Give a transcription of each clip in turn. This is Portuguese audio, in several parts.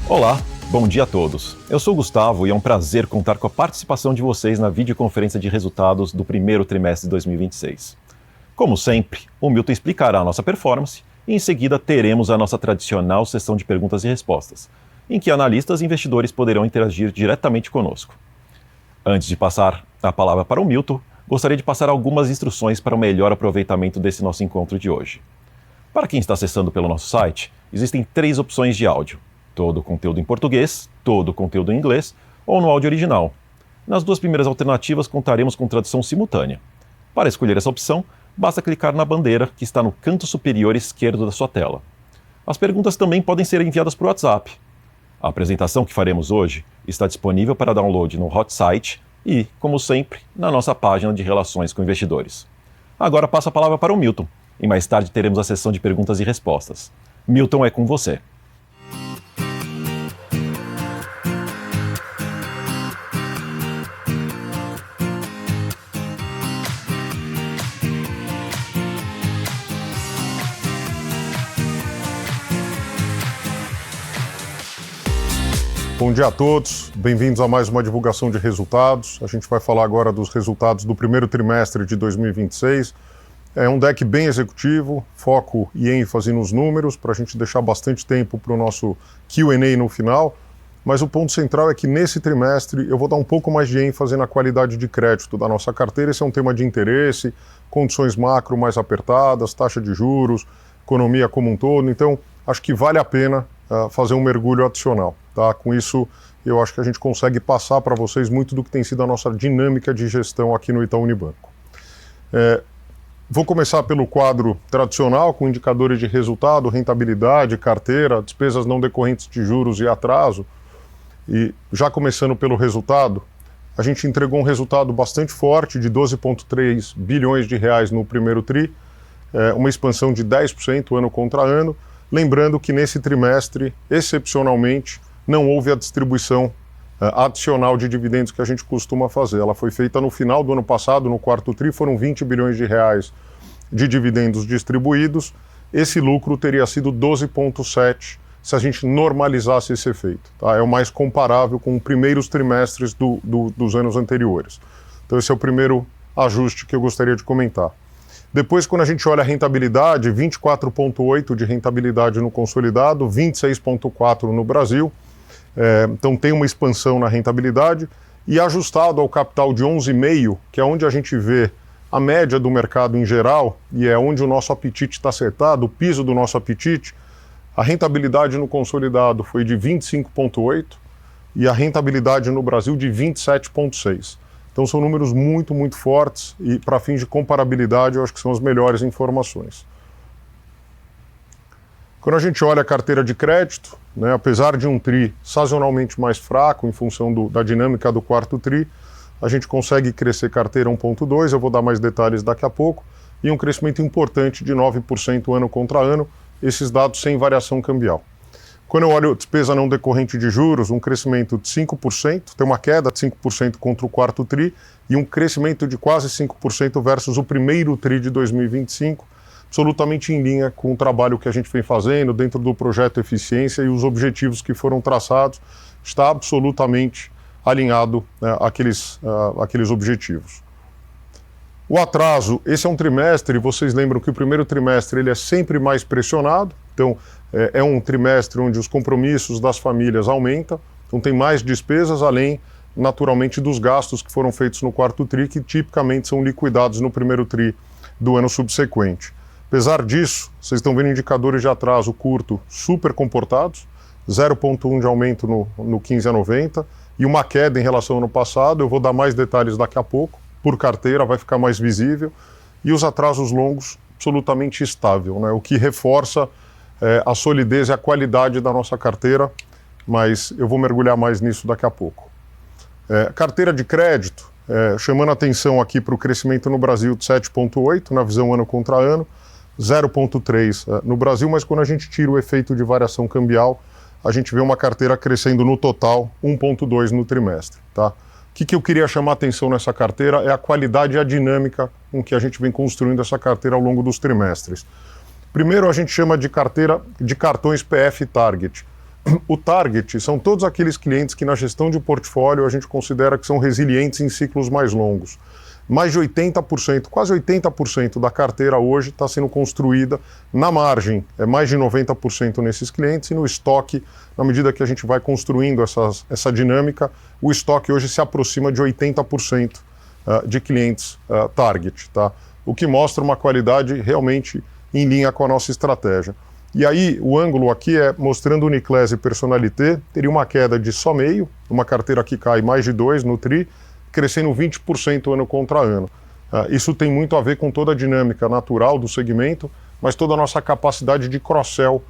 Olá, bom dia a todos. Eu sou o Gustavo e é um prazer contar com a participação de vocês na videoconferência de resultados do primeiro trimestre de 2026. Como sempre, o Milton explicará a nossa performance e em seguida teremos a nossa tradicional sessão de perguntas e respostas, em que analistas e investidores poderão interagir diretamente conosco. Antes de passar a palavra para o Milton, gostaria de passar algumas instruções para o melhor aproveitamento desse nosso encontro de hoje. Para quem está acessando pelo nosso site, existem 3 opções de áudio: todo o conteúdo em português, todo o conteúdo em inglês ou no áudio original. Nas 2 primeiras alternativas contaremos com tradução simultânea. Para escolher essa opção, basta clicar na bandeira que está no canto superior esquerdo da sua tela. As perguntas também podem ser enviadas por WhatsApp. A apresentação que faremos hoje está disponível para download no Hot Site e, como sempre, na nossa página de Relações com Investidores. Agora passo a palavra para o Milton, e mais tarde teremos a sessão de perguntas e respostas. Milton, é com você. Bom dia a todos, bem-vindos a mais uma divulgação de resultados. A gente vai falar agora dos resultados do primeiro trimestre de 2026. É um deck bem executivo, foco e ênfase nos números, para a gente deixar bastante tempo para o nosso Q&A no final. Mas o ponto central é que nesse trimestre eu vou dar um pouco mais de ênfase na qualidade de crédito da nossa carteira. Esse é um tema de interesse, condições macro mais apertadas, taxa de juros, economia como um todo. Então, acho que vale a pena fazer um mergulho adicional. Tá? Com isso, eu acho que a gente consegue passar para vocês muito do que tem sido a nossa dinâmica de gestão aqui no Itaú Unibanco. Vou começar pelo quadro tradicional, com indicadores de resultado, rentabilidade, carteira, despesas não decorrentes de juros e atraso. E já começando pelo resultado, a gente entregou um resultado bastante forte de 12,3 bilhões de reais no primeiro TRI, uma expansão de 10% ano contra ano. Lembrando que nesse trimestre, excepcionalmente, não houve a distribuição adicional de dividendos que a gente costuma fazer. Ela foi feita no final do ano passado, no quarto TRI, foram 20 bilhões de reais de dividendos distribuídos. Esse lucro teria sido 12,7 se a gente normalizasse esse efeito. Tá? É o mais comparável com os primeiros trimestres dos anos anteriores. Então esse é o primeiro ajuste que eu gostaria de comentar. Depois, quando a gente olha a rentabilidade, 24,8% de rentabilidade no consolidado, 26,4% no Brasil. Então tem uma expansão na rentabilidade. E ajustado ao capital de 11,5%, que é onde a gente vê a média do mercado em geral, e é onde o nosso apetite está acertado, o piso do nosso apetite, a rentabilidade no consolidado foi de 25,8% e a rentabilidade no Brasil de 27,6%. Então são números muito, muito fortes e para fins de comparabilidade eu acho que são as melhores informações. Quando a gente olha a carteira de crédito, né, apesar de um TRI sazonalmente mais fraco em função da dinâmica do quarto TRI, a gente consegue crescer carteira 1,2%, eu vou dar mais detalhes daqui a pouco, e um crescimento importante de 9% ano contra ano, esses dados sem variação cambial. Quando eu olho despesa não decorrente de juros, um crescimento de 5%, tem uma queda de 5% contra o quarto TRI e um crescimento de quase 5% versus o primeiro TRI de 2025, absolutamente em linha com o trabalho que a gente vem fazendo dentro do projeto Eficiência e os objetivos que foram traçados, está absolutamente alinhado àqueles objetivos. O atraso, esse é um trimestre, vocês lembram que o primeiro trimestre ele é sempre mais pressionado, então é um trimestre onde os compromissos das famílias aumentam, então tem mais despesas, além, naturalmente, dos gastos que foram feitos no quarto TRI, que tipicamente são liquidados no primeiro TRI do ano subsequente. Apesar disso, vocês estão vendo indicadores de atraso curto super comportados, 0,1 de aumento no 15 a 90 e uma queda em relação ao ano passado, eu vou dar mais detalhes daqui a pouco, por carteira vai ficar mais visível, e os atrasos longos absolutamente estável, né? O que reforça a solidez e a qualidade da nossa carteira, mas eu vou mergulhar mais nisso daqui a pouco. Carteira de crédito, chamando a atenção aqui para o crescimento no Brasil de 7,8% na visão ano contra ano, 0,3% no Brasil, mas quando a gente tira o efeito de variação cambial, a gente vê uma carteira crescendo no total 1,2% no trimestre. Tá? O que eu queria chamar a atenção nessa carteira é a qualidade e a dinâmica com que a gente vem construindo essa carteira ao longo dos trimestres. Primeiro, a gente chama de carteira de cartões PF Target. O target são todos aqueles clientes que na gestão de portfólio a gente considera que são resilientes em ciclos mais longos. Mais de 80%, quase 80% da carteira hoje está sendo construída na margem. É mais de 90% nesses clientes e no estoque, na medida que a gente vai construindo essa dinâmica, o estoque hoje se aproxima de 80% de clientes target, tá? O que mostra uma qualidade realmente em linha com a nossa estratégia. E aí, o ângulo aqui é mostrando o Uniclass e Personalité, teria uma queda de só meio, uma carteira que cai mais de 2 no TRI, crescendo 20% ano contra ano. Isso tem muito a ver com toda a dinâmica natural do segmento, mas toda a nossa capacidade de cross-sell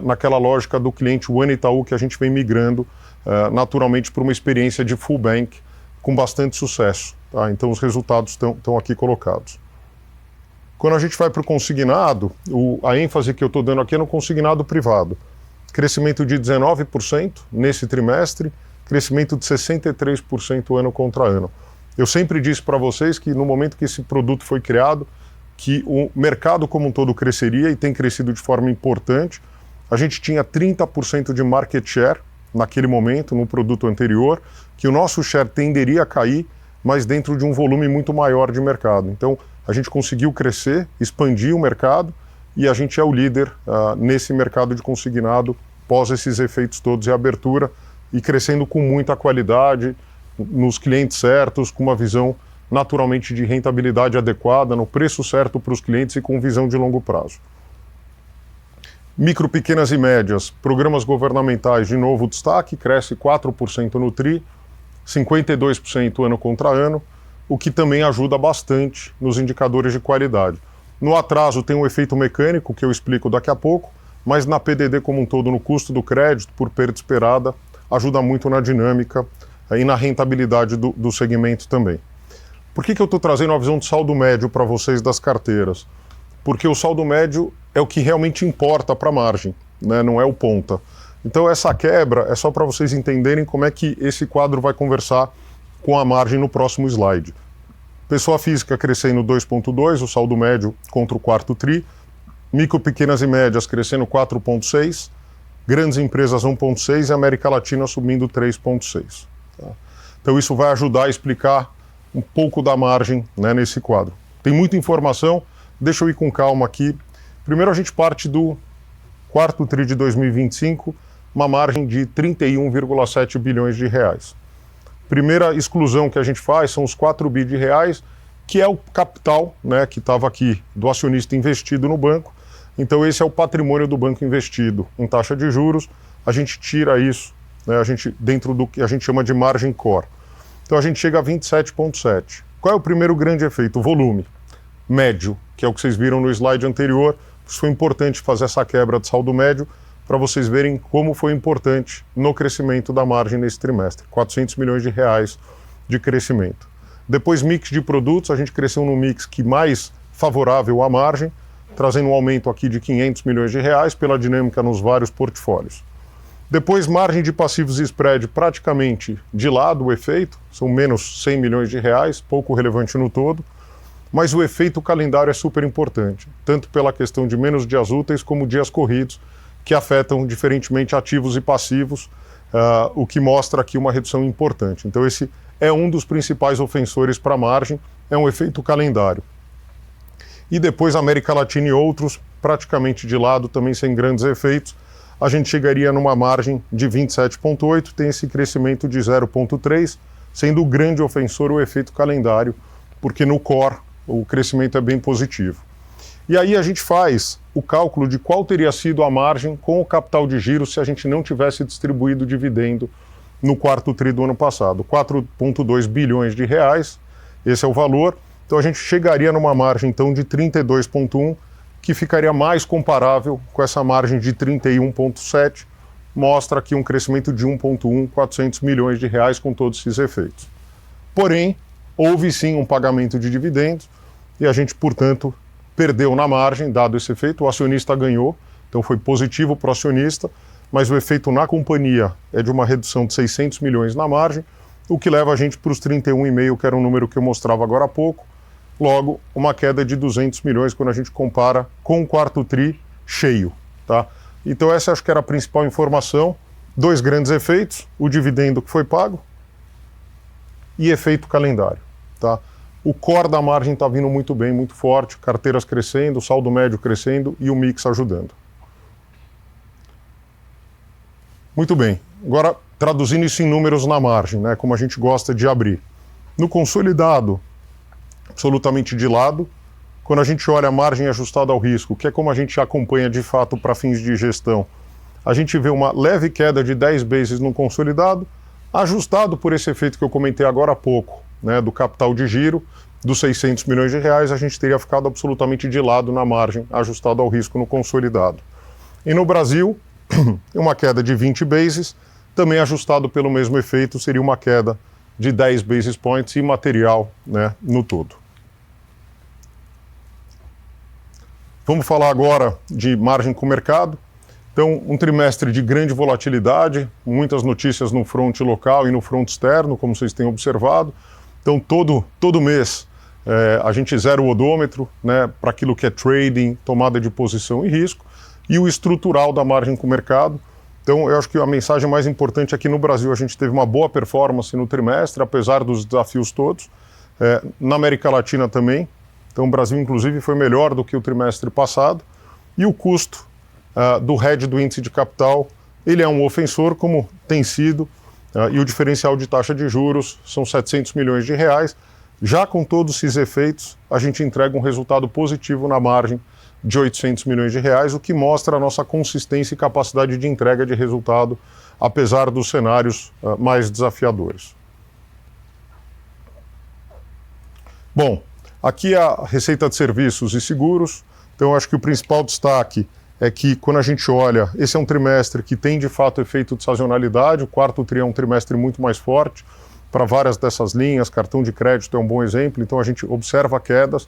naquela lógica do cliente One Itaú que a gente vem migrando naturalmente para uma experiência de full bank com bastante sucesso. Tá? Então os resultados estão aqui colocados. Quando a gente vai para o consignado, a ênfase que eu estou dando aqui é no consignado privado. Crescimento de 19% nesse trimestre, crescimento de 63% ano contra ano. Eu sempre disse para vocês que no momento que esse produto foi criado, que o mercado como um todo cresceria e tem crescido de forma importante. A gente tinha 30% de market share naquele momento, no produto anterior, que o nosso share tenderia a cair, mas dentro de um volume muito maior de mercado. Então, a gente conseguiu crescer, expandir o mercado e a gente é o líder nesse mercado de consignado pós esses efeitos todos e abertura, e crescendo com muita qualidade, nos clientes certos, com uma visão naturalmente de rentabilidade adequada, no preço certo para os clientes e com visão de longo prazo. Micro, pequenas e médias, programas governamentais, de novo destaque, cresce 4% no TRI, 52% ano contra ano, o que também ajuda bastante nos indicadores de qualidade. No atraso tem um efeito mecânico, que eu explico daqui a pouco, mas na PDD como um todo, no custo do crédito, por perda esperada, ajuda muito na dinâmica e na rentabilidade do segmento também. Por que eu estou trazendo uma visão de saldo médio para vocês das carteiras? Porque o saldo médio é o que realmente importa para a margem, né? Não é o ponta. Então essa quebra é só para vocês entenderem como é que esse quadro vai conversar com a margem no próximo slide. Pessoa física crescendo 2,2, o saldo médio contra o quarto TRI. Micro, pequenas e médias crescendo 4,6. Grandes empresas 1,6 e América Latina subindo 3,6. Tá? Então isso vai ajudar a explicar um pouco da margem, né, nesse quadro. Tem muita informação, deixa eu ir com calma aqui. Primeiro a gente parte do quarto TRI de 2025, uma margem de 31,7 bilhões de reais. Primeira exclusão que a gente faz são os 4 bi de reais, que é o capital, né, que estava aqui do acionista investido no banco. Então esse é o patrimônio do banco investido em taxa de juros, a gente tira isso, né, dentro do que a gente chama de margem core. Então a gente chega a 27,7. Qual é o primeiro grande efeito? O volume médio, que é o que vocês viram no slide anterior. Isso foi importante fazer essa quebra de saldo médio para vocês verem como foi importante no crescimento da margem nesse trimestre. 400 milhões de reais de crescimento. Depois mix de produtos, a gente cresceu no mix que mais favorável à margem, trazendo um aumento aqui de 500 milhões de reais pela dinâmica nos vários portfólios. Depois, margem de passivos e spread praticamente de lado o efeito, são menos 100 milhões de reais, pouco relevante no todo, mas o efeito calendário é super importante, tanto pela questão de menos dias úteis como dias corridos, que afetam diferentemente ativos e passivos, o que mostra aqui uma redução importante. Então esse é um dos principais ofensores para a margem, é um efeito calendário. E depois América Latina e outros, praticamente de lado, também sem grandes efeitos, a gente chegaria numa margem de 27,8, tem esse crescimento de 0,3, sendo o grande ofensor o efeito calendário, porque no core o crescimento é bem positivo. E aí a gente faz o cálculo de qual teria sido a margem com o capital de giro se a gente não tivesse distribuído dividendo no quarto TRI do ano passado. 4,2 bilhões de reais, esse é o valor. Então a gente chegaria numa margem então de 32,1, que ficaria mais comparável com essa margem de 31,7, mostra aqui um crescimento de 1,1, 400 milhões de reais com todos esses efeitos. Porém, houve sim um pagamento de dividendos e a gente, portanto, perdeu na margem, dado esse efeito, o acionista ganhou, então foi positivo para o acionista, mas o efeito na companhia é de uma redução de 600 milhões na margem, o que leva a gente para os 31,5, que era um número que eu mostrava agora há pouco, logo uma queda de 200 milhões quando a gente compara com o quarto TRI cheio. Tá? Então essa acho que era a principal informação, Dois grandes efeitos, o dividendo que foi pago e efeito calendário. Tá? O core da margem está vindo muito bem, muito forte, carteiras crescendo, saldo médio crescendo e o mix ajudando. Muito bem, agora traduzindo isso em números na margem, né, como a gente gosta de abrir. No consolidado, absolutamente de lado, quando a gente olha a margem ajustada ao risco, que é como a gente acompanha de fato para fins de gestão, a gente vê uma leve queda de 10 bases no consolidado, ajustado por esse efeito que eu comentei agora há pouco, né, do capital de giro, dos 600 milhões de reais, a gente teria ficado absolutamente de lado na margem, ajustado ao risco no consolidado. E no Brasil, uma queda de 20 bases, também ajustado pelo mesmo efeito, seria uma queda de 10 basis points imaterial, né, no todo. Vamos falar agora de margem com mercado. Então, um trimestre de grande volatilidade, muitas notícias no front local e no front externo, como vocês têm observado. Então, todo mês a gente zera o odômetro, né, para aquilo que é trading, tomada de posição e risco, e o estrutural da margem com mercado. Então, eu acho que a mensagem mais importante aqui no Brasil, a gente teve uma boa performance no trimestre, apesar dos desafios todos. Na América Latina também. Então, o Brasil, inclusive, foi melhor do que o trimestre passado. E o custo do hedge do índice de capital, ele é um ofensor, como tem sido, e o diferencial de taxa de juros são 700 milhões de reais. Já com todos esses efeitos, a gente entrega um resultado positivo na margem de 800 milhões de reais, o que mostra a nossa consistência e capacidade de entrega de resultado, apesar dos cenários mais desafiadores. Bom, aqui a receita de serviços e seguros. Então, acho que o principal destaque é que, quando a gente olha, esse é um trimestre que tem, de fato, efeito de sazonalidade. O quarto tri é um trimestre muito mais forte para várias dessas linhas. Cartão de crédito é um bom exemplo. Então, a gente observa quedas.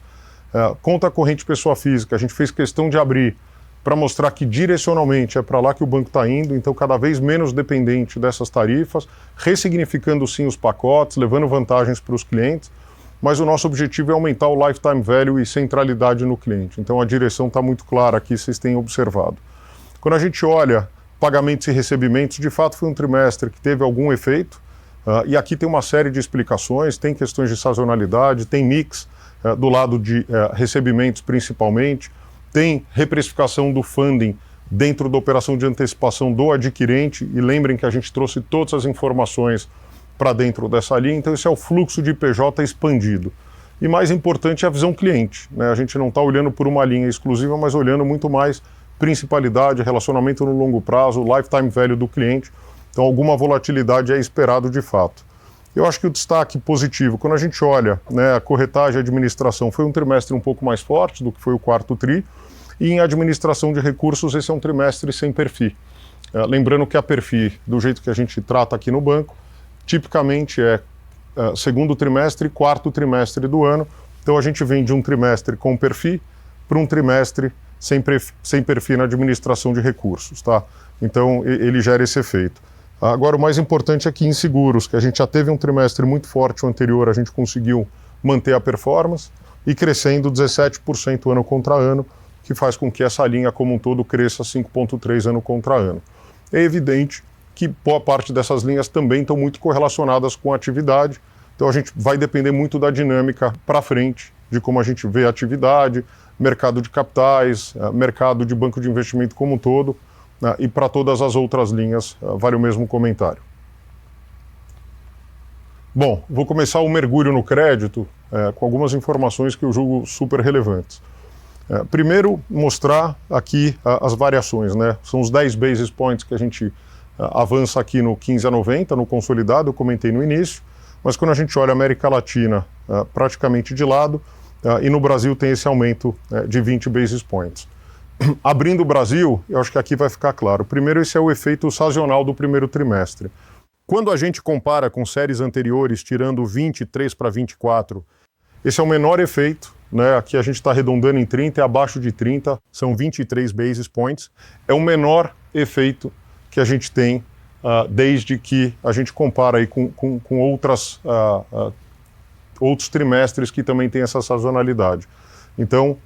Conta corrente pessoa física, a gente fez questão de abrir para mostrar que direcionalmente é para lá que o banco está indo, então cada vez menos dependente dessas tarifas, ressignificando sim os pacotes, levando vantagens para os clientes, mas o nosso objetivo é aumentar o lifetime value e centralidade no cliente. Então a direção está muito clara aqui, vocês têm observado. Quando a gente olha pagamentos e recebimentos, de fato foi um trimestre que teve algum efeito, e aqui tem uma série de explicações, tem questões de sazonalidade, tem mix, do lado de recebimentos principalmente, tem reprecificação do funding dentro da operação de antecipação do adquirente, e lembrem que a gente trouxe todas as informações para dentro dessa linha, então esse é o fluxo de PJ expandido. E mais importante é a visão cliente, né? A gente não está olhando por uma linha exclusiva, mas olhando muito mais principalidade, relacionamento no longo prazo, lifetime value do cliente, então alguma volatilidade é esperado de fato. Eu acho que o destaque positivo, quando a gente olha, né, a corretagem e a administração, foi um trimestre um pouco mais forte do que foi o quarto tri, e em administração de recursos esse é um trimestre sem perfil. Lembrando que a perfil, do jeito que a gente trata aqui no banco, tipicamente é segundo trimestre e quarto trimestre do ano, então a gente vem de um trimestre com perfil para um trimestre sem perfil na administração de recursos, tá? Então ele gera esse efeito. Agora, o mais importante é que em seguros, que a gente já teve um trimestre muito forte o anterior, a gente conseguiu manter a performance e crescendo 17% ano contra ano, que faz com que essa linha como um todo cresça 5,3% ano contra ano. É evidente que boa parte dessas linhas também estão muito correlacionadas com a atividade, então a gente vai depender muito da dinâmica para frente, de como a gente vê a atividade, mercado de capitais, mercado de banco de investimento como um todo, e para todas as outras linhas vale o mesmo comentário. Bom, vou começar o mergulho no crédito com algumas informações que eu julgo super relevantes. Primeiro, mostrar aqui as variações, né? São os 10 basis points que a gente avança aqui no 15 a 90, no consolidado, eu comentei no início, mas quando a gente olha a América Latina praticamente de lado, e no Brasil tem esse aumento de 20 basis points. Abrindo o Brasil, eu acho que aqui vai ficar claro. Primeiro, esse é o efeito sazonal do primeiro trimestre. Quando a gente compara com séries anteriores, tirando 23 para 24, esse é o menor efeito, né? Aqui a gente está arredondando em 30, é abaixo de 30, são 23 basis points. É o menor efeito que a gente tem desde que a gente compara aí com outros trimestres que também tem essa sazonalidade. Então,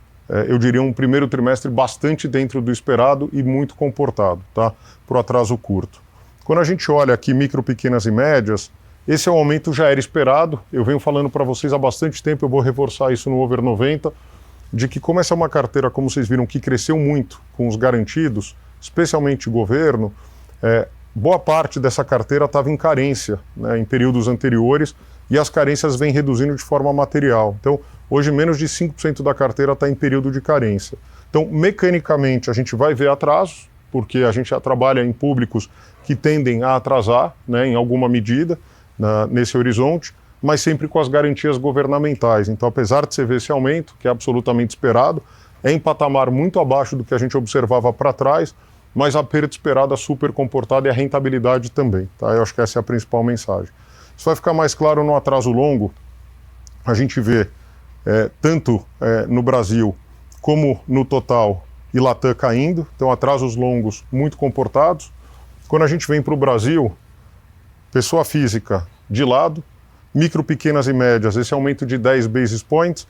eu diria um primeiro trimestre bastante dentro do esperado e muito comportado, tá? Por atraso curto. Quando a gente olha aqui micro, pequenas e médias, esse aumento já era esperado. Eu venho falando para vocês há bastante tempo, eu vou reforçar isso no Over 90, de que como essa é uma carteira, como vocês viram, que cresceu muito com os garantidos, especialmente governo, boa parte dessa carteira estava em carência, né, em períodos anteriores, e as carências vêm reduzindo de forma material. Então, hoje menos de 5% da carteira está em período de carência. Então, mecanicamente, a gente vai ver atrasos, porque a gente já trabalha em públicos que tendem a atrasar, né, em alguma medida, nesse horizonte, mas sempre com as garantias governamentais. Então, apesar de você ver esse aumento, que é absolutamente esperado, é em patamar muito abaixo do que a gente observava para trás, mas a perda esperada super comportada e a rentabilidade também. Tá? Eu acho que essa é a principal mensagem. Isso vai ficar mais claro no atraso longo. A gente vê, tanto no Brasil como no total, e Latam caindo, então atrasos longos muito comportados. Quando a gente vem para o Brasil, pessoa física de lado, micro, pequenas e médias, esse aumento de 10 basis points.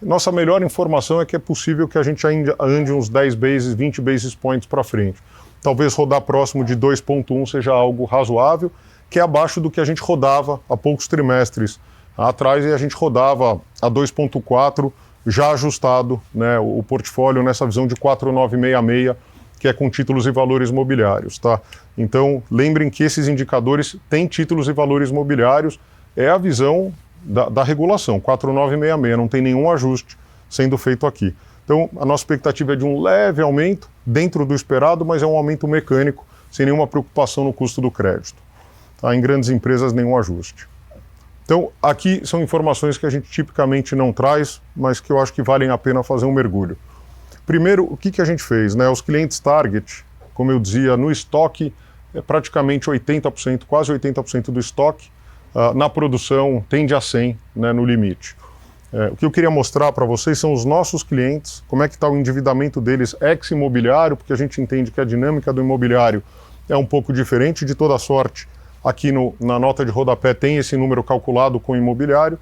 Nossa melhor informação é que é possível que a gente ainda ande uns 10 basis, 20 basis points para frente. Talvez rodar próximo de 2,1 seja algo razoável, que é abaixo do que a gente rodava há poucos trimestres atrás, e a gente rodava a 2,4 já ajustado, né, o portfólio nessa visão de 4,966, que é com títulos e valores mobiliários. Tá? Então, lembrem que esses indicadores têm títulos e valores mobiliários, é a visão da regulação, 4,966, não tem nenhum ajuste sendo feito aqui. Então, a nossa expectativa é de um leve aumento, dentro do esperado, mas é um aumento mecânico, sem nenhuma preocupação no custo do crédito. Tá? Em grandes empresas, nenhum ajuste. Então, aqui são informações que a gente tipicamente não traz, mas que eu acho que valem a pena fazer um mergulho. Primeiro, o que a gente fez? Né? Os clientes target, como eu dizia, no estoque, é praticamente 80%, quase 80% do estoque. Na produção, tende a 100, né, no limite. O que eu queria mostrar para vocês são os nossos clientes, como é que está o endividamento deles ex-imobiliário, porque a gente entende que a dinâmica do imobiliário é um pouco diferente. De toda sorte, aqui na nota de rodapé tem esse número calculado com o imobiliário.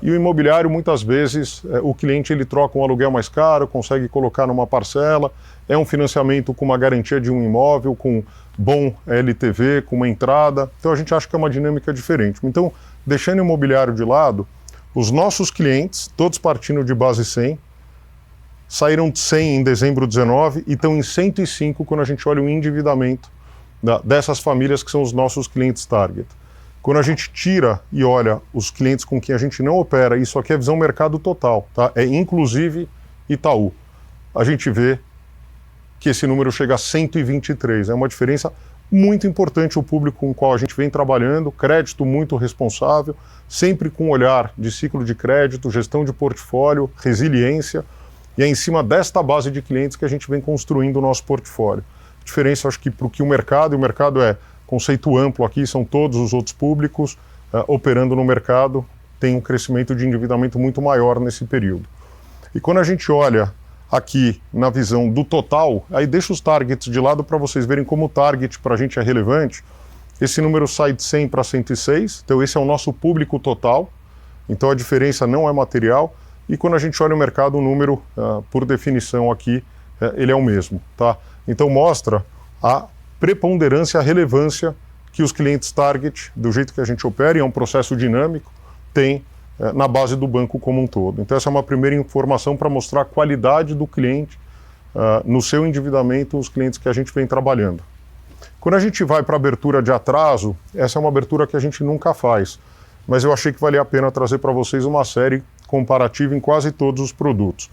E o imobiliário, muitas vezes, o cliente ele troca um aluguel mais caro, consegue colocar numa parcela, é um financiamento com uma garantia de um imóvel, com bom LTV, com uma entrada. Então a gente acha que é uma dinâmica diferente. Então, deixando o imobiliário de lado, os nossos clientes, todos partindo de base 100, saíram de 100 em dezembro de 19 e estão em 105 quando a gente olha o endividamento dessas famílias que são os nossos clientes target. Quando a gente tira e olha os clientes com quem a gente não opera, isso aqui é visão mercado total, tá? É inclusive Itaú. A gente vê que esse número chega a 123. É uma diferença muito importante o público com o qual a gente vem trabalhando, crédito muito responsável, sempre com olhar de ciclo de crédito, gestão de portfólio, resiliência, e é em cima desta base de clientes que a gente vem construindo o nosso portfólio. A diferença, acho que para o que o mercado é conceito amplo aqui, são todos os outros públicos operando no mercado, tem um crescimento de endividamento muito maior nesse período. E quando a gente olha aqui na visão do total, aí deixa os targets de lado para vocês verem como o target para a gente é relevante. Esse número sai de 100 para 106, então esse é o nosso público total, então a diferença não é material. E quando a gente olha o mercado, o número, por definição aqui, ele é o mesmo. Tá? Então mostra a preponderância, a relevância que os clientes target, do jeito que a gente opera, e é um processo dinâmico, tem na base do banco como um todo. Então essa é uma primeira informação para mostrar a qualidade do cliente no seu endividamento, os clientes que a gente vem trabalhando. Quando a gente vai para a abertura de atraso, essa é uma abertura que a gente nunca faz, mas eu achei que valia a pena trazer para vocês uma série comparativa em quase todos os produtos.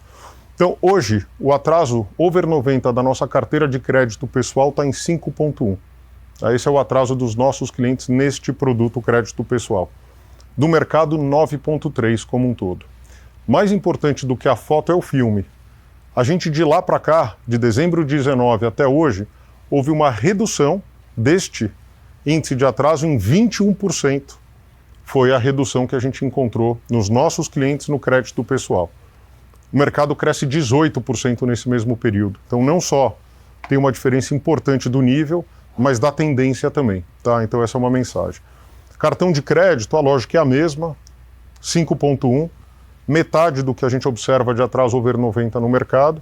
Então hoje, o atraso over 90 da nossa carteira de crédito pessoal está em 5,1. Esse é o atraso dos nossos clientes neste produto crédito pessoal. Do mercado, 9,3 como um todo. Mais importante do que a foto é o filme. A gente de lá para cá, de dezembro de 19 até hoje, houve uma redução deste índice de atraso em 21%. Foi a redução que a gente encontrou nos nossos clientes no crédito pessoal. O mercado cresce 18% nesse mesmo período. Então não só tem uma diferença importante do nível, mas da tendência também. Tá? Então essa é uma mensagem. Cartão de crédito, a lógica é a mesma, 5,1, metade do que a gente observa de atraso over 90 no mercado.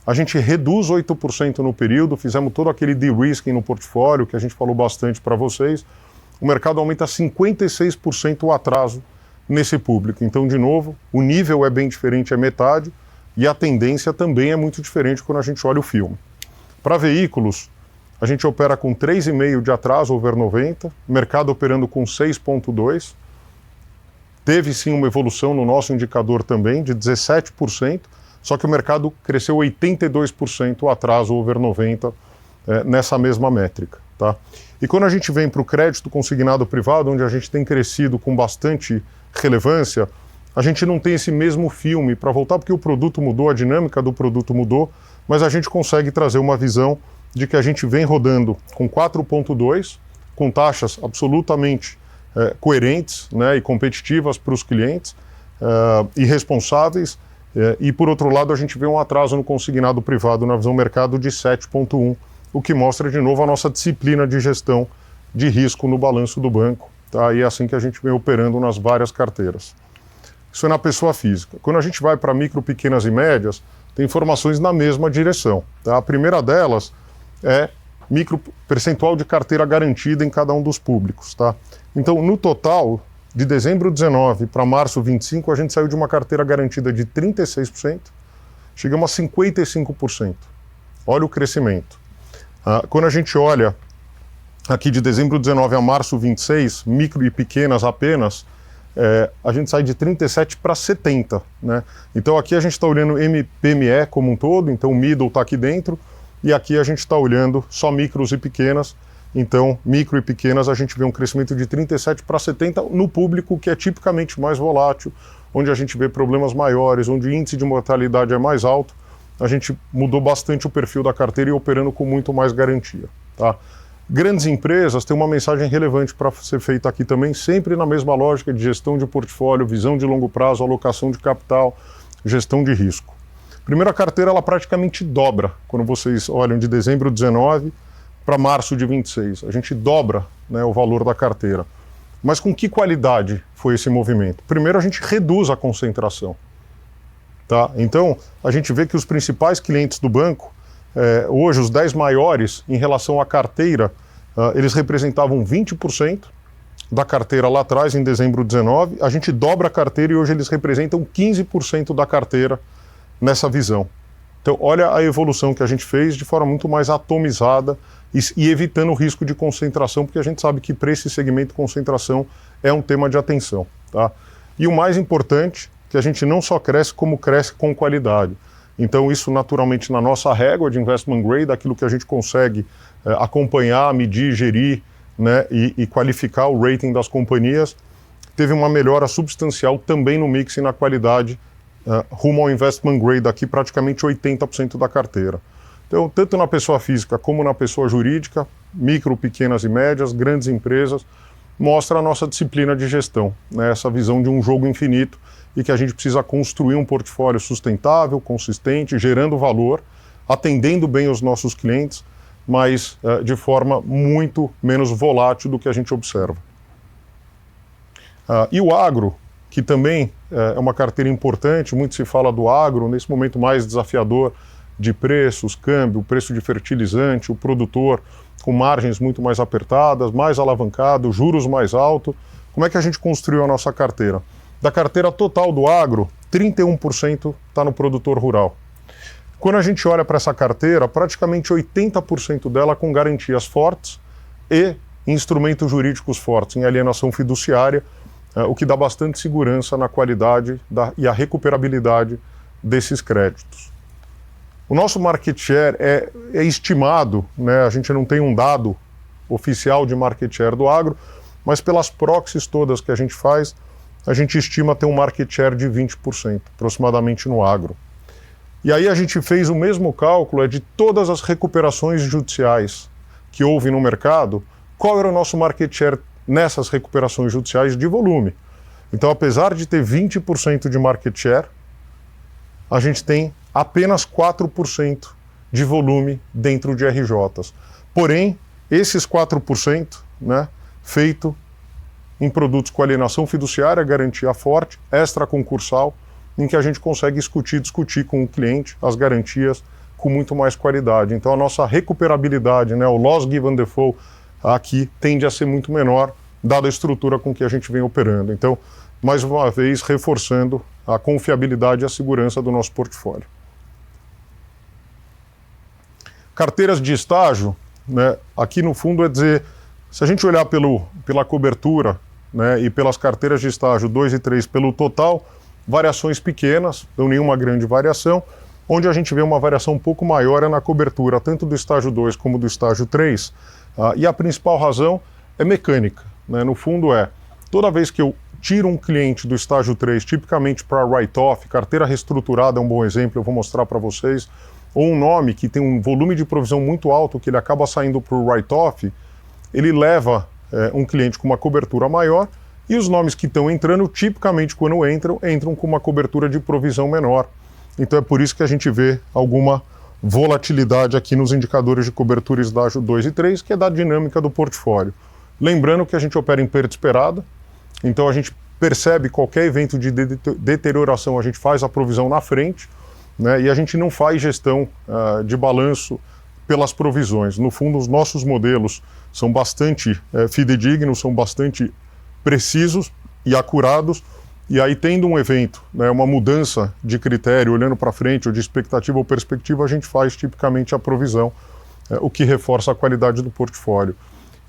A gente reduz 8% no período, fizemos todo aquele de-risking no portfólio, que a gente falou bastante para vocês. O mercado aumenta 56% o atraso nesse público. Então, de novo, o nível é bem diferente, é metade, e a tendência também é muito diferente quando a gente olha o filme. Para veículos, a gente opera com 3,5% de atraso over 90, mercado operando com 6,2%. Teve sim uma evolução no nosso indicador também, de 17%, só que o mercado cresceu 82% o atraso over 90 nessa mesma métrica. Tá? E quando a gente vem para o crédito consignado privado, onde a gente tem crescido com bastante relevância, a gente não tem esse mesmo filme para voltar, porque o produto mudou, a dinâmica do produto mudou, mas a gente consegue trazer uma visão de que a gente vem rodando com 4,2%, com taxas absolutamente coerentes, né, e competitivas para os clientes e responsáveis, e por outro lado a gente vê um atraso no consignado privado na visão mercado de 7,1%, o que mostra de novo a nossa disciplina de gestão de risco no balanço do banco. Tá? E é assim que a gente vem operando nas várias carteiras. Isso é na pessoa física. Quando a gente vai para micro, pequenas e médias, tem informações na mesma direção. Tá? A primeira delas é percentual de carteira garantida em cada um dos públicos. Tá? Então, no total, de dezembro 19 para março 25, a gente saiu de uma carteira garantida de 36%, chegamos a 55%. Olha o crescimento. Quando a gente olha aqui de dezembro 19 a março 26, micro e pequenas apenas, a gente sai de 37 para 70. Né? Então aqui a gente está olhando PME como um todo, então o middle está aqui dentro, e aqui a gente está olhando só micros e pequenas. Então, micro e pequenas, a gente vê um crescimento de 37 para 70 no público que é tipicamente mais volátil, onde a gente vê problemas maiores, onde o índice de mortalidade é mais alto. A gente mudou bastante o perfil da carteira e operando com muito mais garantia. Tá? Grandes empresas têm uma mensagem relevante para ser feita aqui também, sempre na mesma lógica de gestão de portfólio, visão de longo prazo, alocação de capital, gestão de risco. Primeiro, a carteira ela praticamente dobra quando vocês olham de dezembro 19 para março de 26. A gente dobra, né, o valor da carteira. Mas com que qualidade foi esse movimento? Primeiro, a gente reduz a concentração. Tá? Então, a gente vê que os principais clientes do banco, hoje os 10 maiores em relação à carteira, eles representavam 20% da carteira lá atrás, em dezembro 19. A gente dobra a carteira e hoje eles representam 15% da carteira nessa visão. Então, olha a evolução que a gente fez de forma muito mais atomizada e evitando o risco de concentração, porque a gente sabe que para esse segmento concentração é um tema de atenção. Tá? E o mais importante, que a gente não só cresce, como cresce com qualidade. Então isso naturalmente na nossa régua de investment grade, aquilo que a gente consegue acompanhar, medir, gerir, né, e qualificar o rating das companhias, teve uma melhora substancial também no mix e na qualidade rumo ao investment grade, aqui praticamente 80% da carteira. Então, tanto na pessoa física como na pessoa jurídica, micro, pequenas e médias, grandes empresas, mostra a nossa disciplina de gestão, né? Essa visão de um jogo infinito e que a gente precisa construir um portfólio sustentável, consistente, gerando valor, atendendo bem os nossos clientes, mas de forma muito menos volátil do que a gente observa. E o agro, que também é uma carteira importante, muito se fala do agro, nesse momento mais desafiador de preços, câmbio, preço de fertilizante, o produtor com margens muito mais apertadas, mais alavancado, juros mais altos. Como é que a gente construiu a nossa carteira? Da carteira total do agro, 31% está no produtor rural. Quando a gente olha para essa carteira, praticamente 80% dela com garantias fortes e instrumentos jurídicos fortes, em alienação fiduciária, o que dá bastante segurança na qualidade e a recuperabilidade desses créditos. O nosso market share é estimado, né? A gente não tem um dado oficial de market share do agro, mas pelas proxies todas que a gente faz, a gente estima ter um market share de 20%, aproximadamente no agro. E aí a gente fez o mesmo cálculo de todas as recuperações judiciais que houve no mercado, qual era o nosso market share nessas recuperações judiciais de volume. Então, apesar de ter 20% de market share, a gente tem apenas 4% de volume dentro de RJs. Porém, esses 4%, né, feito em produtos com alienação fiduciária, garantia forte, extraconcursal, em que a gente consegue discutir com o cliente as garantias com muito mais qualidade. Então a nossa recuperabilidade, né, o loss given default aqui tende a ser muito menor, dada a estrutura com que a gente vem operando. Então, mais uma vez, reforçando a confiabilidade e a segurança do nosso portfólio. Carteiras de estágio, né, aqui no fundo é dizer, se a gente olhar pela cobertura, né, e pelas carteiras de estágio 2 e 3 pelo total, variações pequenas, não nenhuma grande variação. Onde a gente vê uma variação um pouco maior é na cobertura, tanto do estágio 2 como do estágio 3, e a principal razão é mecânica, né? No fundo toda vez que eu tiro um cliente do estágio 3, tipicamente para write-off, carteira reestruturada é um bom exemplo, eu vou mostrar para vocês, ou um nome que tem um volume de provisão muito alto, que ele acaba saindo para o write-off, ele leva um cliente com uma cobertura maior, e os nomes que estão entrando, tipicamente quando entram com uma cobertura de provisão menor. Então é por isso que a gente vê alguma volatilidade aqui nos indicadores de cobertura estágio 2 e 3, que é da dinâmica do portfólio. Lembrando que a gente opera em perda esperada, então a gente percebe qualquer evento de deterioração, a gente faz a provisão na frente, né, e a gente não faz gestão de balanço pelas provisões. No fundo, os nossos modelos são bastante fidedignos, são bastante precisos e acurados, e aí tendo um evento, né, uma mudança de critério, olhando para frente, ou de expectativa ou perspectiva, a gente faz tipicamente a provisão, o que reforça a qualidade do portfólio.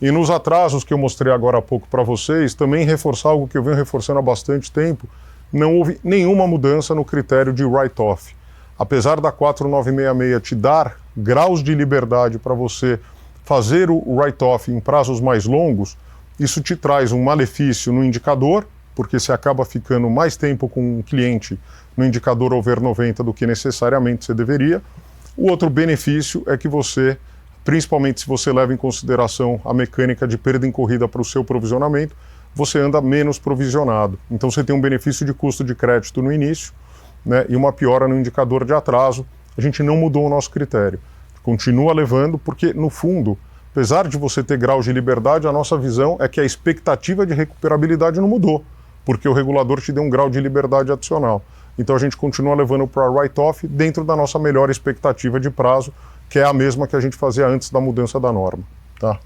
E nos atrasos que eu mostrei agora há pouco para vocês, também reforçar algo que eu venho reforçando há bastante tempo, não houve nenhuma mudança no critério de write-off. Apesar da 4966 te dar graus de liberdade para você fazer o write-off em prazos mais longos, isso te traz um malefício no indicador, porque você acaba ficando mais tempo com um cliente no indicador over 90 do que necessariamente você deveria. O outro benefício é que você, principalmente se você leva em consideração a mecânica de perda em corrida para o seu provisionamento, você anda menos provisionado. Então você tem um benefício de custo de crédito no início, né, e uma piora no indicador de atraso. A gente não mudou o nosso critério. Continua levando, porque no fundo, apesar de você ter graus de liberdade, a nossa visão é que a expectativa de recuperabilidade não mudou, porque o regulador te deu um grau de liberdade adicional. Então a gente continua levando para write-off dentro da nossa melhor expectativa de prazo, que é a mesma que a gente fazia antes da mudança da norma. Tá?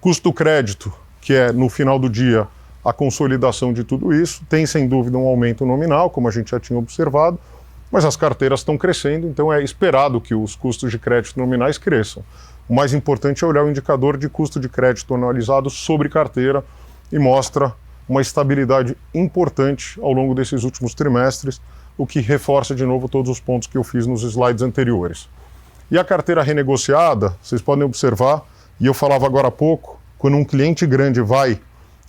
Custo crédito, que é no final do dia a consolidação de tudo isso, tem sem dúvida um aumento nominal, como a gente já tinha observado, mas as carteiras estão crescendo, então é esperado que os custos de crédito nominais cresçam. O mais importante é olhar o indicador de custo de crédito anualizado sobre carteira e mostra uma estabilidade importante ao longo desses últimos trimestres, o que reforça de novo todos os pontos que eu fiz nos slides anteriores. E a carteira renegociada, vocês podem observar, e eu falava agora há pouco, quando um cliente grande vai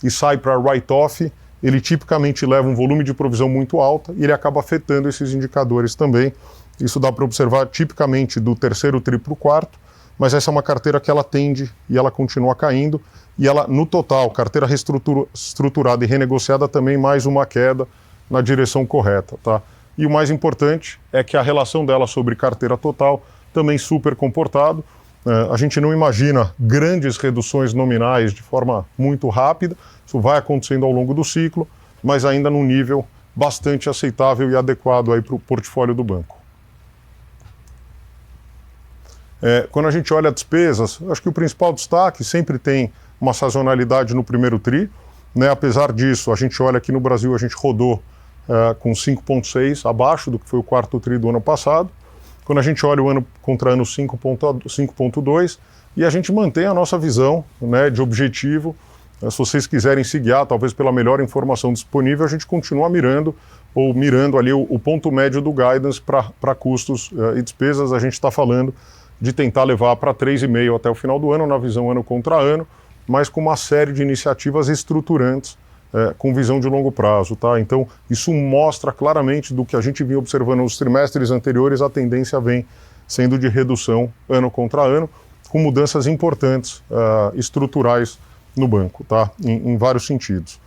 e sai para write-off, ele tipicamente leva um volume de provisão muito alta e ele acaba afetando esses indicadores também. Isso dá para observar tipicamente do terceiro tri para o quarto, mas essa é uma carteira que ela tende e ela continua caindo, e ela, no total, carteira reestruturada e renegociada também mais uma queda na direção correta, tá? E o mais importante é que a relação dela sobre carteira total também super comportado. A gente não imagina grandes reduções nominais de forma muito rápida, isso vai acontecendo ao longo do ciclo, mas ainda num nível bastante aceitável e adequado aí para o portfólio do banco. Quando a gente olha despesas, acho que o principal destaque sempre tem uma sazonalidade no primeiro tri, né? Apesar disso, a gente olha aqui no Brasil, a gente rodou com 5,6, abaixo do que foi o quarto tri do ano passado. Quando a gente olha o ano contra ano 5,2, e a gente mantém a nossa visão, né, de objetivo. Se vocês quiserem se guiar, talvez pela melhor informação disponível, a gente continua mirando ali o ponto médio do guidance para custos e despesas. A gente está falando de tentar levar para 3,5 até o final do ano, na visão ano contra ano, mas com uma série de iniciativas estruturantes com visão de longo prazo. Tá? Então, isso mostra claramente do que a gente vinha observando nos trimestres anteriores, a tendência vem sendo de redução ano contra ano, com mudanças importantes estruturais no banco, tá? Em vários sentidos.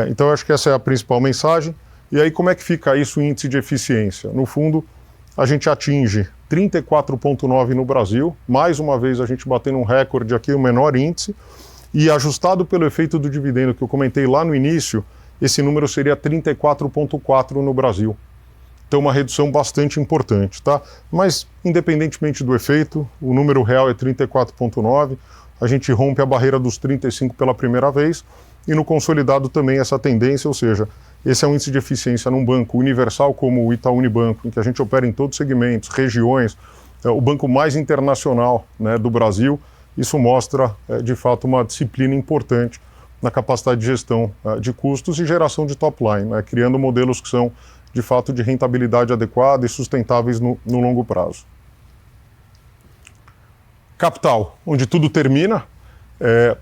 Então, eu acho que essa é a principal mensagem. E aí, como é que fica isso em índice de eficiência? No fundo, a gente atinge 34,9 no Brasil, mais uma vez a gente batendo um recorde aqui, o menor índice, e ajustado pelo efeito do dividendo que eu comentei lá no início, esse número seria 34,4 no Brasil. Então, uma redução bastante importante, tá? Mas, independentemente do efeito, o número real é 34,9, a gente rompe a barreira dos 35 pela primeira vez, e no consolidado também essa tendência, ou seja, esse é um índice de eficiência num banco universal como o Itaú Unibanco, em que a gente opera em todos os segmentos, regiões, o banco mais internacional, né, do Brasil. Isso mostra, de fato, uma disciplina importante na capacidade de gestão de custos e geração de top line, né, criando modelos que são, de fato, de rentabilidade adequada e sustentáveis no longo prazo. Capital, onde tudo termina,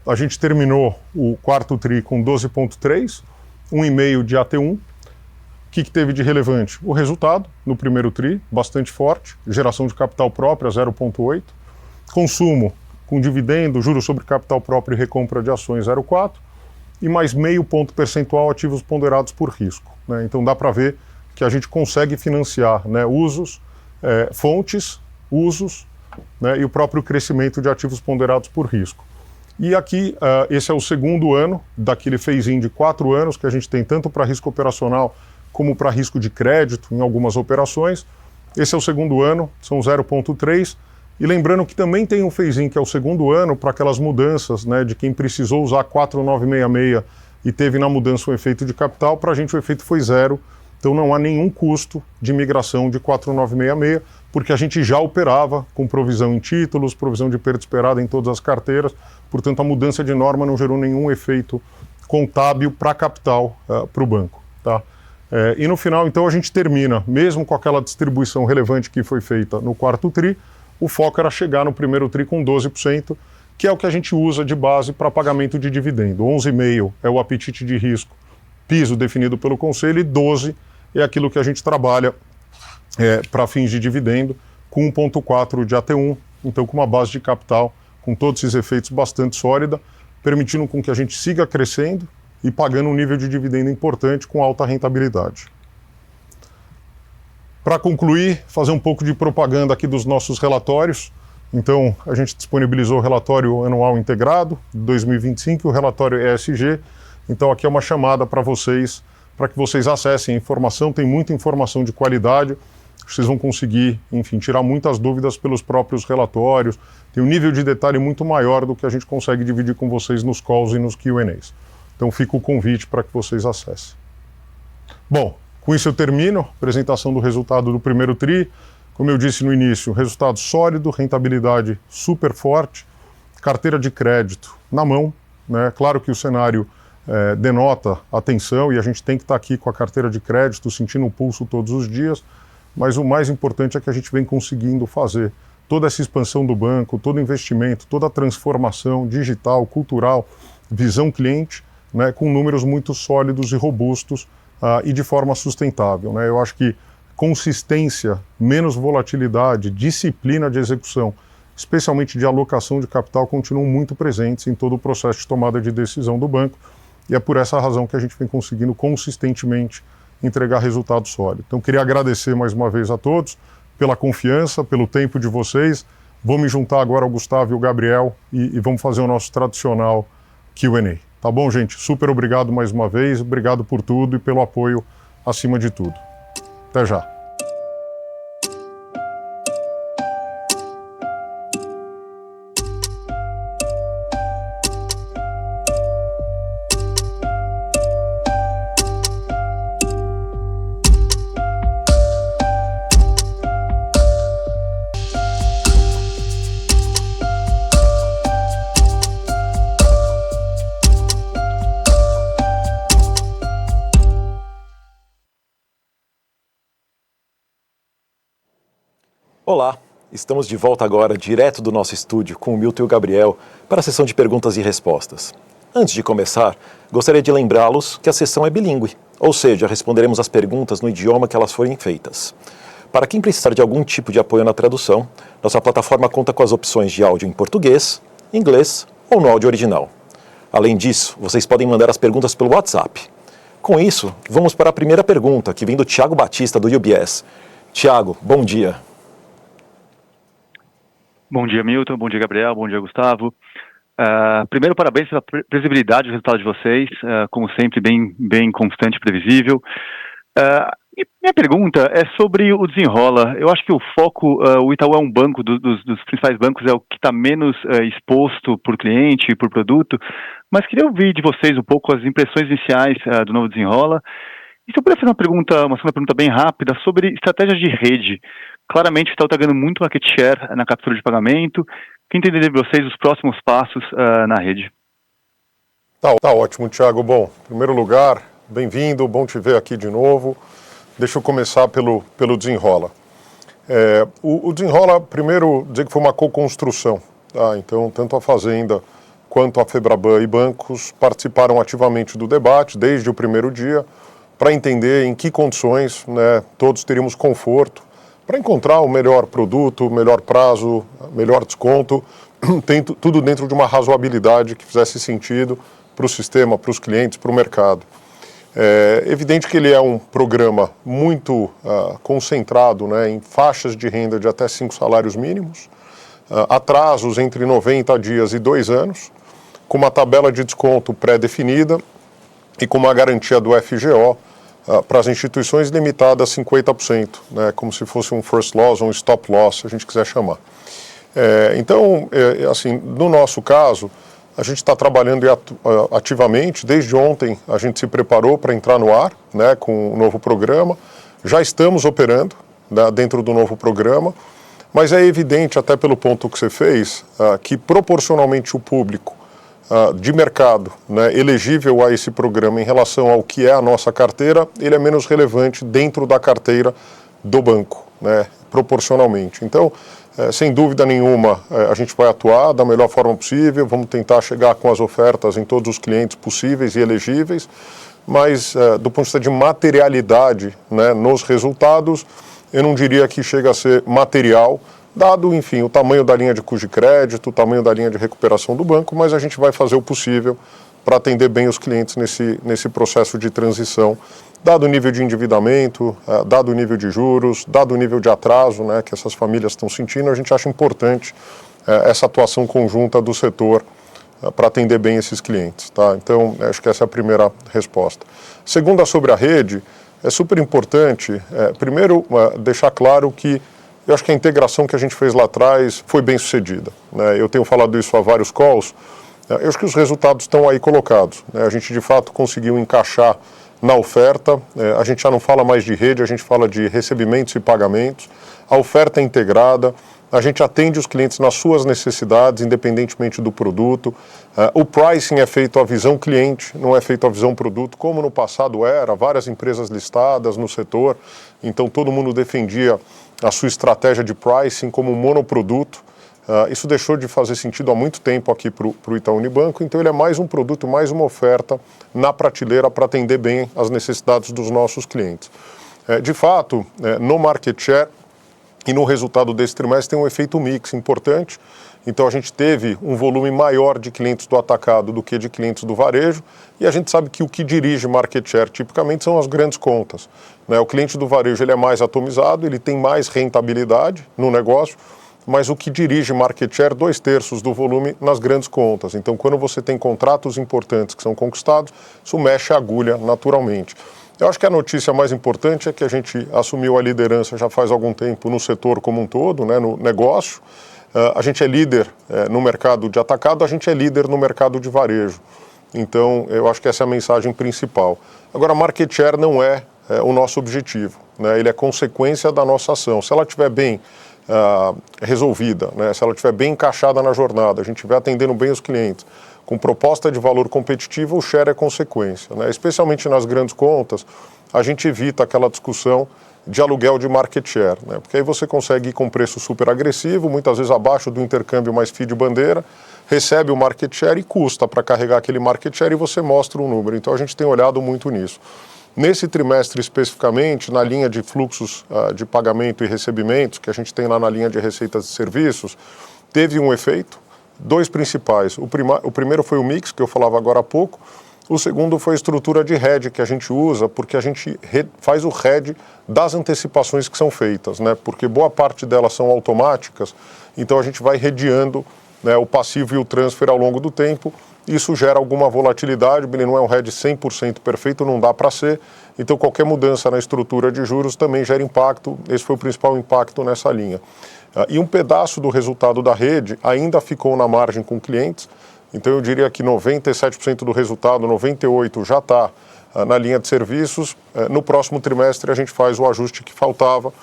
a gente terminou o quarto TRI com 12,3, 1,5 de AT1. O que teve de relevante? O resultado no primeiro TRI, bastante forte, geração de capital própria, 0,8, consumo com dividendo, juros sobre capital próprio e recompra de ações, 0,4, e mais meio ponto percentual ativos ponderados por risco, né? Então dá para ver que a gente consegue financiar, né, usos, fontes, usos, né, e o próprio crescimento de ativos ponderados por risco. E aqui, esse é o segundo ano daquele phase-in de 4 anos que a gente tem tanto para risco operacional como para risco de crédito em algumas operações. Esse é o segundo ano, são 0,3. E lembrando que também tem um phase-in, que é o segundo ano, para aquelas mudanças, né, de quem precisou usar 4966 e teve na mudança um efeito de capital, para a gente o efeito foi 0. Então não há nenhum custo de migração de 4966, porque a gente já operava com provisão em títulos, provisão de perda esperada em todas as carteiras, portanto a mudança de norma não gerou nenhum efeito contábil para capital para o banco, tá? E no final, então, a gente termina, mesmo com aquela distribuição relevante que foi feita no quarto TRI, o foco era chegar no primeiro TRI com 12%, que é o que a gente usa de base para pagamento de dividendo. 11,5% é o apetite de risco, piso definido pelo Conselho, e 12% é aquilo que a gente trabalha para fins de dividendo, com 1,4% de AT1, então com uma base de capital, com todos esses efeitos bastante sólida, permitindo com que a gente siga crescendo e pagando um nível de dividendo importante com alta rentabilidade. Para concluir, fazer um pouco de propaganda aqui dos nossos relatórios. Então, a gente disponibilizou o relatório anual integrado de 2025 e o relatório ESG. Então, aqui é uma chamada para que vocês acessem a informação. Tem muita informação de qualidade. Vocês vão conseguir, enfim, tirar muitas dúvidas pelos próprios relatórios. Tem um nível de detalhe muito maior do que a gente consegue dividir com vocês nos calls e nos Q&As. Então fica o convite para que vocês acessem. Bom, com isso eu termino a apresentação do resultado do primeiro TRI. Como eu disse no início, resultado sólido, rentabilidade super forte, carteira de crédito na mão, né? Claro que o cenário denota atenção e a gente tem que estar aqui com a carteira de crédito, sentindo o pulso todos os dias, mas o mais importante é que a gente vem conseguindo fazer toda essa expansão do banco, todo investimento, toda a transformação digital, cultural, visão cliente, né, com números muito sólidos e robustos e de forma sustentável, né? Eu acho que consistência, menos volatilidade, disciplina de execução, especialmente de alocação de capital, continuam muito presentes em todo o processo de tomada de decisão do banco, e é por essa razão que a gente vem conseguindo consistentemente entregar resultados sólidos. Então, queria agradecer mais uma vez a todos pela confiança, pelo tempo de vocês. Vou me juntar agora ao Gustavo e ao Gabriel e vamos fazer o nosso tradicional Q&A. Tá bom, gente? Super obrigado mais uma vez, obrigado por tudo e pelo apoio acima de tudo. Até já. Olá, estamos de volta agora, direto do nosso estúdio, com o Milton e o Gabriel, para a sessão de perguntas e respostas. Antes de começar, gostaria de lembrá-los que a sessão é bilíngue, ou seja, responderemos as perguntas no idioma que elas forem feitas. Para quem precisar de algum tipo de apoio na tradução, nossa plataforma conta com as opções de áudio em português, inglês ou no áudio original. Além disso, vocês podem mandar as perguntas pelo WhatsApp. Com isso, vamos para a primeira pergunta, que vem do Thiago Batista, do UBS. Thiago, bom dia. Bom dia, Milton. Bom dia, Gabriel. Bom dia, Gustavo. Primeiro, parabéns pela previsibilidade do resultado de vocês, como sempre, bem constante e previsível. E minha pergunta é sobre o Desenrola. Eu acho que o foco, o Itaú é um banco dos principais bancos, é o que está menos exposto por cliente e por produto, mas queria ouvir de vocês um pouco as impressões iniciais do novo Desenrola. E se eu puder fazer uma segunda pergunta bem rápida sobre estratégias de rede. Claramente o Itaú está ganhando muito market share na captura de pagamento. Queria entender de vocês os próximos passos na rede. Tá ótimo, Thiago. Bom, em primeiro lugar, bem-vindo, bom te ver aqui de novo. Deixa eu começar pelo Desenrola. O Desenrola, primeiro, dizer que foi uma co-construção. Tá? Então, tanto a Fazenda quanto a Febraban e bancos participaram ativamente do debate desde o primeiro dia para entender em que condições, né, todos teríamos conforto para encontrar o melhor produto, o melhor prazo, melhor desconto, tudo dentro de uma razoabilidade que fizesse sentido para o sistema, para os clientes, para o mercado. É evidente que ele é um programa muito concentrado, né, em faixas de renda de até 5 salários mínimos, atrasos entre 90 dias e 2 anos, com uma tabela de desconto pré-definida e com uma garantia do FGO para as instituições limitada a 50%, né, como se fosse um first loss ou um stop loss, se a gente quiser chamar. Então, assim, no nosso caso, a gente está trabalhando ativamente. Desde ontem a gente se preparou para entrar no ar, né, com o novo programa. Já estamos operando, né, dentro do novo programa, mas é evidente, até pelo ponto que você fez, que proporcionalmente o público de mercado, né, elegível a esse programa em relação ao que é a nossa carteira, ele é menos relevante dentro da carteira do banco, né, proporcionalmente. Então, sem dúvida nenhuma, a gente vai atuar da melhor forma possível, vamos tentar chegar com as ofertas em todos os clientes possíveis e elegíveis, mas do ponto de vista de materialidade, né, nos resultados, eu não diria que chega a ser material, dado, enfim, o tamanho da linha de custo de crédito, o tamanho da linha de recuperação do banco, mas a gente vai fazer o possível para atender bem os clientes nesse processo de transição, dado o nível de endividamento, dado o nível de juros, dado o nível de atraso, né, que essas famílias estão sentindo. A gente acha importante essa atuação conjunta do setor para atender bem esses clientes. Tá? Então, acho que essa é a primeira resposta. Segunda, sobre a rede, é super importante, primeiro, deixar claro que eu acho que a integração que a gente fez lá atrás foi bem sucedida. Né? Eu tenho falado isso a vários calls. Eu acho que os resultados estão aí colocados. Né? A gente, de fato, conseguiu encaixar na oferta. A gente já não fala mais de rede, a gente fala de recebimentos e pagamentos. A oferta é integrada. A gente atende os clientes nas suas necessidades, independentemente do produto. O pricing é feito à visão cliente, não é feito à visão produto, como no passado era. Várias empresas listadas no setor. Então, todo mundo defendia a sua estratégia de pricing como um monoproduto. Isso deixou de fazer sentido há muito tempo aqui para o Itaú Unibanco, então ele é mais um produto, mais uma oferta na prateleira para atender bem as necessidades dos nossos clientes. De fato, no market share e no resultado desse trimestre tem um efeito mix importante, então a gente teve um volume maior de clientes do atacado do que de clientes do varejo, e a gente sabe que o que dirige market share tipicamente são as grandes contas. Né? O cliente do varejo ele é mais atomizado, ele tem mais rentabilidade no negócio, mas o que dirige market share, 2/3 do volume nas grandes contas. Então, quando você tem contratos importantes que são conquistados, isso mexe a agulha naturalmente. Eu acho que a notícia mais importante é que a gente assumiu a liderança já faz algum tempo no setor como um todo, né, no negócio. A gente é líder no mercado de atacado, a gente é líder no mercado de varejo. Então, eu acho que essa é a mensagem principal. Agora, market share não é o nosso objetivo, né? Ele é consequência da nossa ação. Se ela estiver bem resolvida, né? Se ela estiver bem encaixada na jornada, a gente estiver atendendo bem os clientes, com proposta de valor competitiva, o share é consequência, né? Especialmente nas grandes contas, a gente evita aquela discussão de aluguel de market share, né? Porque aí você consegue ir com preço super agressivo, muitas vezes abaixo do intercâmbio mais fio de bandeira, recebe o market share e custa para carregar aquele market share e você mostra um número. Então a gente tem olhado muito nisso. Nesse trimestre especificamente, na linha de fluxos de pagamento e recebimentos, que a gente tem lá na linha de receitas e serviços, teve um efeito, 2 principais. O primeiro foi o mix, que eu falava agora há pouco. O segundo foi a estrutura de hedge que a gente usa, porque a gente faz o hedge das antecipações que são feitas, né? Porque boa parte delas são automáticas, então a gente vai hedgeando, né, o passivo e o transfer ao longo do tempo. Isso gera alguma volatilidade, ele não é um hedge 100% perfeito, não dá para ser, Então, qualquer mudança na estrutura de juros também gera impacto. Esse foi o principal impacto nessa linha. E um pedaço do resultado da rede ainda ficou na margem com clientes. Então, eu diria que 97% do resultado, 98% já está na linha de serviços. No próximo trimestre, a gente faz o ajuste que faltava,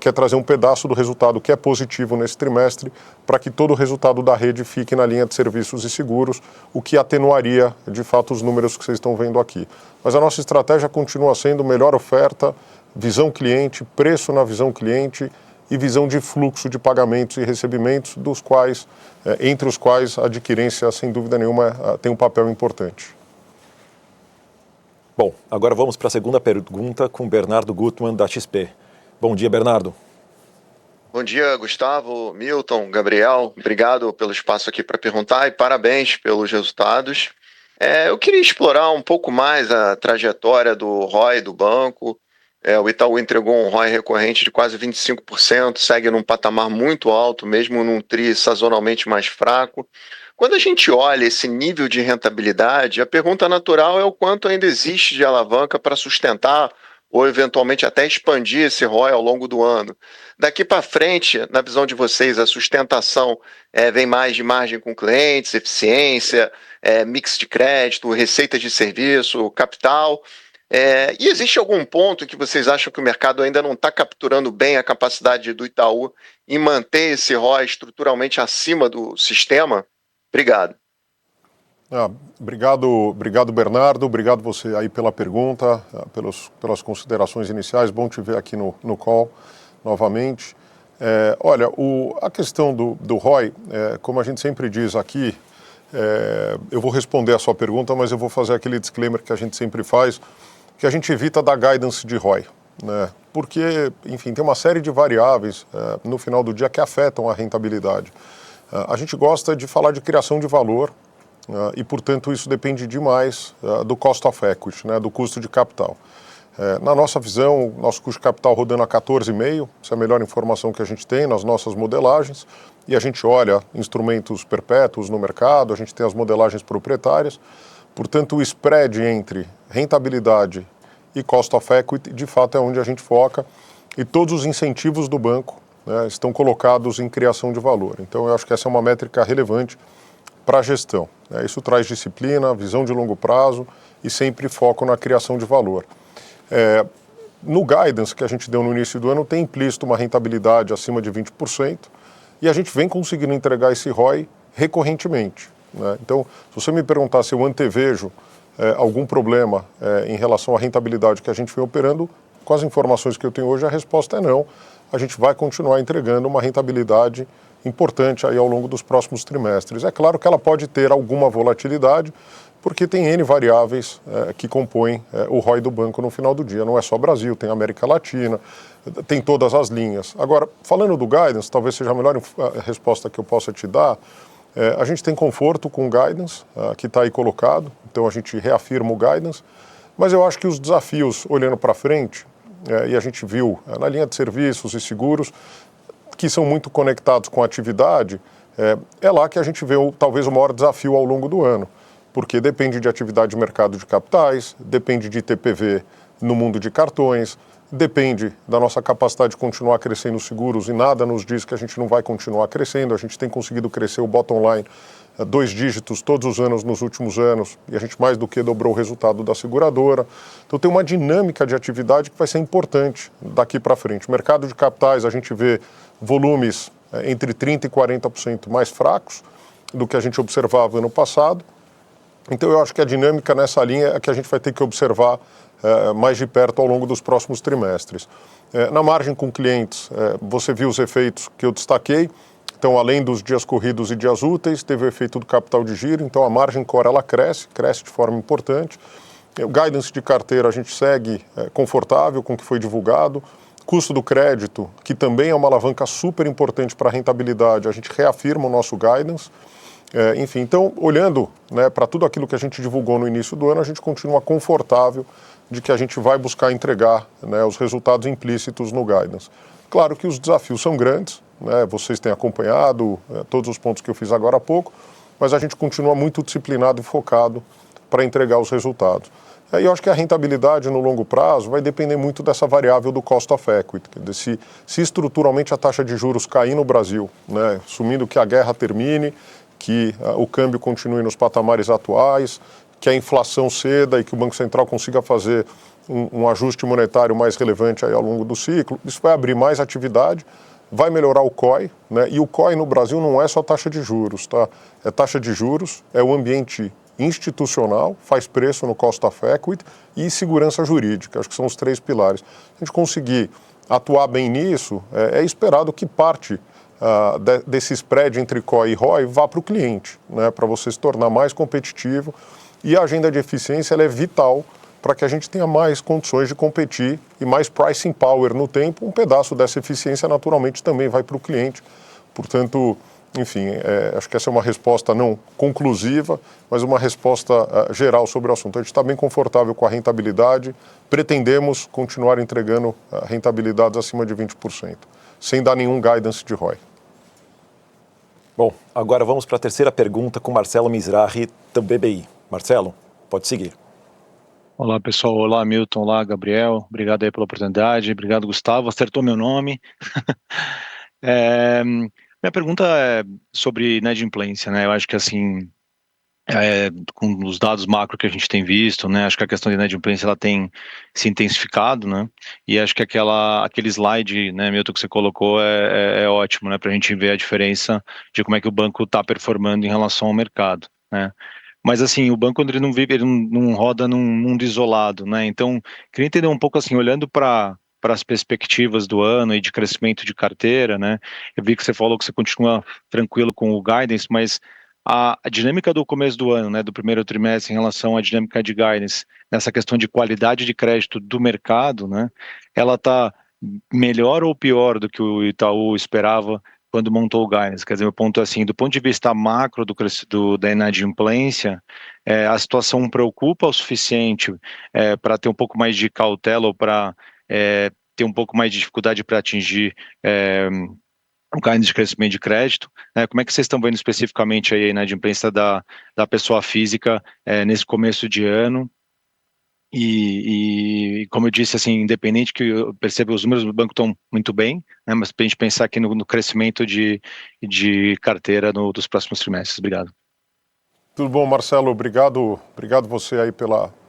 que é trazer um pedaço do resultado que é positivo nesse trimestre, para que todo o resultado da rede fique na linha de serviços e seguros, o que atenuaria, de fato, os números que vocês estão vendo aqui. Mas a nossa estratégia continua sendo melhor oferta, visão cliente, preço na visão cliente e visão de fluxo de pagamentos e recebimentos, dos quais, entre os quais a adquirência, sem dúvida nenhuma, tem um papel importante. Bom, agora vamos para a segunda pergunta com Bernardo Gutmann, da XP. Bom dia, Bernardo. Bom dia, Gustavo, Milton, Gabriel. Obrigado pelo espaço aqui para perguntar e parabéns pelos resultados. Eu queria explorar um pouco mais a trajetória do ROI do banco. O Itaú entregou um ROI recorrente de quase 25%, segue num patamar muito alto, mesmo num TRI sazonalmente mais fraco. Quando a gente olha esse nível de rentabilidade, a pergunta natural é o quanto ainda existe de alavanca para sustentar ou eventualmente até expandir esse ROI ao longo do ano. Daqui para frente, na visão de vocês, a sustentação vem mais de margem com clientes, eficiência, mix de crédito, receita de serviço, capital. E existe algum ponto que vocês acham que o mercado ainda não está capturando bem a capacidade do Itaú em manter esse ROI estruturalmente acima do sistema? Obrigado. Obrigado, Bernardo. Obrigado você aí pela pergunta, pelas considerações iniciais. Bom te ver aqui no call novamente. Olha, a questão do ROI, como a gente sempre diz aqui, eu vou responder a sua pergunta, mas eu vou fazer aquele disclaimer que a gente sempre faz, que a gente evita dar guidance de ROI, né? Porque, enfim, tem uma série de variáveis no final do dia que afetam a rentabilidade. A gente gosta de falar de criação de valor, e, portanto, isso depende demais do cost of equity, né, do custo de capital. Na nossa visão, nosso custo de capital rodando a 14,5%, essa é a melhor informação que a gente tem nas nossas modelagens, e a gente olha instrumentos perpétuos no mercado, a gente tem as modelagens proprietárias, portanto, o spread entre rentabilidade e cost of equity, de fato, é onde a gente foca, e todos os incentivos do banco, né, estão colocados em criação de valor. Então, eu acho que essa é uma métrica relevante para a gestão. Isso traz disciplina, visão de longo prazo e sempre foco na criação de valor. No guidance que a gente deu no início do ano, tem implícito uma rentabilidade acima de 20% e a gente vem conseguindo entregar esse ROI recorrentemente, né? Então, se você me perguntar se eu antevejo algum problema em relação à rentabilidade que a gente vem operando, com as informações que eu tenho hoje, a resposta é não. A gente vai continuar entregando uma rentabilidade importante aí ao longo dos próximos trimestres. É claro que ela pode ter alguma volatilidade, porque tem N variáveis que compõem o ROI do banco no final do dia. Não é só Brasil, tem América Latina, tem todas as linhas. Agora, falando do guidance, talvez seja a melhor resposta que eu possa te dar, a gente tem conforto com o guidance que está aí colocado, então a gente reafirma o guidance, mas eu acho que os desafios, olhando para frente, e a gente viu na linha de serviços e seguros, que são muito conectados com a atividade, é lá que a gente vê talvez o maior desafio ao longo do ano, porque depende de atividade de mercado de capitais, depende de TPV no mundo de cartões, depende da nossa capacidade de continuar crescendo os seguros e nada nos diz que a gente não vai continuar crescendo. A gente tem conseguido crescer o bottom line 2 dígitos todos os anos nos últimos anos e a gente mais do que dobrou o resultado da seguradora. Então tem uma dinâmica de atividade que vai ser importante daqui para frente. Mercado de capitais, a gente vê volumes entre 30% e 40% mais fracos do que a gente observava ano passado. Então eu acho que a dinâmica nessa linha é que a gente vai ter que observar mais de perto ao longo dos próximos trimestres. Na margem com clientes, você viu os efeitos que eu destaquei. Então, além dos dias corridos e dias úteis, teve o efeito do capital de giro. Então, a margem core ela cresce de forma importante. O guidance de carteira a gente segue confortável com o que foi divulgado. Custo do crédito, que também é uma alavanca super importante para a rentabilidade, a gente reafirma o nosso guidance. Enfim, então, olhando para tudo aquilo que a gente divulgou no início do ano, a gente continua confortável de que a gente vai buscar entregar os resultados implícitos no guidance. Claro que os desafios são grandes, vocês têm acompanhado todos os pontos que eu fiz agora há pouco, mas a gente continua muito disciplinado e focado para entregar os resultados. Aí eu acho que a rentabilidade no longo prazo vai depender muito dessa variável do cost of equity. Quer dizer, se estruturalmente a taxa de juros cair no Brasil, né, assumindo que a guerra termine, que o câmbio continue nos patamares atuais, que a inflação ceda e que o Banco Central consiga fazer um ajuste monetário mais relevante aí ao longo do ciclo, isso vai abrir mais atividade, vai melhorar o COI, né? E o COI no Brasil não é só taxa de juros, tá? É taxa de juros, é o ambiente institucional, faz preço no cost of equity e segurança jurídica. Acho que são os 3 pilares. Se a gente conseguir atuar bem nisso, é esperado que parte desse spread entre COI e ROI vá para o cliente, né? Para você se tornar mais competitivo. E a agenda de eficiência ela é vital para que a gente tenha mais condições de competir e mais pricing power no tempo. Um pedaço dessa eficiência, naturalmente, também vai para o cliente. Portanto, enfim, acho que essa é uma resposta não conclusiva, mas uma resposta geral sobre o assunto. A gente está bem confortável com a rentabilidade, pretendemos continuar entregando rentabilidades acima de 20%, sem dar nenhum guidance de ROI. Bom, agora vamos para a terceira pergunta com Marcelo Mizrahi, do BBI. Marcelo, pode seguir. Olá, pessoal. Olá, Milton. Olá, Gabriel. Obrigado aí pela oportunidade. Obrigado, Gustavo. Acertou meu nome. Minha pergunta é sobre inadimplência, né? Eu acho que, assim, com os dados macro que a gente tem visto, né? Acho que a questão de inadimplência, ela tem se intensificado, né? E acho que aquele slide, né, Milton, que você colocou é ótimo, né? Para a gente ver a diferença de como é que o banco está performando em relação ao mercado, né? Mas, assim, o banco, ele não vive, ele não roda num mundo isolado, né? Então, queria entender um pouco, assim, olhando para as perspectivas do ano e de crescimento de carteira, né? Eu vi que você falou que você continua tranquilo com o guidance, mas a dinâmica do começo do ano, né, do primeiro trimestre em relação à dinâmica de guidance, nessa questão de qualidade de crédito do mercado, né? Ela está melhor ou pior do que o Itaú esperava quando montou o guidance? Quer dizer, o ponto é assim, do ponto de vista macro da inadimplência, a situação preocupa o suficiente para ter um pouco mais de cautela ou para ter um pouco mais de dificuldade para atingir o guidance de crescimento de crédito, né? Como é que vocês estão vendo especificamente aí a inadimplência da pessoa física nesse começo de ano? E como eu disse, assim, independente que eu perceba os números do banco estão muito bem, né, mas para a gente pensar aqui no crescimento de carteira dos próximos trimestres. Obrigado. Tudo bom, Marcelo? Obrigado você aí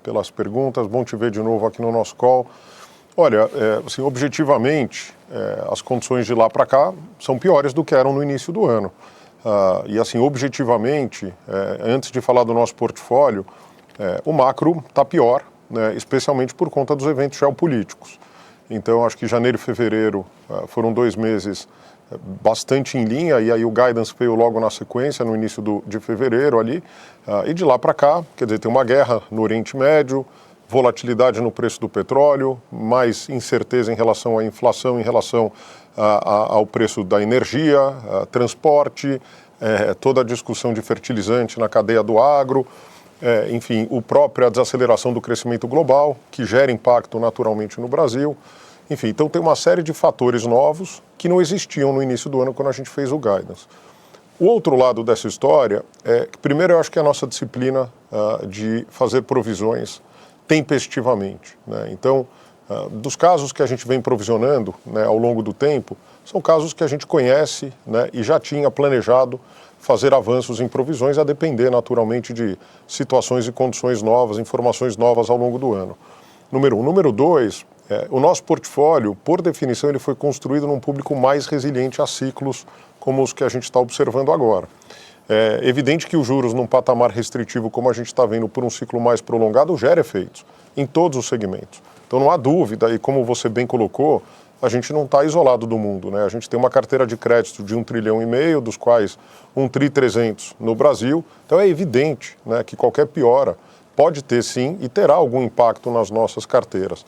pelas perguntas. Bom te ver de novo aqui no nosso call. Olha, assim, objetivamente, as condições de lá para cá são piores do que eram no início do ano. E assim, objetivamente, antes de falar do nosso portfólio, o macro está pior, né, especialmente por conta dos eventos geopolíticos. Então, acho que janeiro e fevereiro foram 2 meses bastante em linha, e aí o guidance veio logo na sequência, no início de fevereiro ali, e de lá para cá, quer dizer, tem uma guerra no Oriente Médio, volatilidade no preço do petróleo, mais incerteza em relação à inflação, em relação ao preço da energia, transporte, toda a discussão de fertilizante na cadeia do agro, enfim, a própria desaceleração do crescimento global, que gera impacto naturalmente no Brasil. Enfim, então tem uma série de fatores novos que não existiam no início do ano quando a gente fez o guidance. O outro lado dessa história é que, primeiro, eu acho que a nossa disciplina de fazer provisões tempestivamente, né? Então, dos casos que a gente vem provisionando, né, ao longo do tempo, são casos que a gente conhece, né, e já tinha planejado fazer avanços em provisões, a depender naturalmente de situações e condições novas, informações novas ao longo do ano. Número 1. Número 2, o nosso portfólio, por definição, ele foi construído num público mais resiliente a ciclos como os que a gente está observando agora. É evidente que os juros num patamar restritivo, como a gente está vendo por um ciclo mais prolongado, gera efeitos em todos os segmentos. Então não há dúvida, e como você bem colocou, a gente não está isolado do mundo, né? A gente tem uma carteira de crédito de 1,5 trilhão, dos quais 1,3 tri no Brasil. Então é evidente, né, que qualquer piora pode ter sim e terá algum impacto nas nossas carteiras.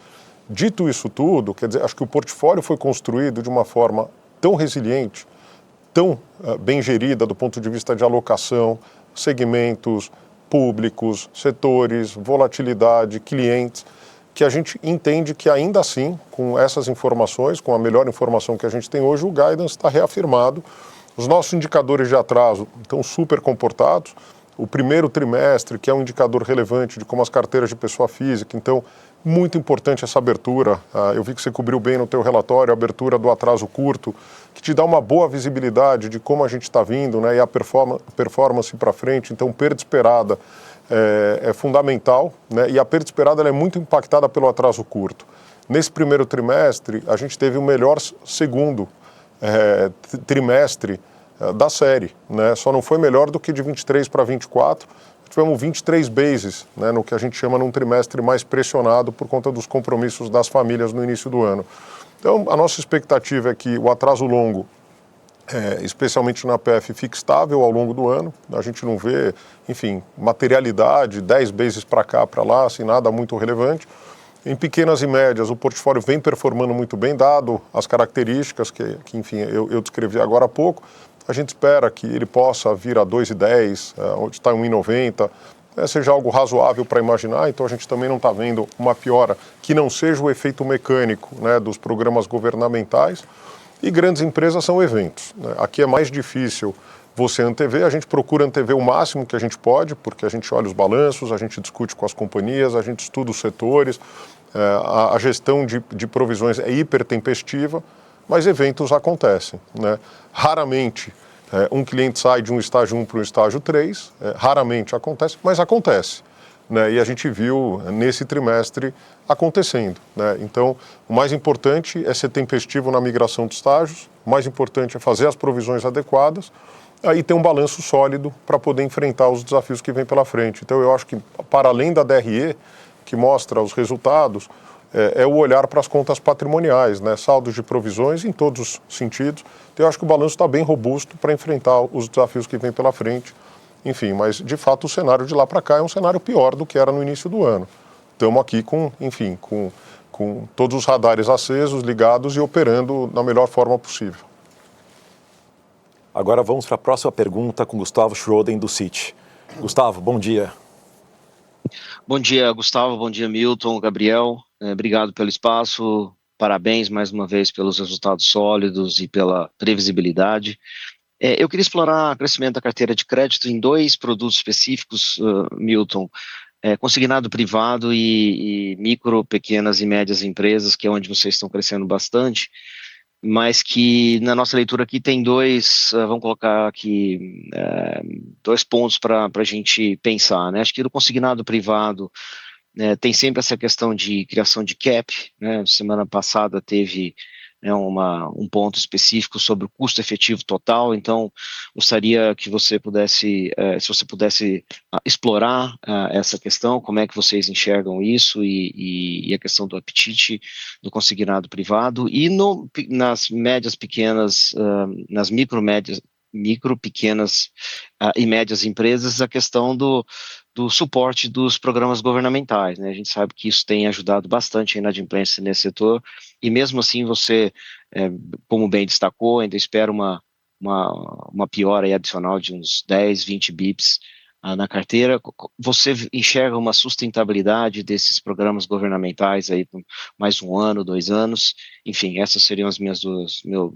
Dito isso tudo, quer dizer, acho que o portfólio foi construído de uma forma tão resiliente, tão bem gerida do ponto de vista de alocação, segmentos, públicos, setores, volatilidade, clientes, que a gente entende que ainda assim, com essas informações, com a melhor informação que a gente tem hoje, o guidance está reafirmado. Os nossos indicadores de atraso estão super comportados. o primeiro trimestre, que é um indicador relevante de como as carteiras de pessoa física. Então, muito importante essa abertura. Eu vi que você cobriu bem no teu relatório a abertura do atraso curto, que te dá uma boa visibilidade de como a gente está vindo, né, e a performance para frente. Então, perda esperada é fundamental, né, e a perda esperada ela é muito impactada pelo atraso curto. Nesse primeiro trimestre, a gente teve o melhor segundo trimestre da série, né? Só não foi melhor do que de 23 para 24. Tivemos 23 bases, né, no que a gente chama num trimestre mais pressionado por conta dos compromissos das famílias no início do ano. Então, a nossa expectativa é que o atraso longo, especialmente na PF, fique estável ao longo do ano. A gente não vê, enfim, materialidade, 10 bases para cá, para lá, assim, nada muito relevante. Em pequenas e médias, o portfólio vem performando muito bem, dado as características que enfim, eu descrevi agora há pouco. A gente espera que ele possa vir a 2,10, onde está em 1,90, seja algo razoável para imaginar. Então, a gente também não está vendo uma piora que não seja o efeito mecânico, né, dos programas governamentais. E grandes empresas são eventos, né? Aqui é mais difícil você antever, a gente procura antever o máximo que a gente pode, porque a gente olha os balanços, a gente discute com as companhias, a gente estuda os setores, a gestão de provisões é hipertempestiva, mas eventos acontecem, né? Raramente um cliente sai de um estágio 1 para um estágio 3, raramente acontece, mas acontece, né? E a gente viu nesse trimestre acontecendo, né? Então, o mais importante é ser tempestivo na migração de estágios, o mais importante é fazer as provisões adequadas, aí ter um balanço sólido para poder enfrentar os desafios que vêm pela frente. Então, eu acho que, para além da DRE, que mostra os resultados, é o olhar para as contas patrimoniais, né? Saldos de provisões em todos os sentidos. Então, eu acho que o balanço está bem robusto para enfrentar os desafios que vêm pela frente. Enfim, mas, de fato, o cenário de lá para cá é um cenário pior do que era no início do ano. Estamos aqui com todos os radares acesos, ligados e operando da melhor forma possível. Agora vamos para a próxima pergunta com Gustavo Schroden, do Citi. Gustavo, bom dia. Bom dia, Gustavo. Bom dia, Milton, Gabriel. Obrigado pelo espaço. Parabéns mais uma vez pelos resultados sólidos e pela previsibilidade. Eu queria explorar o crescimento da carteira de crédito em dois produtos específicos, Milton. Consignado privado e micro, pequenas e médias empresas, que é onde vocês estão crescendo bastante, mas que na nossa leitura aqui tem vamos colocar aqui, 2 pontos para a gente pensar, né? Acho que no consignado privado tem sempre essa questão de criação de cap, né? Semana passada teve um ponto específico sobre o custo efetivo total, então gostaria que você pudesse, se você pudesse explorar essa questão, como é que vocês enxergam isso e a questão do apetite do consignado privado e nas médias pequenas, nas micro, pequenas e médias empresas, a questão do suporte dos programas governamentais, né? A gente sabe que isso tem ajudado bastante a inadimplência nesse setor, e mesmo assim você, como bem destacou, ainda espera uma piora aí adicional de uns 10, 20 bips na carteira. Você enxerga uma sustentabilidade desses programas governamentais aí por mais 1 ano, 2 anos? Enfim, essas seriam as minhas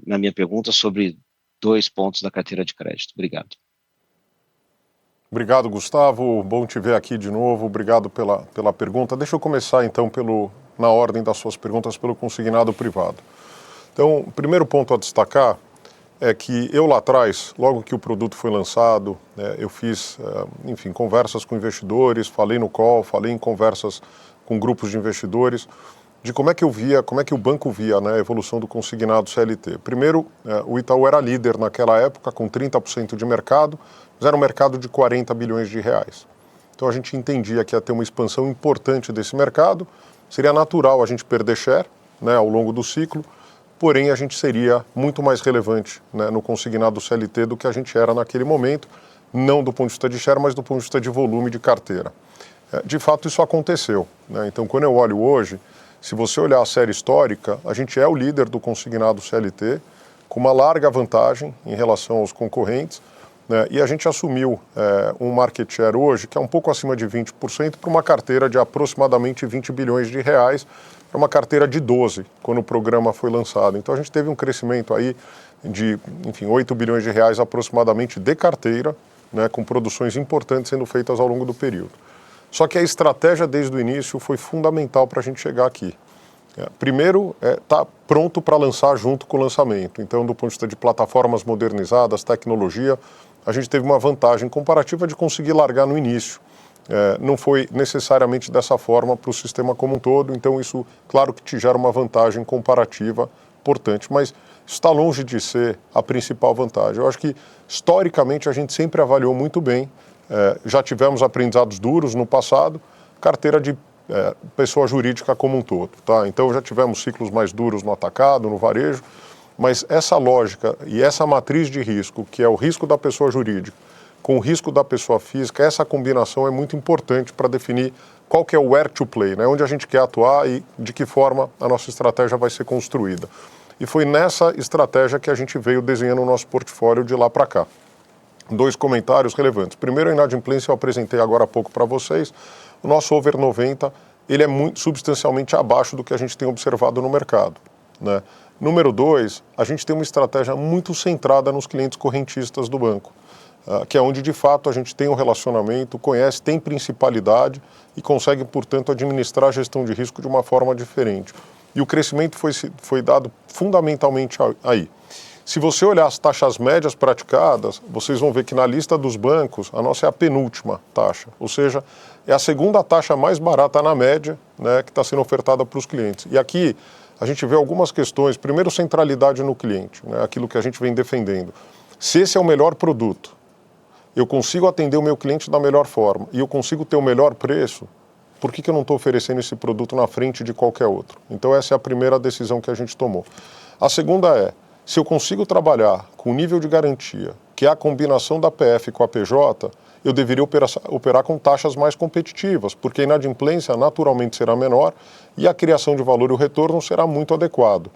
na minha pergunta sobre 2 pontos da carteira de crédito. Obrigado. Obrigado, Gustavo. Bom te ver aqui de novo. Obrigado pela pergunta. Deixa eu começar, então, na ordem das suas perguntas, pelo consignado privado. Então, o primeiro ponto a destacar é que eu lá atrás, logo que o produto foi lançado, eu fiz, enfim, conversas com investidores, falei no call, falei em conversas com grupos de investidores, de como é que o banco via, né, a evolução do consignado CLT. Primeiro, o Itaú era líder naquela época, com 30% de mercado, mas era um mercado de 40 bilhões de reais. Então a gente entendia que ia ter uma expansão importante desse mercado, seria natural a gente perder share, né, ao longo do ciclo, porém a gente seria muito mais relevante, né, no consignado CLT do que a gente era naquele momento, não do ponto de vista de share, mas do ponto de vista de volume de carteira. De fato, isso aconteceu, né? Então, quando eu olho hoje, se você olhar a série histórica, a gente é o líder do consignado CLT, com uma larga vantagem em relação aos concorrentes, né? E a gente assumiu um market share hoje que é um pouco acima de 20% para uma carteira de aproximadamente 20 bilhões de reais, para uma carteira de 12, quando o programa foi lançado. Então a gente teve um crescimento aí de, enfim, 8 bilhões de reais aproximadamente de carteira, né, com produções importantes sendo feitas ao longo do período. Só que a estratégia desde o início foi fundamental para a gente chegar aqui. Primeiro, tá pronto para lançar junto com o lançamento. Então, do ponto de vista de plataformas modernizadas, tecnologia, a gente teve uma vantagem comparativa de conseguir largar no início. Não foi necessariamente dessa forma para o sistema como um todo, então isso, claro que te gera uma vantagem comparativa importante, mas está longe de ser a principal vantagem. Eu acho que, historicamente, a gente sempre avaliou muito bem, já tivemos aprendizados duros no passado, carteira de pessoa jurídica como um todo, tá? Então já tivemos ciclos mais duros no atacado, no varejo, mas essa lógica e essa matriz de risco, que é o risco da pessoa jurídica com o risco da pessoa física, essa combinação é muito importante para definir qual que é o where to play, né? Onde a gente quer atuar e de que forma a nossa estratégia vai ser construída. E foi nessa estratégia que a gente veio desenhando o nosso portfólio de lá para cá. 2 comentários relevantes. Primeiro, a inadimplência eu apresentei agora há pouco para vocês. O nosso over 90, ele é muito substancialmente abaixo do que a gente tem observado no mercado, né? Número 2, a gente tem uma estratégia muito centrada nos clientes correntistas do banco, que é onde de fato a gente tem um relacionamento, conhece, tem principalidade e consegue, portanto, administrar a gestão de risco de uma forma diferente. E o crescimento foi dado fundamentalmente aí. Se você olhar as taxas médias praticadas, vocês vão ver que na lista dos bancos, a nossa é a penúltima taxa, ou seja, é a segunda taxa mais barata na média, né, que está sendo ofertada para os clientes. E aqui a gente vê algumas questões. Primeiro, centralidade no cliente, né, aquilo que a gente vem defendendo. Se esse é o melhor produto, eu consigo atender o meu cliente da melhor forma e eu consigo ter o melhor preço, por que eu não estou oferecendo esse produto na frente de qualquer outro? Então essa é a primeira decisão que a gente tomou. A segunda é, se eu consigo trabalhar com o nível de garantia, que é a combinação da PF com a PJ, eu deveria operar com taxas mais competitivas, porque a inadimplência naturalmente será menor e a criação de valor e o retorno será muito adequado.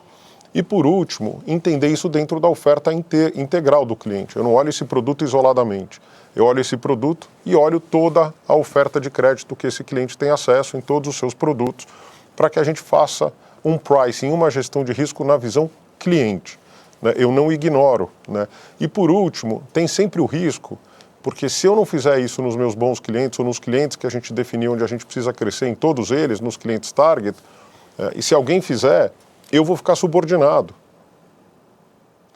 E por último, entender isso dentro da oferta integral do cliente. Eu não olho esse produto isoladamente. Eu olho esse produto e olho toda a oferta de crédito que esse cliente tem acesso em todos os seus produtos, para que a gente faça um pricing, uma gestão de risco na visão cliente, né? Eu não ignoro, né? E por último, tem sempre o risco, porque se eu não fizer isso nos meus bons clientes ou nos clientes que a gente definiu onde a gente precisa crescer em todos eles, nos clientes target, e se alguém fizer, eu vou ficar subordinado.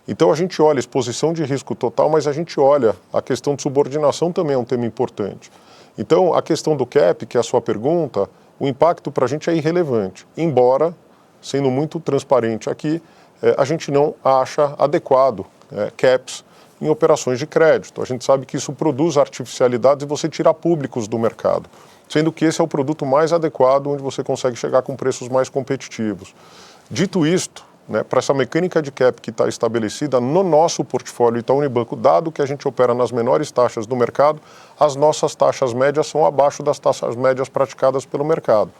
Então a gente olha a exposição de risco total, mas a gente olha a questão de subordinação também é um tema importante. Então a questão do cap, que é a sua pergunta, o impacto para a gente é irrelevante, embora, sendo muito transparente aqui, a gente não acha adequado caps em operações de crédito. A gente sabe que isso produz artificialidades e você tira públicos do mercado, sendo que esse é o produto mais adequado onde você consegue chegar com preços mais competitivos. Dito isto, né, para essa mecânica de cap que está estabelecida no nosso portfólio Itaú Unibanco, dado que a gente opera nas menores taxas do mercado, as nossas taxas médias são abaixo das taxas médias praticadas pelo mercado.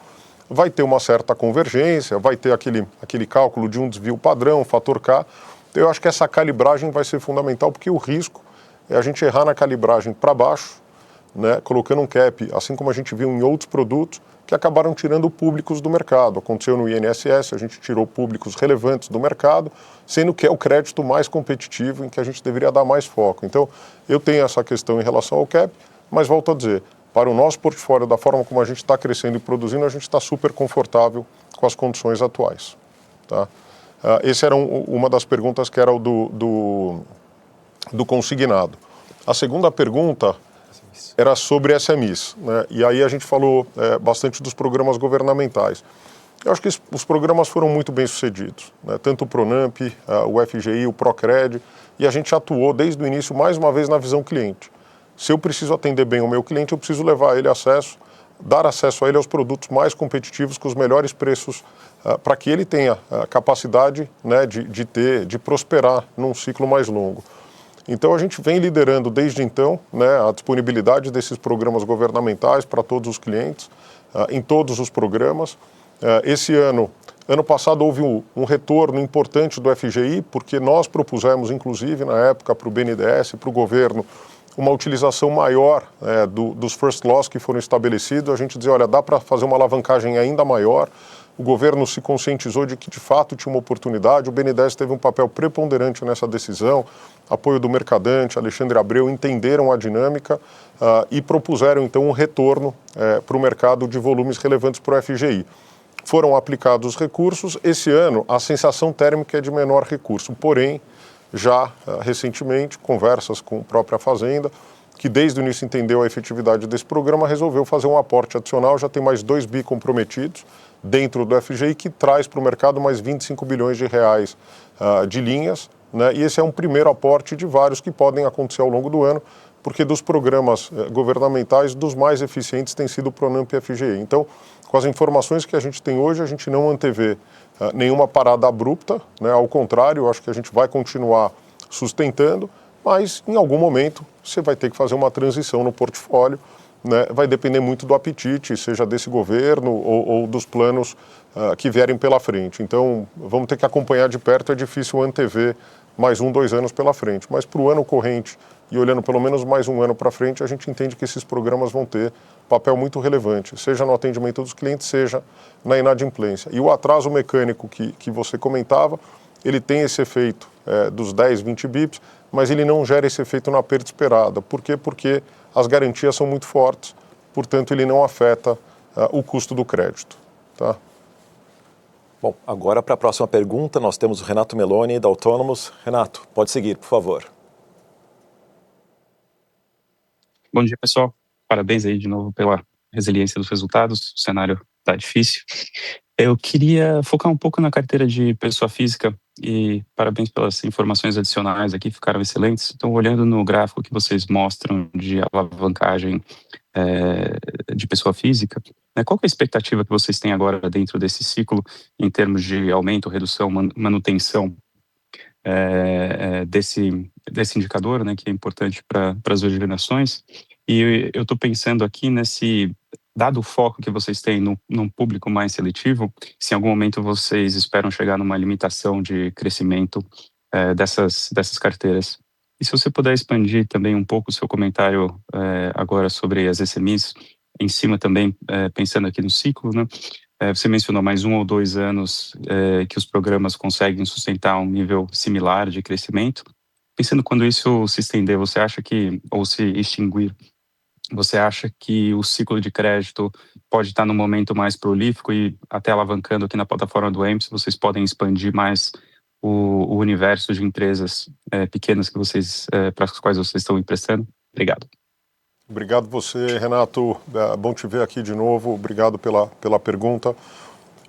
Vai ter uma certa convergência, vai ter aquele cálculo de um desvio padrão, fator K. Eu acho que essa calibragem vai ser fundamental, porque o risco é a gente errar na calibragem para baixo, né, colocando um cap, assim como a gente viu em outros produtos, que acabaram tirando públicos do mercado. Aconteceu no INSS, a gente tirou públicos relevantes do mercado, sendo que é o crédito mais competitivo em que a gente deveria dar mais foco. Então, eu tenho essa questão em relação ao cap, mas volto a dizer, para o nosso portfólio, da forma como a gente está crescendo e produzindo, a gente está super confortável com as condições atuais. Tá? Essa era uma das perguntas que era o do consignado. A segunda pergunta era sobre SMIs, né? E aí a gente falou bastante dos programas governamentais. Eu acho que os programas foram muito bem sucedidos, né? Tanto o Pronamp, o FGI, o Procred, e a gente atuou desde o início mais uma vez na visão cliente. Se eu preciso atender bem o meu cliente, eu preciso levar ele dar acesso a ele aos produtos mais competitivos com os melhores preços para que ele tenha a capacidade, né, de prosperar num ciclo mais longo. Então a gente vem liderando desde então, né, a disponibilidade desses programas governamentais para todos os clientes, em todos os programas. Esse ano passado houve um retorno importante do FGI, porque nós propusemos, inclusive, na época, para o BNDES, para o governo, uma utilização maior dos first loss que foram estabelecidos. A gente dizia, olha, dá para fazer uma alavancagem ainda maior, o governo se conscientizou de que de fato tinha uma oportunidade, o BNDES teve um papel preponderante nessa decisão, apoio do Mercadante, Alexandre Abreu, entenderam a dinâmica e propuseram então um retorno para o mercado de volumes relevantes para o FGI. Foram aplicados os recursos, esse ano a sensação térmica é de menor recurso, porém, já recentemente, conversas com a própria Fazenda, que desde o início entendeu a efetividade desse programa, resolveu fazer um aporte adicional, já tem mais 2 bi comprometidos dentro do FGI, que traz para o mercado mais 25 bilhões de reais de linhas, né? E esse é um primeiro aporte de vários que podem acontecer ao longo do ano, porque dos programas governamentais, dos mais eficientes tem sido o Pronamp e o FGI. Então, com as informações que a gente tem hoje, a gente não antevê nenhuma parada abrupta, né? Ao contrário, eu acho que a gente vai continuar sustentando, mas em algum momento você vai ter que fazer uma transição no portfólio, né? Vai depender muito do apetite, seja desse governo ou dos planos que vierem pela frente. Então, vamos ter que acompanhar de perto, é difícil antever mais 1, 2 anos pela frente, mas para o ano corrente e olhando pelo menos mais um ano para frente, a gente entende que esses programas vão ter papel muito relevante, seja no atendimento dos clientes, seja na inadimplência. E o atraso mecânico que você comentava, ele tem esse efeito dos 10, 20 bips, mas ele não gera esse efeito na perda esperada. Por quê? Porque as garantias são muito fortes, portanto ele não afeta o custo do crédito. Tá? Bom, agora para a próxima pergunta, nós temos o Renato Meloni, da Autonomous. Renato, pode seguir, por favor. Bom dia, pessoal. Parabéns aí de novo pela resiliência dos resultados. O cenário está difícil. Eu queria focar um pouco na carteira de pessoa física e parabéns pelas informações adicionais aqui, ficaram excelentes. Então, olhando no gráfico que vocês mostram de alavancagem de pessoa física, né, qual que é a expectativa que vocês têm agora dentro desse ciclo em termos de aumento, redução, manutenção desse indicador, né, que é importante para as originações? E eu estou pensando aqui nesse, dado o foco que vocês têm num público mais seletivo, se em algum momento vocês esperam chegar numa limitação de crescimento dessas carteiras. E se você puder expandir também um pouco o seu comentário agora sobre as SMEs, em cima também, pensando aqui no ciclo, né? Você mencionou mais 1 ou 2 anos que os programas conseguem sustentar um nível similar de crescimento. Pensando quando isso se estender, você acha que, ou se extinguir, você acha que o ciclo de crédito pode estar num momento mais prolífico e até alavancando aqui na plataforma do EMS, vocês podem expandir mais o universo de empresas pequenas que vocês, para as quais vocês estão emprestando? Obrigado. Obrigado você, Renato. Bom te ver aqui de novo. Obrigado pela pergunta.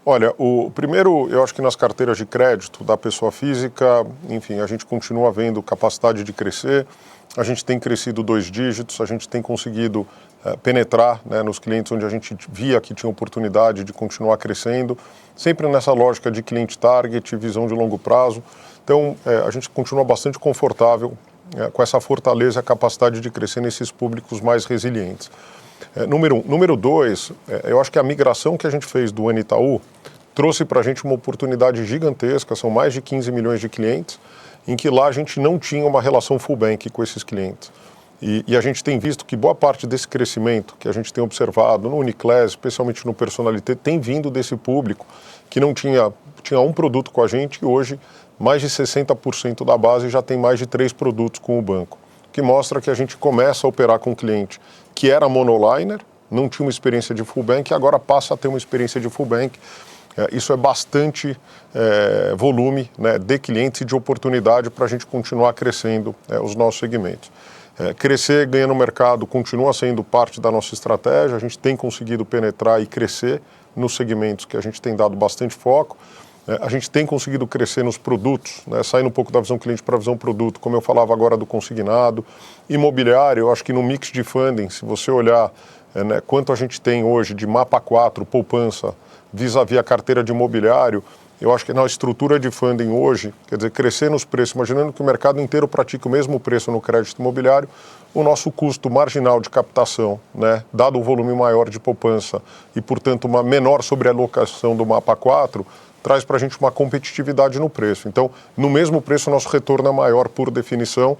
Olha, o primeiro, eu acho que nas carteiras de crédito da pessoa física, enfim, a gente continua vendo capacidade de crescer. A gente tem crescido 2 dígitos, a gente tem conseguido penetrar, né, nos clientes onde a gente via que tinha oportunidade de continuar crescendo, sempre nessa lógica de cliente target, visão de longo prazo. Então, a gente continua bastante confortável com essa fortaleza, a capacidade de crescer nesses públicos mais resilientes. Número 1. Número 2, eu acho que a migração que a gente fez do Itaú trouxe para a gente uma oportunidade gigantesca, são mais de 15 milhões de clientes, em que lá a gente não tinha uma relação full bank com esses clientes. E a gente tem visto que boa parte desse crescimento que a gente tem observado no Uniclass, especialmente no Personalité, tem vindo desse público que não tinha um produto com a gente e hoje mais de 60% da base já tem mais de 3 produtos com o banco, que mostra que a gente começa a operar com um cliente que era monoliner, não tinha uma experiência de full bank e agora passa a ter uma experiência de full bank. Isso é bastante volume, né, de clientes e de oportunidade para a gente continuar crescendo os nossos segmentos. Crescer, ganhar no mercado continua sendo parte da nossa estratégia, a gente tem conseguido penetrar e crescer nos segmentos que a gente tem dado bastante foco. A gente tem conseguido crescer nos produtos, né, saindo um pouco da visão cliente para a visão produto, como eu falava agora do consignado. Imobiliário, eu acho que no mix de funding, se você olhar né, quanto a gente tem hoje de mapa 4, poupança, vis-à-vis a carteira de imobiliário, eu acho que na estrutura de funding hoje, quer dizer, crescer nos preços, imaginando que o mercado inteiro pratique o mesmo preço no crédito imobiliário, o nosso custo marginal de captação, né, dado o volume maior de poupança e, portanto, uma menor sobrealocação do mapa 4, traz para a gente uma competitividade no preço. Então, no mesmo preço, o nosso retorno é maior por definição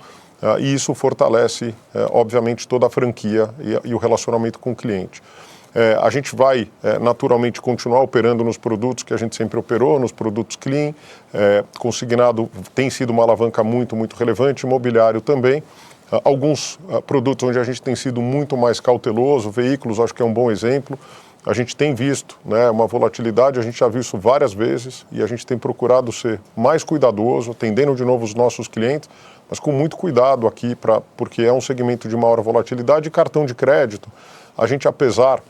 e isso fortalece, obviamente, toda a franquia e o relacionamento com o cliente. A gente vai naturalmente continuar operando nos produtos que a gente sempre operou, nos produtos clean. Consignado tem sido uma alavanca muito, muito relevante, imobiliário também. Alguns produtos onde a gente tem sido muito mais cauteloso, veículos acho que é um bom exemplo. A gente tem visto, né, uma volatilidade, a gente já viu isso várias vezes e a gente tem procurado ser mais cuidadoso, atendendo de novo os nossos clientes, mas com muito cuidado aqui, porque é um segmento de maior volatilidade. E cartão de crédito, a gente, apesar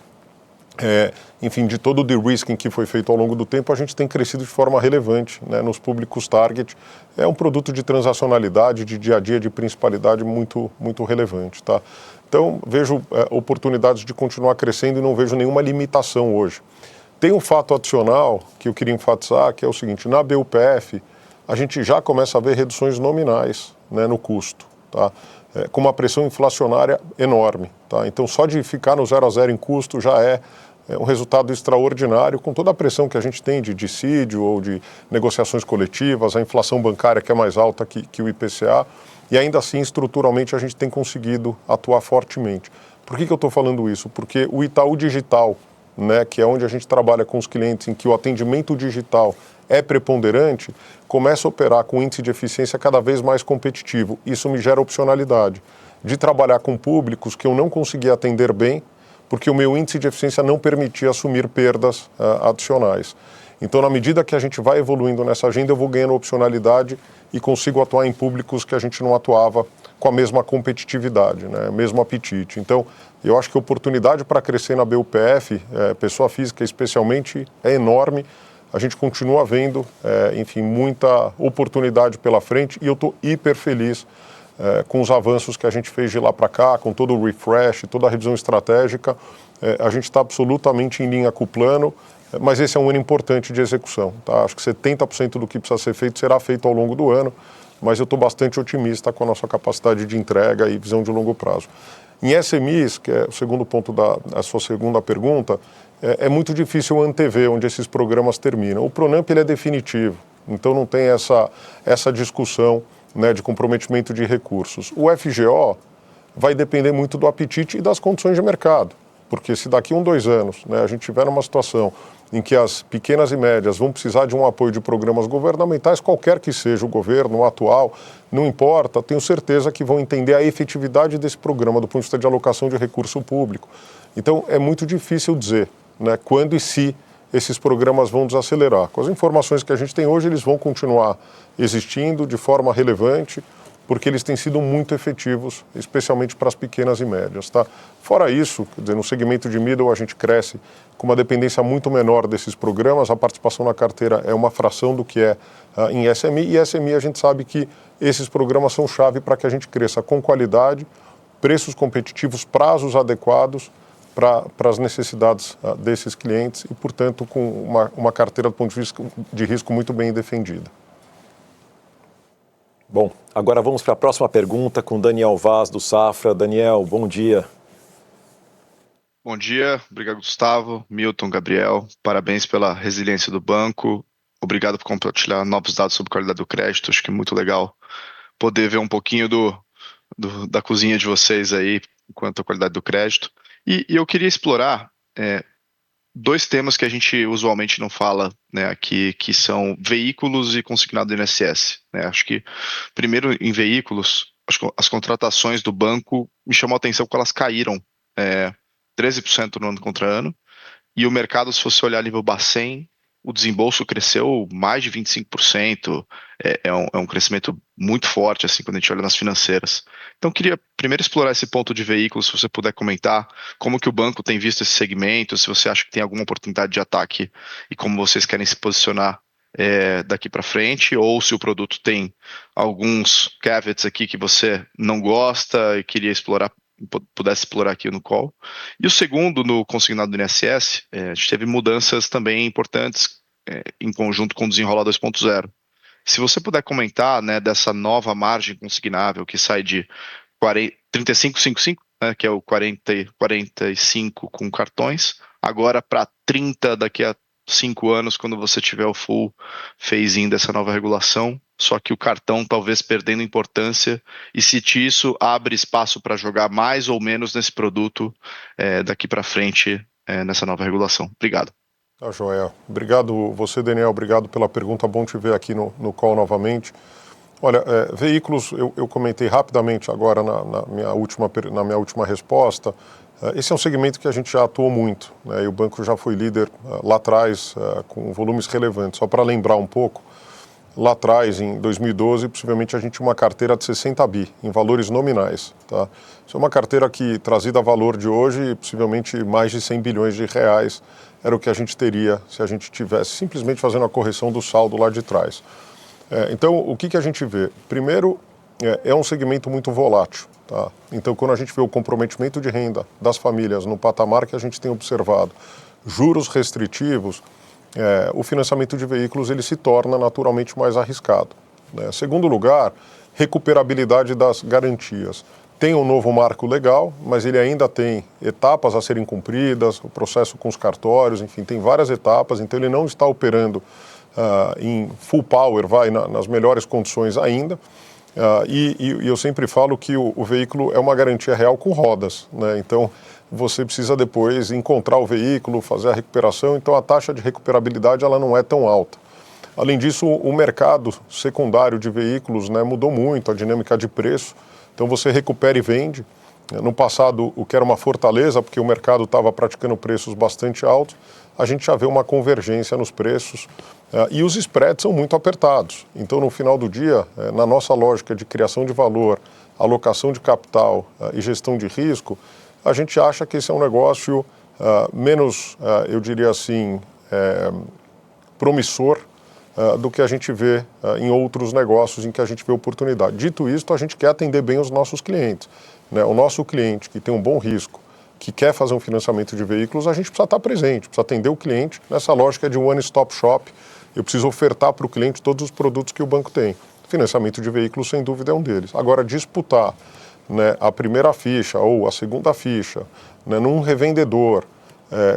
enfim, de todo o de-risking que foi feito ao longo do tempo, a gente tem crescido de forma relevante, né, nos públicos target. É um produto de transacionalidade, de dia a dia, de principalidade muito, muito relevante. Tá? Então, vejo oportunidades de continuar crescendo e não vejo nenhuma limitação hoje. Tem um fato adicional que eu queria enfatizar, que é o seguinte: na BUPF, a gente já começa a ver reduções nominais, né, no custo, tá? Com uma pressão inflacionária enorme. Tá? Então, só de ficar no 0 a 0 em custo já é um resultado extraordinário, com toda a pressão que a gente tem de dissídio ou de negociações coletivas, a inflação bancária que é mais alta que o IPCA, e ainda assim, estruturalmente, a gente tem conseguido atuar fortemente. Por que eu estou falando isso? Porque o Itaú Digital, né, que é onde a gente trabalha com os clientes, em que o atendimento digital é preponderante, começa a operar com um índice de eficiência cada vez mais competitivo. Isso me gera opcionalidade de trabalhar com públicos que eu não conseguia atender bem, porque o meu índice de eficiência não permitia assumir perdas adicionais. Então, na medida que a gente vai evoluindo nessa agenda, eu vou ganhando opcionalidade e consigo atuar em públicos que a gente não atuava com a mesma competitividade, né, mesmo apetite. Então, eu acho que a oportunidade para crescer na BUPF, pessoa física especialmente, é enorme. A gente continua vendo, enfim, muita oportunidade pela frente e eu estou hiper feliz com os avanços que a gente fez de lá para cá, com todo o refresh, toda a revisão estratégica. A gente está absolutamente em linha com o plano, mas esse é um ano importante de execução. Tá? Acho que 70% do que precisa ser feito será feito ao longo do ano, mas eu estou bastante otimista com a nossa capacidade de entrega e visão de longo prazo. Em SMEs, que é o segundo ponto da sua segunda pergunta, é muito difícil antever onde esses programas terminam. O Pronamp ele é definitivo, então não tem essa discussão, né, de comprometimento de recursos. O FGO vai depender muito do apetite e das condições de mercado, porque se daqui 2 anos, né, a gente tiver uma situação em que as pequenas e médias vão precisar de um apoio de programas governamentais, qualquer que seja o governo atual, não importa, tenho certeza que vão entender a efetividade desse programa do ponto de vista de alocação de recurso público. Então, é muito difícil dizer, né, quando e se esses programas vão desacelerar. Com as informações que a gente tem hoje, eles vão continuar existindo de forma relevante, porque eles têm sido muito efetivos, especialmente para as pequenas e médias. Tá? Fora isso, quer dizer, no segmento de middle a gente cresce com uma dependência muito menor desses programas, a participação na carteira é uma fração do que é em SME, e SME a gente sabe que esses programas são chave para que a gente cresça com qualidade, preços competitivos, prazos adequados para as necessidades desses clientes e, portanto, com uma carteira do ponto de risco muito bem defendida. Bom, agora vamos para a próxima pergunta com Daniel Vaz, do Safra. Daniel, bom dia. Bom dia, obrigado Gustavo, Milton, Gabriel, parabéns pela resiliência do banco, obrigado por compartilhar novos dados sobre qualidade do crédito, acho que é muito legal poder ver um pouquinho da cozinha de vocês aí, quanto à qualidade do crédito. E eu queria explorar 2 temas que a gente usualmente não fala, né, aqui, que são veículos e consignado do INSS. Né? Acho que, primeiro, em veículos, acho que as contratações do banco me chamou a atenção porque elas caíram 13% no ano contra ano, e o mercado, se você olhar nível Bacen, o desembolso cresceu mais de 25%, é um crescimento muito forte, assim, quando a gente olha nas financeiras. Então, eu queria primeiro explorar esse ponto de veículos, se você puder comentar como que o banco tem visto esse segmento, se você acha que tem alguma oportunidade de ataque e como vocês querem se posicionar daqui para frente, ou se o produto tem alguns caveats aqui que você não gosta e queria pudesse explorar aqui no call. E o segundo, no consignado do INSS, a gente teve mudanças também importantes em conjunto com o Desenrola 2.0. Se você puder comentar, né, dessa nova margem consignável que sai de 35,55, né, que é o 45 com cartões, agora para 30 daqui a 5 anos, quando você tiver o full phase-in dessa nova regulação, só que o cartão talvez perdendo importância, e se isso abre espaço para jogar mais ou menos nesse produto daqui para frente nessa nova regulação. Obrigado. Tá joia. Obrigado você, Daniel, obrigado pela pergunta, bom te ver aqui no call novamente. Olha, veículos, eu comentei rapidamente agora na minha última resposta. Esse é um segmento que a gente já atuou muito, né, e o banco já foi líder lá atrás, com volumes relevantes. Só para lembrar um pouco, lá atrás, em 2012, possivelmente a gente tinha uma carteira de 60 bi, em valores nominais. Tá? Isso é uma carteira que, trazida a valor de hoje, possivelmente mais de 100 bilhões de reais era o que a gente teria se a gente tivesse simplesmente fazendo a correção do saldo lá de trás. Então, o que a gente vê? Primeiro, é um segmento muito volátil. Tá? Então, quando a gente vê o comprometimento de renda das famílias no patamar que a gente tem observado, juros restritivos, o financiamento de veículos ele se torna naturalmente mais arriscado. Né? Segundo lugar, recuperabilidade das garantias. Tem um novo marco legal, mas ele ainda tem etapas a serem cumpridas, o processo com os cartórios, enfim, tem várias etapas, então ele não está operando em full power, nas melhores condições ainda. E eu sempre falo que o veículo é uma garantia real com rodas, né? Então você precisa depois encontrar o veículo, fazer a recuperação, então a taxa de recuperabilidade ela não é tão alta. Além disso, o mercado secundário de veículos, né, mudou muito, a dinâmica de preço, então você recupera e vende. No passado, o que era uma fortaleza, porque o mercado estava praticando preços bastante altos, a gente já vê uma convergência nos preços e os spreads são muito apertados. Então, no final do dia, na nossa lógica de criação de valor, alocação de capital e gestão de risco, a gente acha que esse é um negócio menos, eu diria assim, promissor do que a gente vê em outros negócios em que a gente vê oportunidade. Dito isto, a gente quer atender bem os nossos clientes. Né? O nosso cliente que tem um bom risco, que quer fazer um financiamento de veículos, a gente precisa estar presente, precisa atender o cliente nessa lógica de one-stop shop. Eu preciso ofertar para o cliente todos os produtos que o banco tem. Financiamento de veículos, sem dúvida, é um deles. Agora, disputar, né, a primeira ficha ou a segunda ficha, né, num revendedor,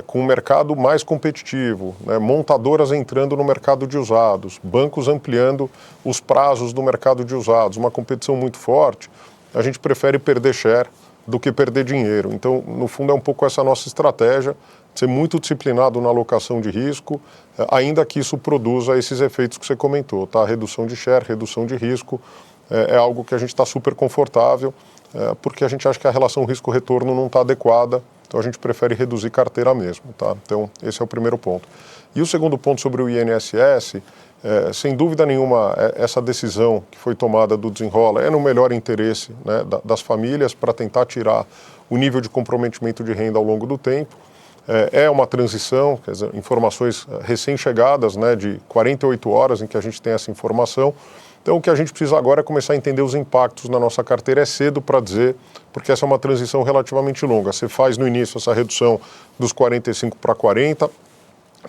com um mercado mais competitivo, né, montadoras entrando no mercado de usados, bancos ampliando os prazos do mercado de usados, uma competição muito forte, a gente prefere perder share do que perder dinheiro. Então, no fundo, é um pouco essa nossa estratégia, ser muito disciplinado na alocação de risco, ainda que isso produza esses efeitos que você comentou, tá? Redução de share, redução de risco, é algo que a gente está super confortável, porque a gente acha que a relação risco-retorno não está adequada, então a gente prefere reduzir carteira mesmo, tá? Então, esse é o primeiro ponto. E o segundo ponto sobre o INSS, sem dúvida nenhuma, essa decisão que foi tomada do Desenrola é no melhor interesse, né, das famílias para tentar tirar o nível de comprometimento de renda ao longo do tempo. É uma transição, quer dizer, informações recém-chegadas, né, de 48 horas em que a gente tem essa informação. Então, o que a gente precisa agora é começar a entender os impactos na nossa carteira. É cedo para dizer, porque essa é uma transição relativamente longa. Você faz no início essa redução dos 45 para 40,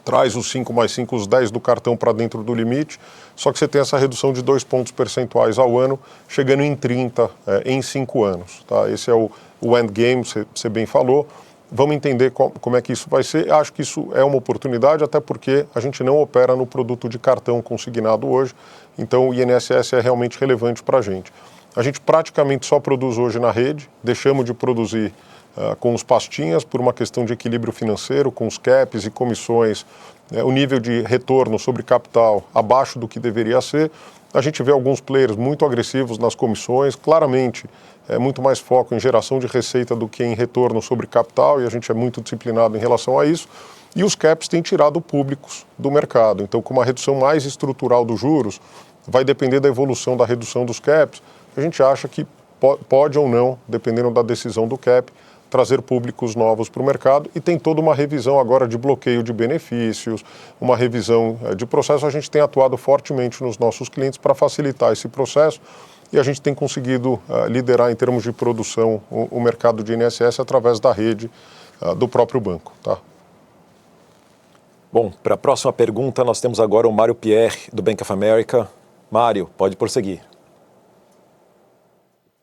traz os 5 mais 5, os 10 do cartão para dentro do limite, só que você tem essa redução de 2 pontos percentuais ao ano, chegando em 30 em 5 anos. Tá? Esse é o endgame, você bem falou. Vamos entender como é que isso vai ser. Acho que isso é uma oportunidade, até porque a gente não opera no produto de cartão consignado hoje, então o INSS é realmente relevante para a gente. A gente praticamente só produz hoje na rede, deixamos de produzir com os pastinhas por uma questão de equilíbrio financeiro, com os caps e comissões, o nível de retorno sobre capital abaixo do que deveria ser. A gente vê alguns players muito agressivos nas comissões, claramente é muito mais foco em geração de receita do que em retorno sobre capital, e a gente é muito disciplinado em relação a isso. E os caps têm tirado públicos do mercado. Então, com uma redução mais estrutural dos juros, vai depender da evolução da redução dos caps. A gente acha que pode ou não, dependendo da decisão do cap, trazer públicos novos para o mercado, e tem toda uma revisão agora de bloqueio de benefícios, uma revisão de processo. A gente tem atuado fortemente nos nossos clientes para facilitar esse processo, e a gente tem conseguido liderar em termos de produção o mercado de INSS através da rede do próprio banco. Tá? Bom, para a próxima pergunta nós temos agora o Mário Pierre, do Bank of America. Mário, pode prosseguir.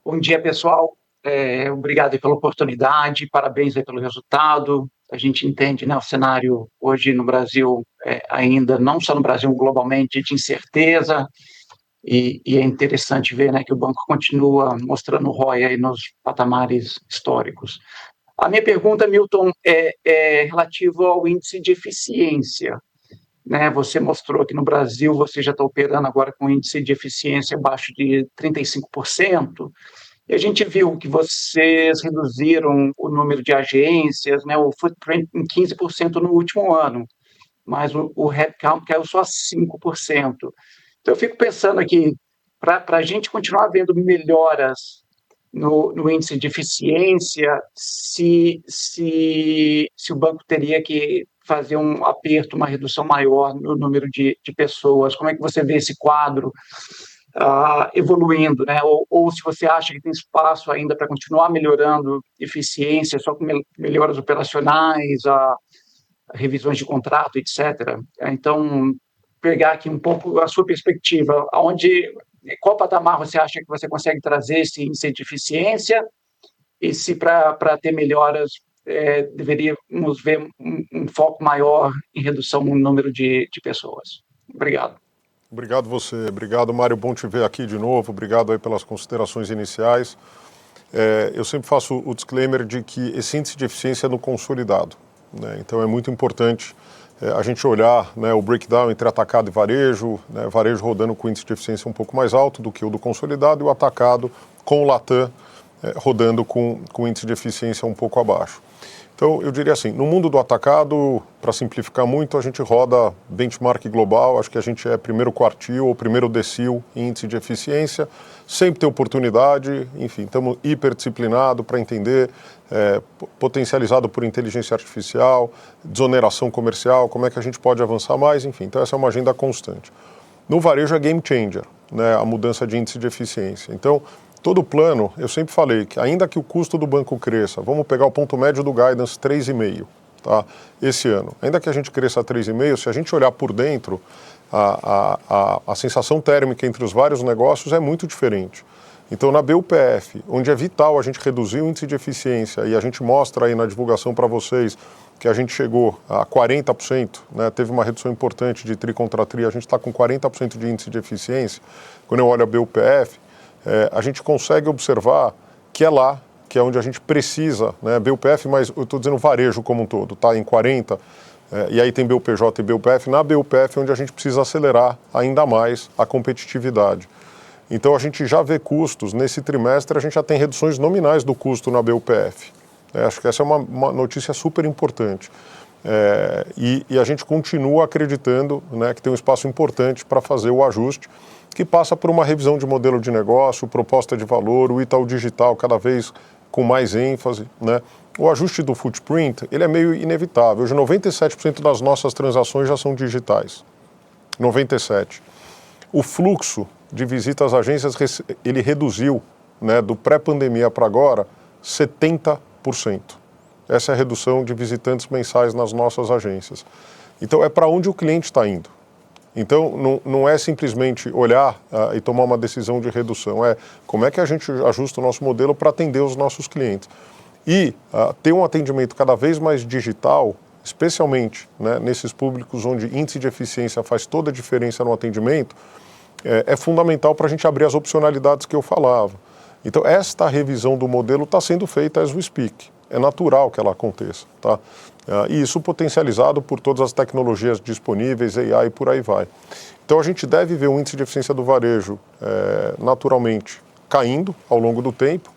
Bom dia, pessoal. Obrigado aí pela oportunidade, parabéns aí pelo resultado. A gente entende, né, o cenário hoje no Brasil, ainda não só no Brasil, globalmente, de incerteza, e é interessante ver, né, que o banco continua mostrando ROI aí nos patamares históricos. A minha pergunta, Milton, é relativa ao índice de eficiência. Né? Você mostrou que no Brasil você já está operando agora com índice de eficiência abaixo de 35%, e a gente viu que vocês reduziram o número de agências, né, o footprint em 15% no último ano, mas o headcount caiu só 5%. Então, eu fico pensando aqui, para a gente continuar vendo melhoras no índice de eficiência, se o banco teria que fazer um aperto, uma redução maior no número de pessoas. Como é que você vê esse quadro evoluindo, né? Ou se você acha que tem espaço ainda para continuar melhorando eficiência, só com melhoras operacionais, revisões de contrato, etc. Então, pegar aqui um pouco a sua perspectiva, qual patamar você acha que você consegue trazer esse índice de eficiência e se para ter melhoras deveríamos ver um foco maior em redução no número de pessoas. Obrigado. Obrigado você. Obrigado, Mário. Bom te ver aqui de novo. Obrigado aí pelas considerações iniciais. Eu sempre faço o disclaimer de que esse índice de eficiência é no consolidado, né? Então é muito importante a gente olhar, né, o breakdown entre atacado e varejo, né, varejo rodando com índice de eficiência um pouco mais alto do que o do consolidado e o atacado com o Latam rodando com índice de eficiência um pouco abaixo. Então, eu diria assim, no mundo do atacado, para simplificar muito, a gente roda benchmark global, acho que a gente é primeiro quartil ou primeiro decil em índice de eficiência, sempre tem oportunidade, enfim, estamos hiperdisciplinados para entender, potencializado por inteligência artificial, desoneração comercial, como é que a gente pode avançar mais, enfim, então essa é uma agenda constante. No varejo é game changer, né, a mudança de índice de eficiência. Então, todo plano, eu sempre falei que ainda que o custo do banco cresça, vamos pegar o ponto médio do guidance 3,5, tá? Esse ano. Ainda que a gente cresça 3,5, se a gente olhar por dentro, a sensação térmica entre os vários negócios é muito diferente. Então, na BUPF, onde é vital a gente reduzir o índice de eficiência, e a gente mostra aí na divulgação para vocês que a gente chegou a 40%, né, teve uma redução importante de tri contra tri, a gente está com 40% de índice de eficiência. Quando eu olho a BUPF, a gente consegue observar que é lá, que é onde a gente precisa, né, BUPF, mas eu estou dizendo varejo como um todo, tá, em 40%, e aí tem BUPJ e BUPF, na BUPF onde a gente precisa acelerar ainda mais a competitividade. Então a gente já vê custos, nesse trimestre a gente já tem reduções nominais do custo na BUPF. Acho que essa é uma notícia super importante. E a gente continua acreditando, né, que tem um espaço importante para fazer o ajuste, que passa por uma revisão de modelo de negócio, proposta de valor, o Itaú Digital cada vez com mais ênfase, né? O ajuste do footprint, ele é meio inevitável. Hoje 97% das nossas transações já são digitais. 97%. O fluxo de visitas às agências, ele reduziu, né, do pré-pandemia para agora, 70%. Essa é a redução de visitantes mensais nas nossas agências. Então, é para onde o cliente está indo. Então, não é simplesmente olhar e tomar uma decisão de redução, é como é que a gente ajusta o nosso modelo para atender os nossos clientes. E ter um atendimento cada vez mais digital, especialmente, né, nesses públicos onde índice de eficiência faz toda a diferença no atendimento, é fundamental para a gente abrir as opcionalidades que eu falava. Então, esta revisão do modelo está sendo feita as we speak. É natural que ela aconteça, tá? E isso potencializado por todas as tecnologias disponíveis, AI e por aí vai. Então a gente deve ver o índice de eficiência do varejo naturalmente caindo ao longo do tempo.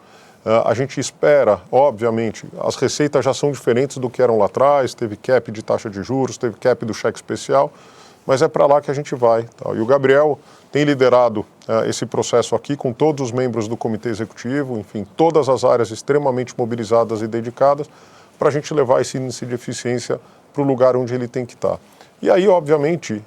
A gente espera, obviamente, as receitas já são diferentes do que eram lá atrás, teve cap de taxa de juros, teve cap do cheque especial, mas é para lá que a gente vai. Tá? E o Gabriel tem liderado esse processo aqui com todos os membros do comitê executivo, enfim, todas as áreas extremamente mobilizadas e dedicadas, para a gente levar esse índice de eficiência para o lugar onde ele tem que estar. E aí, obviamente,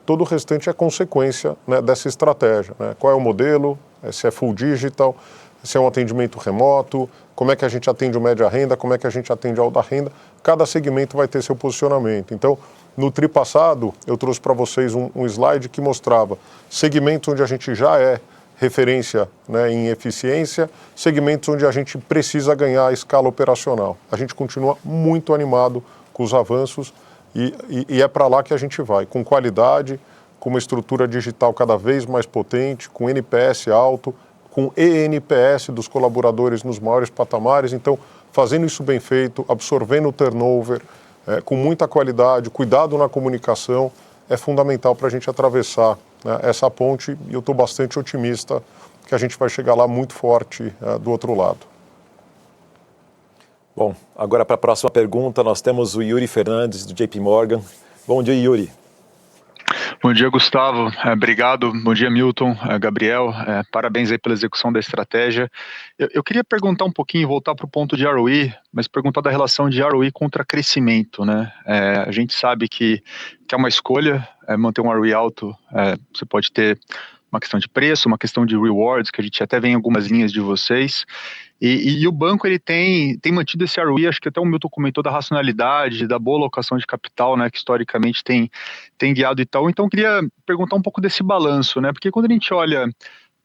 todo o restante é consequência, né, dessa estratégia. Né? Qual é o modelo, se é full digital, se é um atendimento remoto, como é que a gente atende o média renda, como é que a gente atende o alta renda. Cada segmento vai ter seu posicionamento. Então, no tri passado, eu trouxe para vocês um slide que mostrava segmentos onde a gente já é referência, né, em eficiência, segmentos onde a gente precisa ganhar a escala operacional. A gente continua muito animado com os avanços e é para lá que a gente vai, com qualidade, com uma estrutura digital cada vez mais potente, com NPS alto, com ENPS dos colaboradores nos maiores patamares. Então, fazendo isso bem feito, absorvendo o turnover, com muita qualidade, cuidado na comunicação, é fundamental para a gente atravessar, né, essa ponte, e eu estou bastante otimista que a gente vai chegar lá muito forte do outro lado. Bom, agora para a próxima pergunta, nós temos o Yuri Fernandes, do JP Morgan. Bom dia, Yuri. Bom dia, Gustavo. Obrigado. Bom dia, Milton, Gabriel. Parabéns aí pela execução da estratégia. Eu queria perguntar um pouquinho, voltar para o ponto de ROE, mas perguntar da relação de ROE contra crescimento, né? A gente sabe que é uma escolha, manter um ROE alto, você pode ter uma questão de preço, uma questão de rewards, que a gente até vê em algumas linhas de vocês. E o banco ele tem mantido esse ROE, acho que até o Milton comentou da racionalidade, da boa alocação de capital, né, que historicamente tem guiado e tal. Então, eu queria perguntar um pouco desse balanço, né, porque quando a gente olha,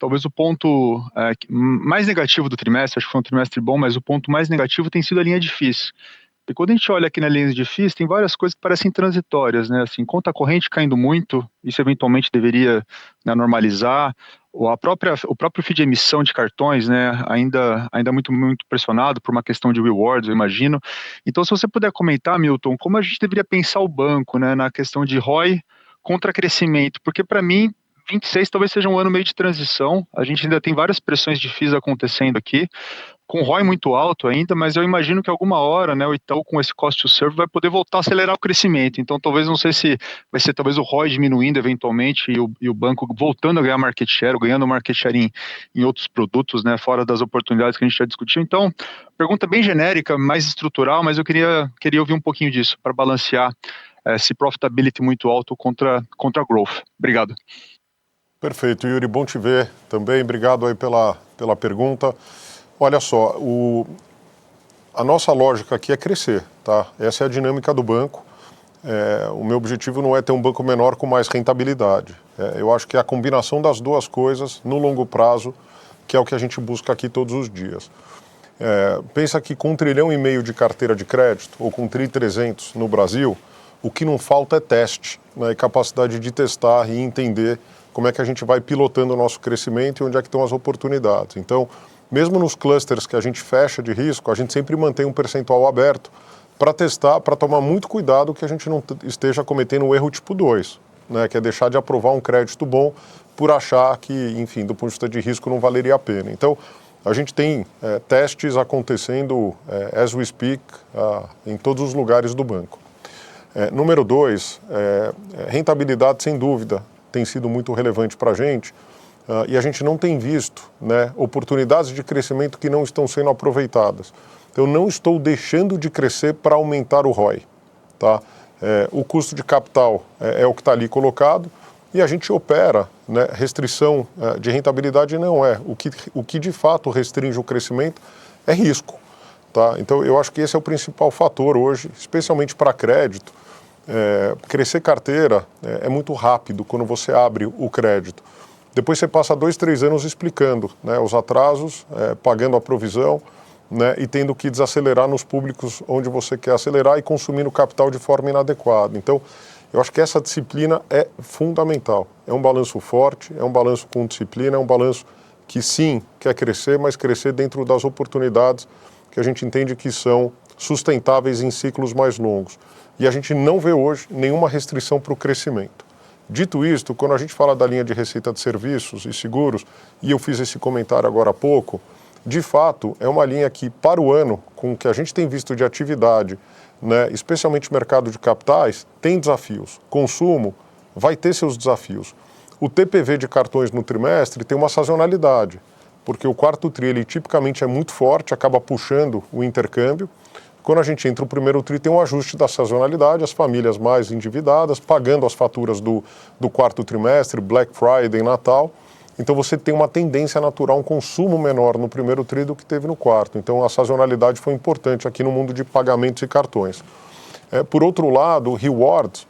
talvez o ponto mais negativo do trimestre, acho que foi um trimestre bom, mas o ponto mais negativo tem sido a linha de FIIs. E quando a gente olha aqui na linha de FIIs, tem várias coisas que parecem transitórias, né? Assim, conta corrente caindo muito, isso eventualmente deveria, né, normalizar. O próprio FII de emissão de cartões, né, ainda muito pressionado por uma questão de rewards, eu imagino. Então, se você puder comentar, Milton, como a gente deveria pensar o banco, né, na questão de ROI contra crescimento, porque para mim 26 talvez seja um ano meio de transição, a gente ainda tem várias pressões de FIIs acontecendo aqui, com ROI muito alto ainda, mas eu imagino que alguma hora, né, o Itaú com esse cost to serve vai poder voltar a acelerar o crescimento. Então, talvez, não sei se vai ser talvez o ROI diminuindo eventualmente e o banco voltando a ganhar market share, ou ganhando market share em outros produtos, né, fora das oportunidades que a gente já discutiu. Então, pergunta bem genérica, mais estrutural, mas eu queria ouvir um pouquinho disso para balancear esse profitability muito alto contra growth. Obrigado. Perfeito, Yuri, bom te ver também. Obrigado aí pela pergunta. Olha só, a nossa lógica aqui é crescer, tá? Essa é a dinâmica do banco. O meu objetivo não é ter um banco menor com mais rentabilidade. Eu acho que é a combinação das duas coisas no longo prazo, que é o que a gente busca aqui todos os dias. Pensa que com 1,5 trilhão de carteira de crédito, ou com 1.300 no Brasil, o que não falta é teste, né, e capacidade de testar e entender como é que a gente vai pilotando o nosso crescimento e onde é que estão as oportunidades. Então, mesmo nos clusters que a gente fecha de risco, a gente sempre mantém um percentual aberto para testar, para tomar muito cuidado que a gente não esteja cometendo o erro tipo 2, né, que é deixar de aprovar um crédito bom por achar que, enfim, do ponto de vista de risco não valeria a pena. Então, a gente tem testes acontecendo as we speak em todos os lugares do banco. Número 2, rentabilidade, sem dúvida, tem sido muito relevante para a gente. E a gente não tem visto, né, oportunidades de crescimento que não estão sendo aproveitadas. Eu não estou deixando de crescer para aumentar o ROI. Tá? O custo de capital é o que está ali colocado e a gente opera, né, restrição de rentabilidade não é. O que de fato restringe o crescimento é risco. Tá? Então eu acho que esse é o principal fator hoje, especialmente para crédito. Crescer carteira é muito rápido quando você abre o crédito. Depois você passa 2, 3 anos explicando, né, os atrasos, pagando a provisão, né, e tendo que desacelerar nos públicos onde você quer acelerar e consumindo capital de forma inadequada. Então, eu acho que essa disciplina é fundamental. É um balanço forte, é um balanço com disciplina, é um balanço que sim, quer crescer, mas crescer dentro das oportunidades que a gente entende que são sustentáveis em ciclos mais longos. E a gente não vê hoje nenhuma restrição para o crescimento. Dito isto, quando a gente fala da linha de receita de serviços e seguros, e eu fiz esse comentário agora há pouco, de fato é uma linha que para o ano, com o que a gente tem visto de atividade, né, especialmente mercado de capitais, tem desafios. Consumo vai ter seus desafios. O TPV de cartões no trimestre tem uma sazonalidade, porque o quarto tri ele tipicamente é muito forte, acaba puxando o intercâmbio. Quando a gente entra no primeiro tri, tem um ajuste da sazonalidade, as famílias mais endividadas, pagando as faturas do quarto trimestre, Black Friday, Natal. Então você tem uma tendência natural, um consumo menor no primeiro tri do que teve no quarto. Então a sazonalidade foi importante aqui no mundo de pagamentos e cartões. Por outro lado, o rewards,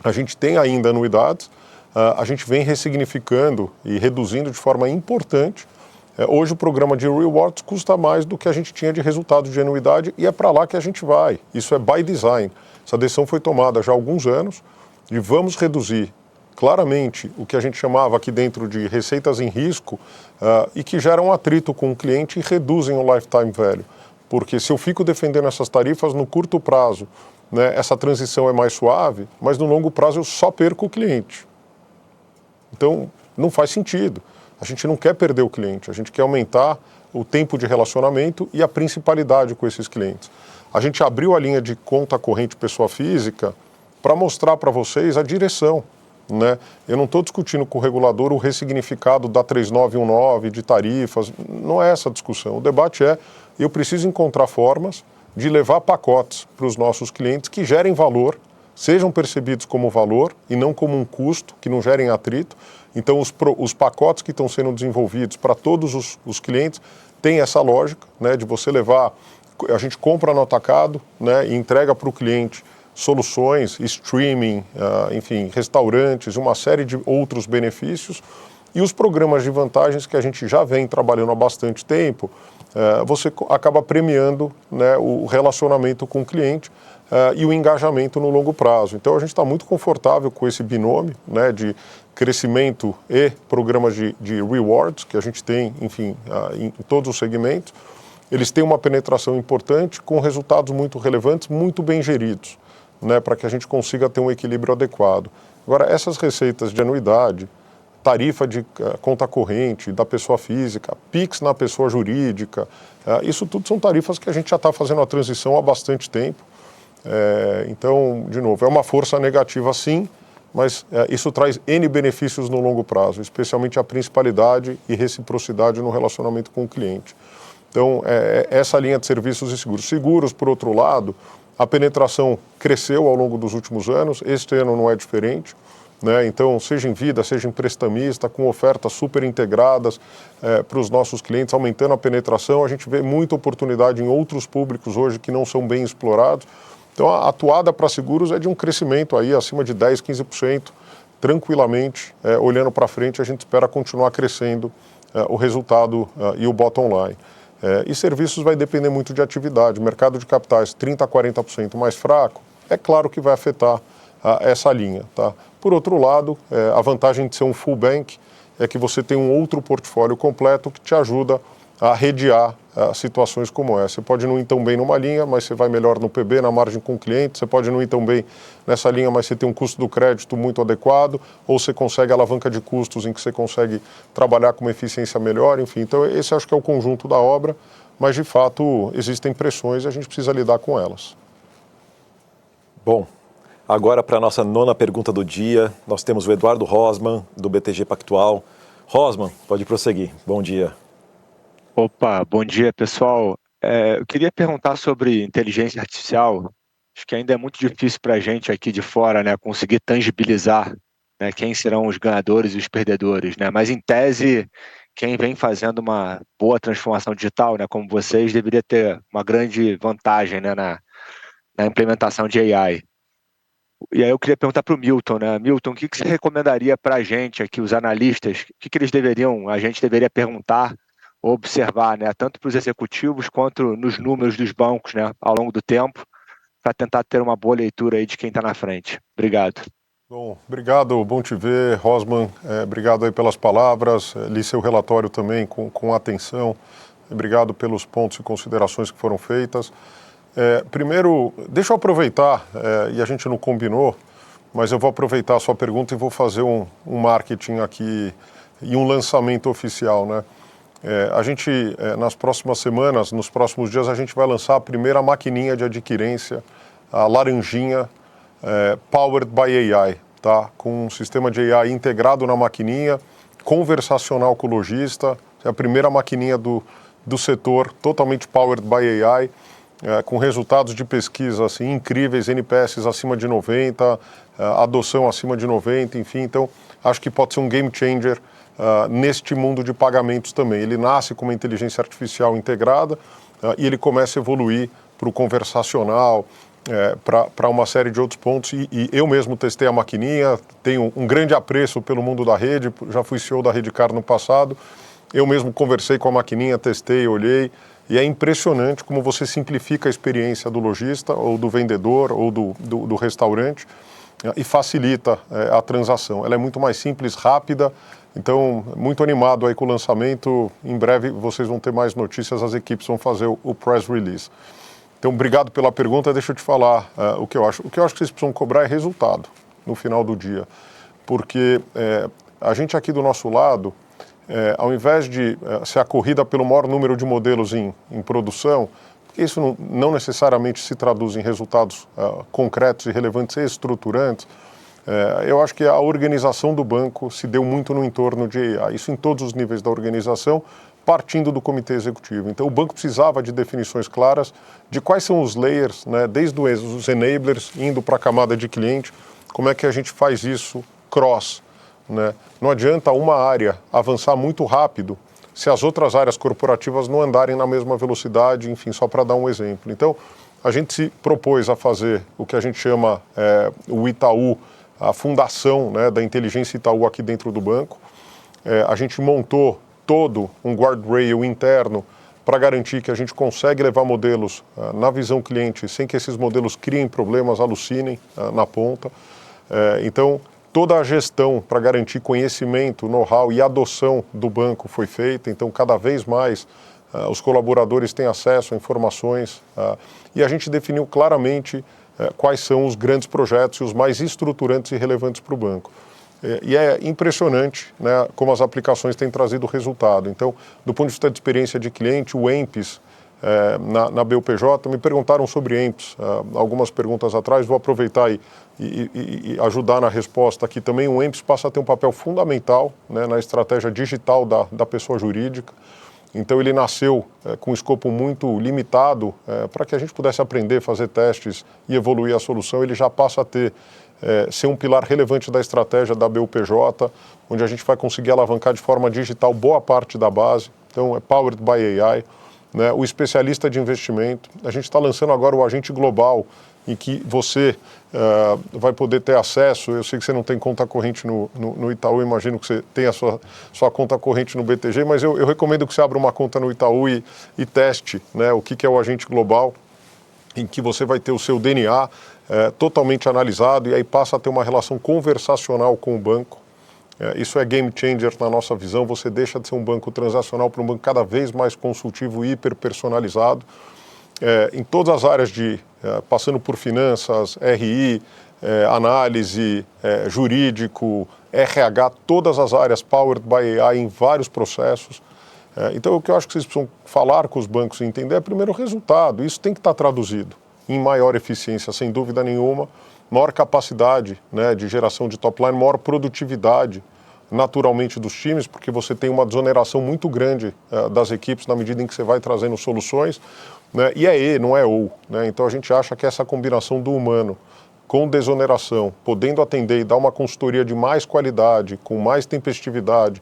a gente tem ainda anuidades, a gente vem ressignificando e reduzindo de forma importante. Hoje o programa de rewards custa mais do que a gente tinha de resultado de anuidade e é para lá que a gente vai. Isso é by design. Essa decisão foi tomada já há alguns anos e vamos reduzir claramente o que a gente chamava aqui dentro de receitas em risco e que geram atrito com o cliente e reduzem o lifetime value. Porque se eu fico defendendo essas tarifas no curto prazo, né, essa transição é mais suave, mas no longo prazo eu só perco o cliente. Então, não faz sentido. A gente não quer perder o cliente, a gente quer aumentar o tempo de relacionamento e a principalidade com esses clientes. A gente abriu a linha de conta corrente pessoa física para mostrar para vocês a direção, né? Eu não estou discutindo com o regulador o ressignificado da 3919, de tarifas, não é essa a discussão. O debate é, eu preciso encontrar formas de levar pacotes para os nossos clientes que gerem valor, sejam percebidos como valor e não como um custo, que não gerem atrito. Então, os pacotes que estão sendo desenvolvidos para todos os clientes têm essa lógica, né, de você levar, a gente compra no atacado, né, e entrega para o cliente soluções, streaming, enfim, restaurantes, uma série de outros benefícios. E os programas de vantagens que a gente já vem trabalhando há bastante tempo, você acaba premiando, né, o relacionamento com o cliente e o engajamento no longo prazo. Então a gente está muito confortável com esse binômio, né, de crescimento e programas de rewards que a gente tem, enfim, em todos os segmentos. Eles têm uma penetração importante com resultados muito relevantes, muito bem geridos, né, para que a gente consiga ter um equilíbrio adequado. Agora, essas receitas de anuidade, tarifa de conta corrente da pessoa física, PIX na pessoa jurídica, isso tudo são tarifas que a gente já está fazendo a transição há bastante tempo. Então, de novo, é uma força negativa sim, mas isso traz N benefícios no longo prazo, especialmente a principalidade e reciprocidade no relacionamento com o cliente. Então, essa linha de serviços e seguros. Seguros, por outro lado, a penetração cresceu ao longo dos últimos anos, este ano não é diferente, né? Então, seja em vida, seja em prestamista, com ofertas super integradas para os nossos clientes, aumentando a penetração, a gente vê muita oportunidade em outros públicos hoje que não são bem explorados. Então, a atuada para seguros é de um crescimento aí acima de 10%, 15%, tranquilamente, olhando para frente, a gente espera continuar crescendo o resultado e o bottom line. E serviços vai depender muito de atividade. Mercado de capitais 30% a 40% mais fraco, é claro que vai afetar essa linha. Tá? Por outro lado, a vantagem de ser um full bank é que você tem um outro portfólio completo que te ajuda a redear situações como essa. Você pode não ir tão bem numa linha, mas você vai melhor no PB, na margem com o cliente. Você pode não ir tão bem nessa linha, mas você tem um custo do crédito muito adequado, ou você consegue alavanca de custos em que você consegue trabalhar com uma eficiência melhor, enfim. Então, esse acho que é o conjunto da obra, mas, de fato, existem pressões e a gente precisa lidar com elas. Bom, agora para a nossa nona pergunta do dia, nós temos o Eduardo Rosman, do BTG Pactual. Rosman, pode prosseguir. Bom dia. Opa, bom dia, pessoal. Eu queria perguntar sobre inteligência artificial. Acho que ainda é muito difícil para a gente aqui de fora, né, conseguir tangibilizar, né, quem serão os ganhadores e os perdedores, né? Mas, em tese, quem vem fazendo uma boa transformação digital, né, como vocês, deveria ter uma grande vantagem, né, na implementação de AI. E aí eu queria perguntar para o Milton, né? Milton, o que você recomendaria para a gente aqui, os analistas, o que a gente deveria perguntar, observar, né, tanto para os executivos quanto nos números dos bancos, né, ao longo do tempo, para tentar ter uma boa leitura aí de quem está na frente. Obrigado. Bom, obrigado, bom te ver, Rosman. Obrigado aí pelas palavras, li seu relatório também com atenção. Obrigado pelos pontos e considerações que foram feitas. Primeiro, deixa eu aproveitar, e a gente não combinou, mas eu vou aproveitar a sua pergunta e vou fazer um marketing aqui e um lançamento oficial, né? A gente, nas próximas semanas, nos próximos dias, a gente vai lançar a primeira maquininha de adquirência, a Laranjinha, Powered by AI, tá? Com um sistema de AI integrado na maquininha, conversacional com o lojista, é a primeira maquininha do setor totalmente Powered by AI, com resultados de pesquisa assim, incríveis, NPS acima de 90, adoção acima de 90, enfim. Então, acho que pode ser um game changer neste mundo de pagamentos também. Ele nasce com uma inteligência artificial integrada e ele começa a evoluir para o conversacional, para uma série de outros pontos. E eu mesmo testei a maquininha, tenho um grande apreço pelo mundo da rede, já fui CEO da Redcard no passado. Eu mesmo conversei com a maquininha, testei, olhei, e é impressionante como você simplifica a experiência do lojista, ou do vendedor, ou do restaurante, e facilita a transação. Ela é muito mais simples, rápida, Então, muito animado aí com o lançamento. Em breve vocês vão ter mais notícias, as equipes vão fazer o press release. Então, obrigado pela pergunta. Deixa eu te falar o que eu acho. O que eu acho que vocês precisam cobrar é resultado no final do dia. Porque a gente aqui do nosso lado, ao invés de ser a corrida pelo maior número de modelos em produção, isso não necessariamente se traduz em resultados concretos e relevantes e estruturantes, eu acho que a organização do banco se deu muito no entorno de AI, isso em todos os níveis da organização, partindo do comitê executivo. Então, o banco precisava de definições claras de quais são os layers, né, desde os enablers, indo para a camada de cliente, como é que a gente faz isso cross, né? Não adianta uma área avançar muito rápido se as outras áreas corporativas não andarem na mesma velocidade, enfim, só para dar um exemplo. Então, a gente se propôs a fazer o que a gente chama o Itaú, a fundação, né, da inteligência Itaú aqui dentro do banco. A gente montou todo um guardrail interno para garantir que a gente consegue levar modelos na visão cliente sem que esses modelos criem problemas, alucinem na ponta. Então, toda a gestão para garantir conhecimento, know-how e adoção do banco foi feita. Então, cada vez mais os colaboradores têm acesso a informações e a gente definiu claramente quais são os grandes projetos e os mais estruturantes e relevantes para o banco. E é impressionante, né, como as aplicações têm trazido resultado. Então, do ponto de vista de experiência de cliente, o EMPS na BUPJ, me perguntaram sobre EMPS algumas perguntas atrás, vou aproveitar e ajudar na resposta aqui também. O EMPS passa a ter um papel fundamental, né, na estratégia digital da pessoa jurídica. Então, ele nasceu com um escopo muito limitado para que a gente pudesse aprender, fazer testes e evoluir a solução. Ele já passa a ser um pilar relevante da estratégia da BUPJ, onde a gente vai conseguir alavancar de forma digital boa parte da base. Então, é powered by AI, né? O especialista de investimento. A gente está lançando agora o agente global, em que você vai poder ter acesso. Eu sei que você não tem conta corrente no Itaú, imagino que você tenha a sua conta corrente no BTG, mas eu recomendo que você abra uma conta no Itaú e teste, né, o que é o agente global, em que você vai ter o seu DNA totalmente analisado e aí passa a ter uma relação conversacional com o banco. Isso é game changer na nossa visão. Você deixa de ser um banco transacional para um banco cada vez mais consultivo e hiper personalizado. Em todas as áreas passando por finanças, RI, análise, jurídico, RH, todas as áreas powered by AI em vários processos. Então, o que eu acho que vocês precisam falar com os bancos e entender é, primeiro, o resultado. Isso tem que estar traduzido em maior eficiência, sem dúvida nenhuma, maior capacidade, né, de geração de top line, maior produtividade, naturalmente, dos times, porque você tem uma desoneração muito grande das equipes na medida em que você vai trazendo soluções, né, e é E, não é ou, né? Então, a gente acha que essa combinação do humano com desoneração, podendo atender e dar uma consultoria de mais qualidade, com mais tempestividade,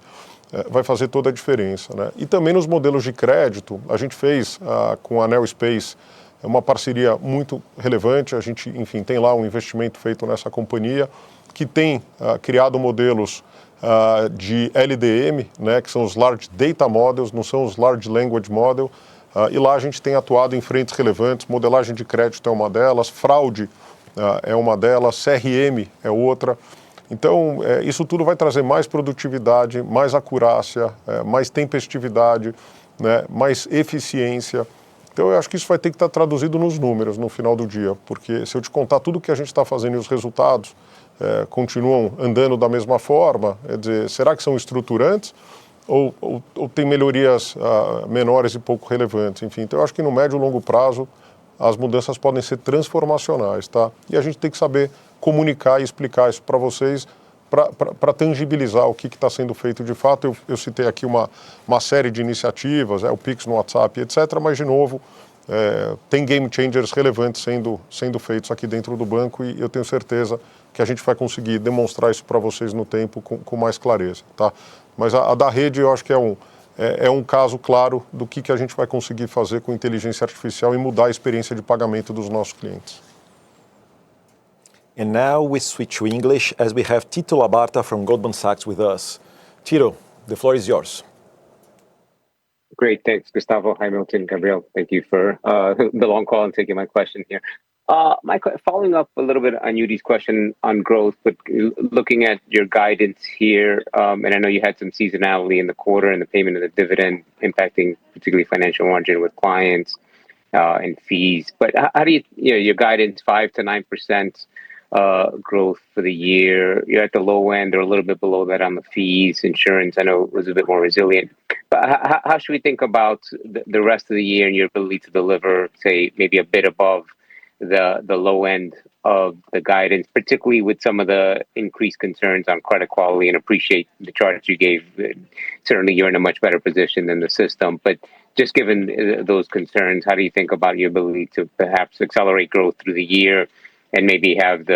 vai fazer toda a diferença, né? E também nos modelos de crédito, a gente fez com a Neo Space uma parceria muito relevante. A gente, enfim, tem lá um investimento feito nessa companhia que tem criado modelos de LDM, né, que são os Large Data Models, não são os Large Language Model, e lá a gente tem atuado em frentes relevantes. Modelagem de crédito é uma delas, fraude é uma delas, CRM é outra. Então, isso tudo vai trazer mais produtividade, mais acurácia, mais tempestividade, né, mais eficiência. Então, eu acho que isso vai ter que estar traduzido nos números no final do dia, porque se eu te contar tudo o que a gente está fazendo e os resultados continuam andando da mesma forma, quer dizer, será que são estruturantes ou tem melhorias menores e pouco relevantes? Enfim, então eu acho que no médio e longo prazo as mudanças podem ser transformacionais, tá? E a gente tem que saber comunicar e explicar isso para vocês, para tangibilizar o que está sendo feito de fato. Eu citei aqui uma série de iniciativas, o Pix no WhatsApp, etc., mas, de novo, tem game changers relevantes sendo feitos aqui dentro do banco e eu tenho certeza que a gente vai conseguir demonstrar isso para vocês no tempo com mais clareza, tá? Mas a da rede eu acho que é um caso claro do que a gente vai conseguir fazer com inteligência artificial e mudar a experiência de pagamento dos nossos clientes. And now we switch to English as we have Tito Labarta from Goldman Sachs with us. Tito, the floor is yours. Great, thanks, Gustavo. Hi, Milton, Gabriel. Thank you for the long call and taking my question here. Following up a little bit on Yudi's question on growth, but looking at your guidance here, and I know you had some seasonality in the quarter and the payment of the dividend impacting particularly financial margin with clients and fees. But how do your guidance 5 to 9% growth for the year? You're at the low end or a little bit below that on the fees. Insurance, I know, was a bit more resilient. But how should we think about the rest of the year and your ability to deliver, say, maybe a bit above the low end of the guidance, particularly with some of the increased concerns on credit quality, and appreciate the charts you gave. Certainly you're in a much better position than the system, but just given those concerns, how do you think about your ability to perhaps accelerate growth through the year and maybe have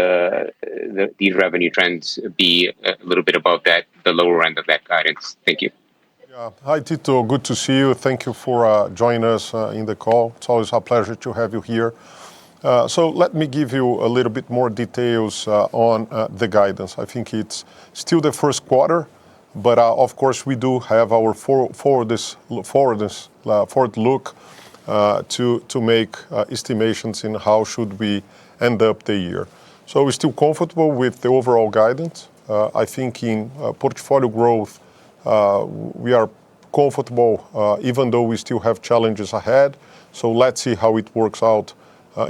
these revenue trends be a little bit above the lower end of that guidance? Thank you. Yeah. Hi, Tito. Good to see you. Thank you for joining us in the call. It's always a pleasure to have you here. So let me give you a little bit more details on the guidance. I think it's still the first quarter, but of course we do have our forward look to make estimations in how should we end up the year. So we're still comfortable with the overall guidance. I think in portfolio growth, we are comfortable even though we still have challenges ahead. So let's see how it works out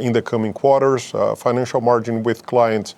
in the coming quarters. Financial margin with clients,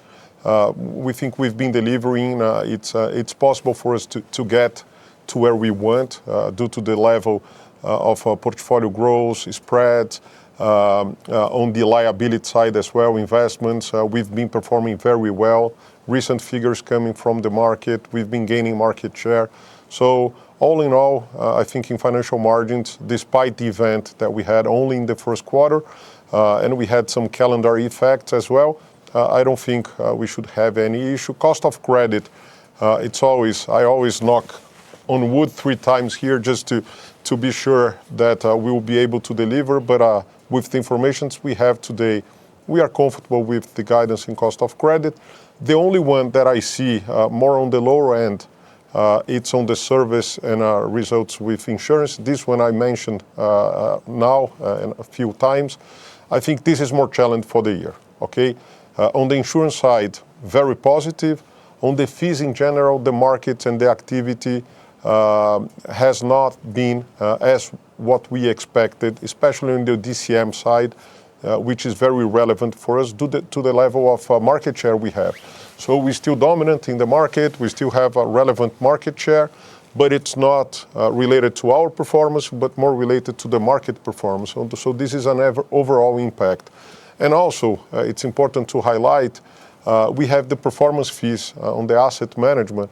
we think we've been delivering. It's possible for us to get to where we want due to the level of portfolio growth, spreads, on the liability side as well, investments. We've been performing very well. Recent figures coming from the market, we've been gaining market share. So all in all, I think in financial margins, despite the event that we had only in the first quarter, and we had some calendar effects as well, I don't think we should have any issue. Cost of credit, I always knock on wood 3 times here just to be sure that we will be able to deliver. But with the information we have today, we are comfortable with the guidance in cost of credit. The only one that I see more on the lower end, it's on the service and results with insurance. This one I mentioned now and a few times. I think this is more challenge for the year, okay? On the insurance side, very positive. On the fees in general, the market and the activity has not been as what we expected, especially in the DCM side, which is very relevant for us to the level of market share we have. So we're still dominant in the market, we still have a relevant market share, but it's not related to our performance, but more related to the market performance. So this is an overall impact. And also, it's important to highlight, we have the performance fees on the asset management.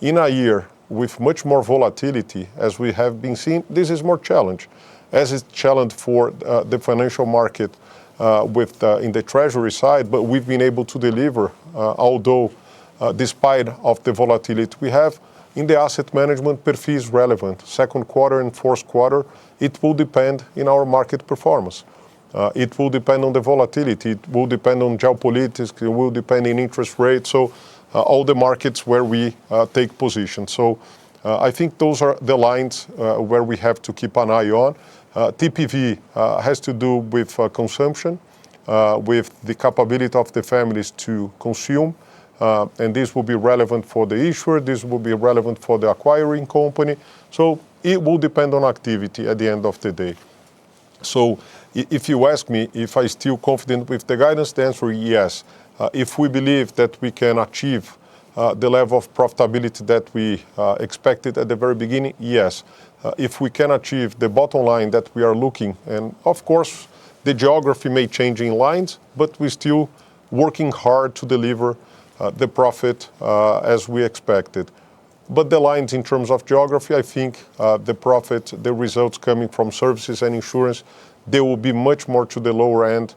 In a year with much more volatility, as we have been seeing, this is more challenge. As it's challenge for the financial market in the treasury side, but we've been able to deliver, although despite of the volatility we have, in the asset management per fee is relevant. Second quarter and fourth quarter, it will depend in our market performance. It will depend on the volatility, it will depend on geopolitics, it will depend on interest rates, so all the markets where we take position. So I think those are the lines where we have to keep an eye on. TPV has to do with consumption, with the capability of the families to consume, and this will be relevant for the issuer, this will be relevant for the acquiring company. So it will depend on activity at the end of the day. So if you ask me if I still confident with the guidance, the answer is yes. If we believe that we can achieve the level of profitability that we expected at the very beginning, yes. If we can achieve the bottom line that we are looking, and of course the geography may change in lines, but we're still working hard to deliver the profit as we expected. But the lines in terms of geography, I think the profit, the results coming from services and insurance, they will be much more to the lower end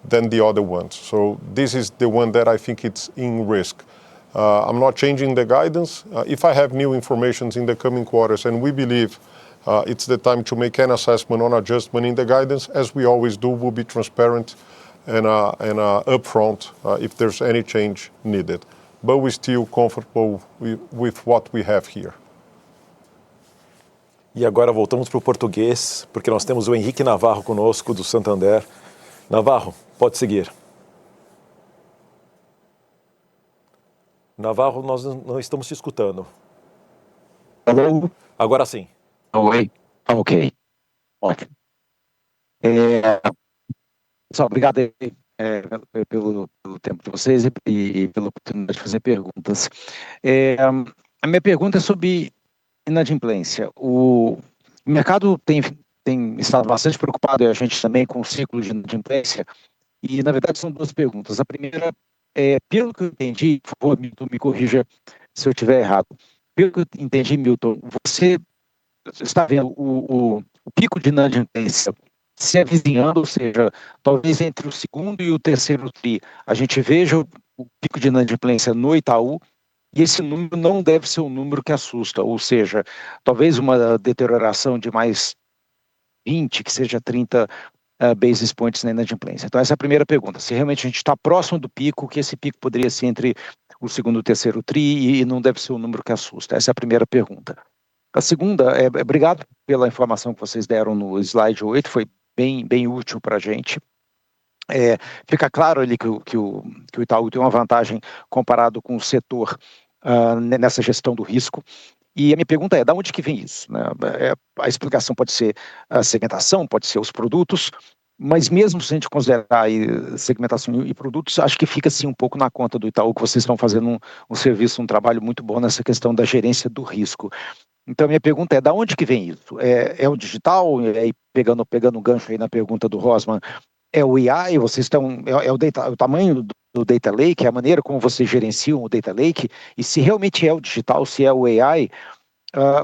than the other ones. So this is the one that I think it's in risk. I'm not changing the guidance. If I have new information in the coming quarters and we believe it's the time to make an assessment on adjustment in the guidance, as we always do, we'll be transparent and upfront if there's any change needed. But we're still comfortable with what we have here. E agora voltamos para o português, porque nós temos o Henrique Navarro conosco, do Santander. Navarro, pode seguir. Navarro, nós não estamos te escutando. Alô? Agora sim. Oi. Ok. Ótimo. Pessoal, obrigado aí, pelo tempo de vocês e pela oportunidade de fazer perguntas. A minha pergunta é sobre inadimplência. O mercado tem estado bastante preocupado, e a gente também, com o ciclo de inadimplência, e na verdade são duas perguntas. A primeira é, pelo que eu entendi, por favor, Milton, me corrija se eu estiver errado. Pelo que eu entendi, Milton, você está vendo o pico de inadimplência se avizinhando, ou seja, talvez entre o segundo e o terceiro TRI, a gente veja o pico de inadimplência no Itaú, e esse número não deve ser um número que assusta, ou seja, talvez uma deterioração de mais 20, que seja 30 basis points na inadimplência. Então essa é a primeira pergunta, se realmente a gente está próximo do pico, que esse pico poderia ser entre o segundo e o terceiro TRI, e não deve ser um número que assusta. Essa é a primeira pergunta. A segunda, obrigado pela informação que vocês deram no slide 8, foi bem útil para a gente. Fica claro ali que o Itaú tem uma vantagem comparado com o setor nessa gestão do risco. E a minha pergunta é, de onde que vem isso? Né? A explicação pode ser a segmentação, pode ser os produtos, mas mesmo se a gente considerar aí segmentação e produtos, acho que fica assim um pouco na conta do Itaú, que vocês estão fazendo um serviço, um trabalho muito bom nessa questão da gerência do risco. Então, minha pergunta é, da onde que vem isso? É o digital? Pegando um gancho aí na pergunta do Rosman, é o AI? Vocês estão, o tamanho do Data Lake, é a maneira como vocês gerenciam o Data Lake? E se realmente é o digital, se é o AI,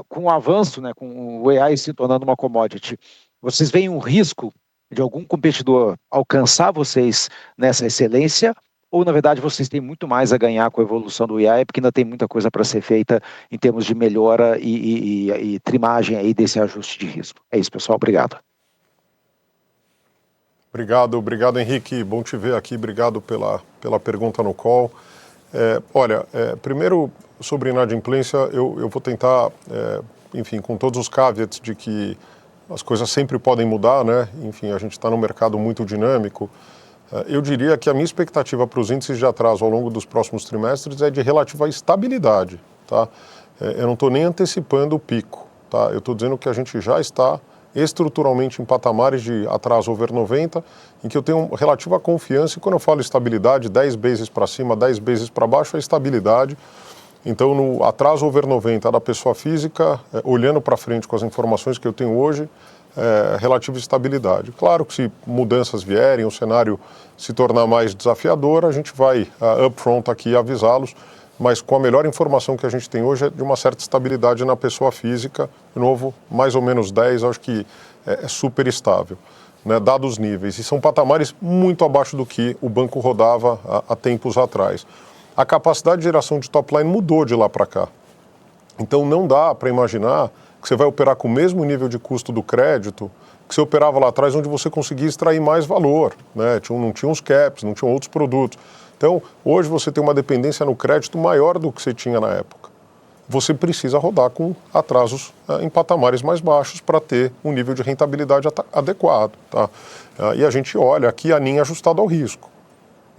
com o avanço, né, com o AI se tornando uma commodity, vocês veem um risco de algum competidor alcançar vocês nessa excelência? Ou, na verdade, vocês têm muito mais a ganhar com a evolução do AI, porque ainda tem muita coisa para ser feita em termos de melhora e trimagem aí desse ajuste de risco? É isso, pessoal. Obrigado. Obrigado, Henrique. Bom te ver aqui. Obrigado pela pergunta no call. Primeiro, sobre inadimplência, eu vou tentar, enfim, com todos os caveats de que as coisas sempre podem mudar, né? Enfim, a gente está num mercado muito dinâmico. Eu diria que a minha expectativa para os índices de atraso ao longo dos próximos trimestres é de relativa estabilidade, tá? Eu não estou nem antecipando o pico, tá? Eu estou dizendo que a gente já está estruturalmente em patamares de atraso over 90, em que eu tenho relativa confiança, e quando eu falo estabilidade, 10 bases para cima, 10 bases para baixo é estabilidade. Então, no atraso over 90 da pessoa física, olhando para frente com as informações que eu tenho hoje, relativa estabilidade. Claro que se mudanças vierem, o cenário se tornar mais desafiador, a gente vai upfront aqui avisá-los, mas com a melhor informação que a gente tem hoje é de uma certa estabilidade na pessoa física, de novo, mais ou menos 10, acho que é super estável, né, dados os níveis, e são patamares muito abaixo do que o banco rodava há tempos atrás. A capacidade de geração de top line mudou de lá para cá, então não dá para imaginar que você vai operar com o mesmo nível de custo do crédito que você operava lá atrás, onde você conseguia extrair mais valor, né? Não tinha os caps, não tinham outros produtos. Então, hoje você tem uma dependência no crédito maior do que você tinha na época. Você precisa rodar com atrasos em patamares mais baixos para ter um nível de rentabilidade adequado, tá? E a gente olha aqui a NIM ajustado ao risco.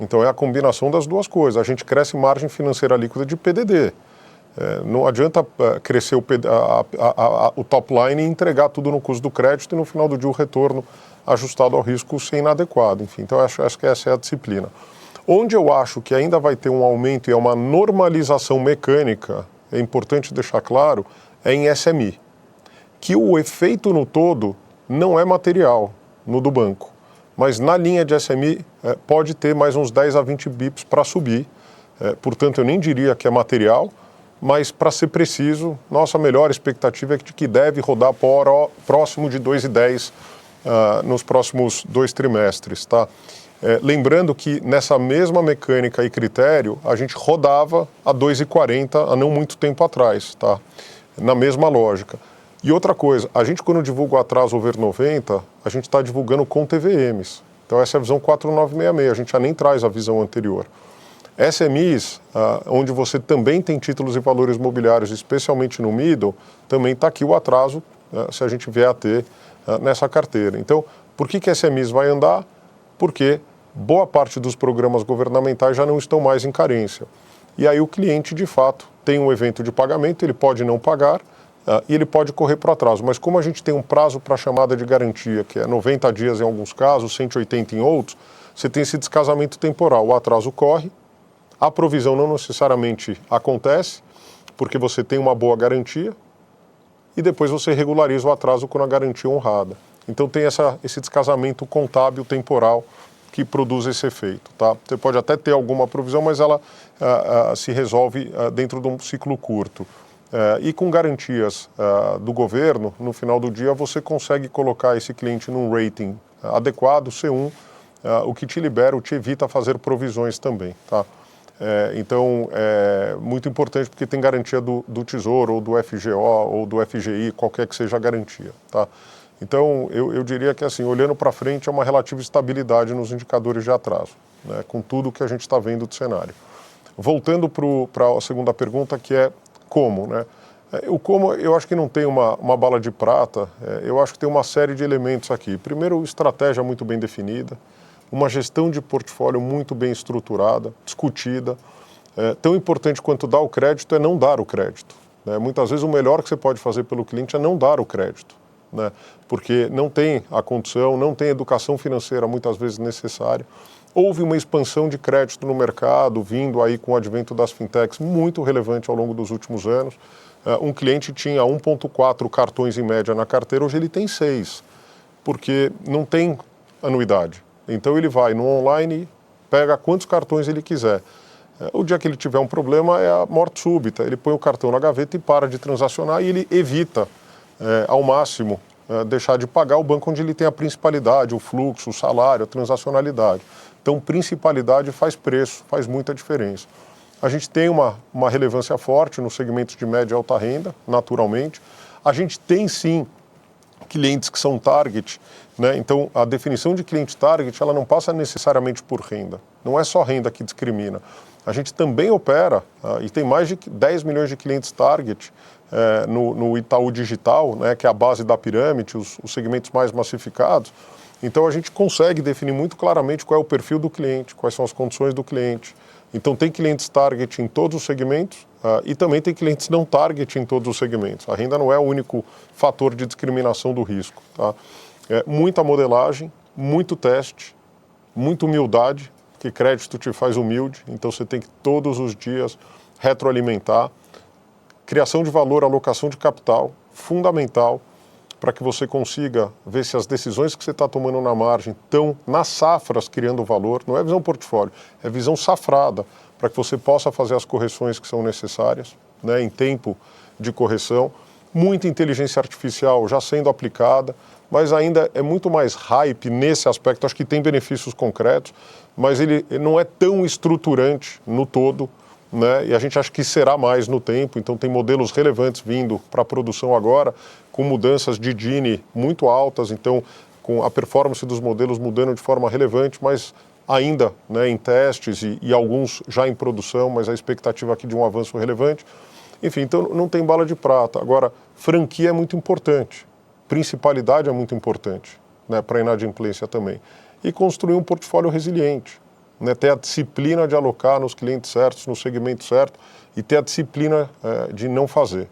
Então, é a combinação das duas coisas. A gente cresce margem financeira líquida de PDD. Não adianta crescer o top line e entregar tudo no custo do crédito e no final do dia o retorno ajustado ao risco ser inadequado. Enfim, então acho que essa é a disciplina. Onde eu acho que ainda vai ter um aumento e é uma normalização mecânica, é importante deixar claro, é em SMI. Que o efeito no todo não é material no do banco, mas na linha de SMI pode ter mais uns 10 a 20 bips para subir. Portanto, eu nem diria que é material, mas para ser preciso, nossa melhor expectativa é de que deve rodar próximo de 2,10 nos próximos 2 trimestres, tá? Lembrando que nessa mesma mecânica e critério, a gente rodava a 2,40 há não muito tempo atrás, tá? Na mesma lógica. E outra coisa, a gente quando divulga o atraso over 90, a gente está divulgando com TVMs. Então essa é a visão 4966, a gente já nem traz a visão anterior. SMIs, onde você também tem títulos e valores imobiliários, especialmente no middle, também está aqui o atraso, se a gente vier a ter nessa carteira. Então, por que SMIs vai andar? Porque boa parte dos programas governamentais já não estão mais em carência. e aí o cliente, de fato, tem um evento de pagamento, ele pode não pagar e ele pode correr para o atraso. Mas como a gente tem um prazo para chamada de garantia, que é 90 dias em alguns casos, 180 em outros, você tem esse descasamento temporal. O atraso corre, a provisão não necessariamente acontece, porque você tem uma boa garantia, e depois você regulariza o atraso com a garantia honrada. Então tem esse descasamento contábil temporal que produz esse efeito. Tá? Você pode até ter alguma provisão, mas ela se resolve dentro de um ciclo curto. E com garantias do governo, no final do dia você consegue colocar esse cliente num rating adequado, C1, o que te libera, te evita fazer provisões também. Tá? Então, é muito importante porque tem garantia do Tesouro, ou do FGO, ou do FGI, qualquer que seja a garantia. Tá? Então, eu diria que, assim, olhando para frente, é uma relativa estabilidade nos indicadores de atraso, né, com tudo que a gente está vendo do cenário. Voltando para a segunda pergunta, que é como, né? O como, eu acho que não tem uma bala de prata, eu acho que tem uma série de elementos aqui. Primeiro, estratégia muito bem definida, uma gestão de portfólio muito bem estruturada, discutida. Tão importante quanto dar o crédito é não dar o crédito, né? Muitas vezes o melhor que você pode fazer pelo cliente é não dar o crédito, né? Porque não tem a condição, não tem educação financeira muitas vezes necessária. Houve uma expansão de crédito no mercado, vindo aí com o advento das fintechs, muito relevante ao longo dos últimos anos. Um cliente tinha 1,4 cartões em média na carteira, hoje ele tem 6, porque não tem anuidade. Então ele vai no online, pega quantos cartões ele quiser. O dia que ele tiver um problema é a morte súbita, ele põe o cartão na gaveta e para de transacionar e ele evita ao máximo deixar de pagar o banco onde ele tem a principalidade, o fluxo, o salário, a transacionalidade. Então, principalidade faz preço, faz muita diferença. A gente tem uma relevância forte nos segmentos de média e alta renda, naturalmente. A gente tem, sim, clientes que são target, né? Então, a definição de cliente target, ela não passa necessariamente por renda. Não é só renda que discrimina. A gente também opera, e tem mais de 10 milhões de clientes target no Itaú Digital, né, que é a base da pirâmide, os segmentos mais massificados. Então, a gente consegue definir muito claramente qual é o perfil do cliente, quais são as condições do cliente. Então, tem clientes target em todos os segmentos e também tem clientes não target em todos os segmentos. A renda não é o único fator de discriminação do risco. Tá? Muita modelagem, muito teste, muita humildade, porque crédito te faz humilde, então você tem que todos os dias retroalimentar. Criação de valor, alocação de capital, fundamental, para que você consiga ver se as decisões que você está tomando na margem estão nas safras criando valor. Não é visão portfólio, é visão safrada, para que você possa fazer as correções que são necessárias, né, em tempo de correção. Muita inteligência artificial já sendo aplicada, mas ainda é muito mais hype nesse aspecto. Acho que tem benefícios concretos, mas ele não é tão estruturante no todo, né? E a gente acha que será mais no tempo. Então tem modelos relevantes vindo para a produção agora, com mudanças de Gini muito altas, então com a performance dos modelos mudando de forma relevante, mas ainda, né, em testes e alguns já em produção, mas a expectativa aqui de um avanço relevante. Enfim, então não tem bala de prata. Agora, franquia é muito importante, principalidade é muito importante, né, para a inadimplência também. E construir um portfólio resiliente, né, ter a disciplina de alocar nos clientes certos, no segmento certo, e ter a disciplina de não fazer.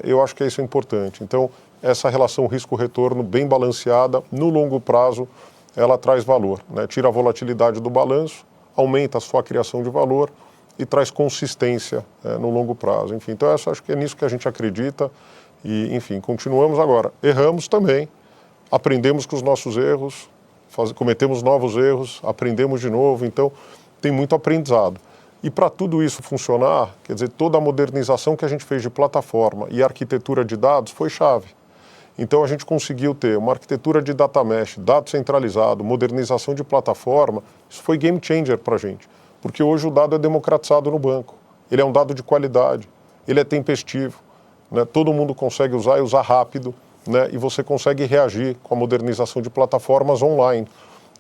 Eu acho que isso é importante. Então, essa relação risco-retorno bem balanceada, no longo prazo, ela traz valor, né? Tira a volatilidade do balanço, aumenta a sua criação de valor e traz consistência no longo prazo. Enfim, então acho que é nisso que a gente acredita e, enfim, continuamos agora. Erramos também, aprendemos com os nossos erros, cometemos novos erros, aprendemos de novo, então tem muito aprendizado. E para tudo isso funcionar, quer dizer, toda a modernização que a gente fez de plataforma e arquitetura de dados foi chave. Então a gente conseguiu ter uma arquitetura de data mesh, dado centralizado, modernização de plataforma, isso foi game changer para a gente. Porque hoje o dado é democratizado no banco, ele é um dado de qualidade, ele é tempestivo, né? Todo mundo consegue usar e usar rápido, né? E você consegue reagir com a modernização de plataformas online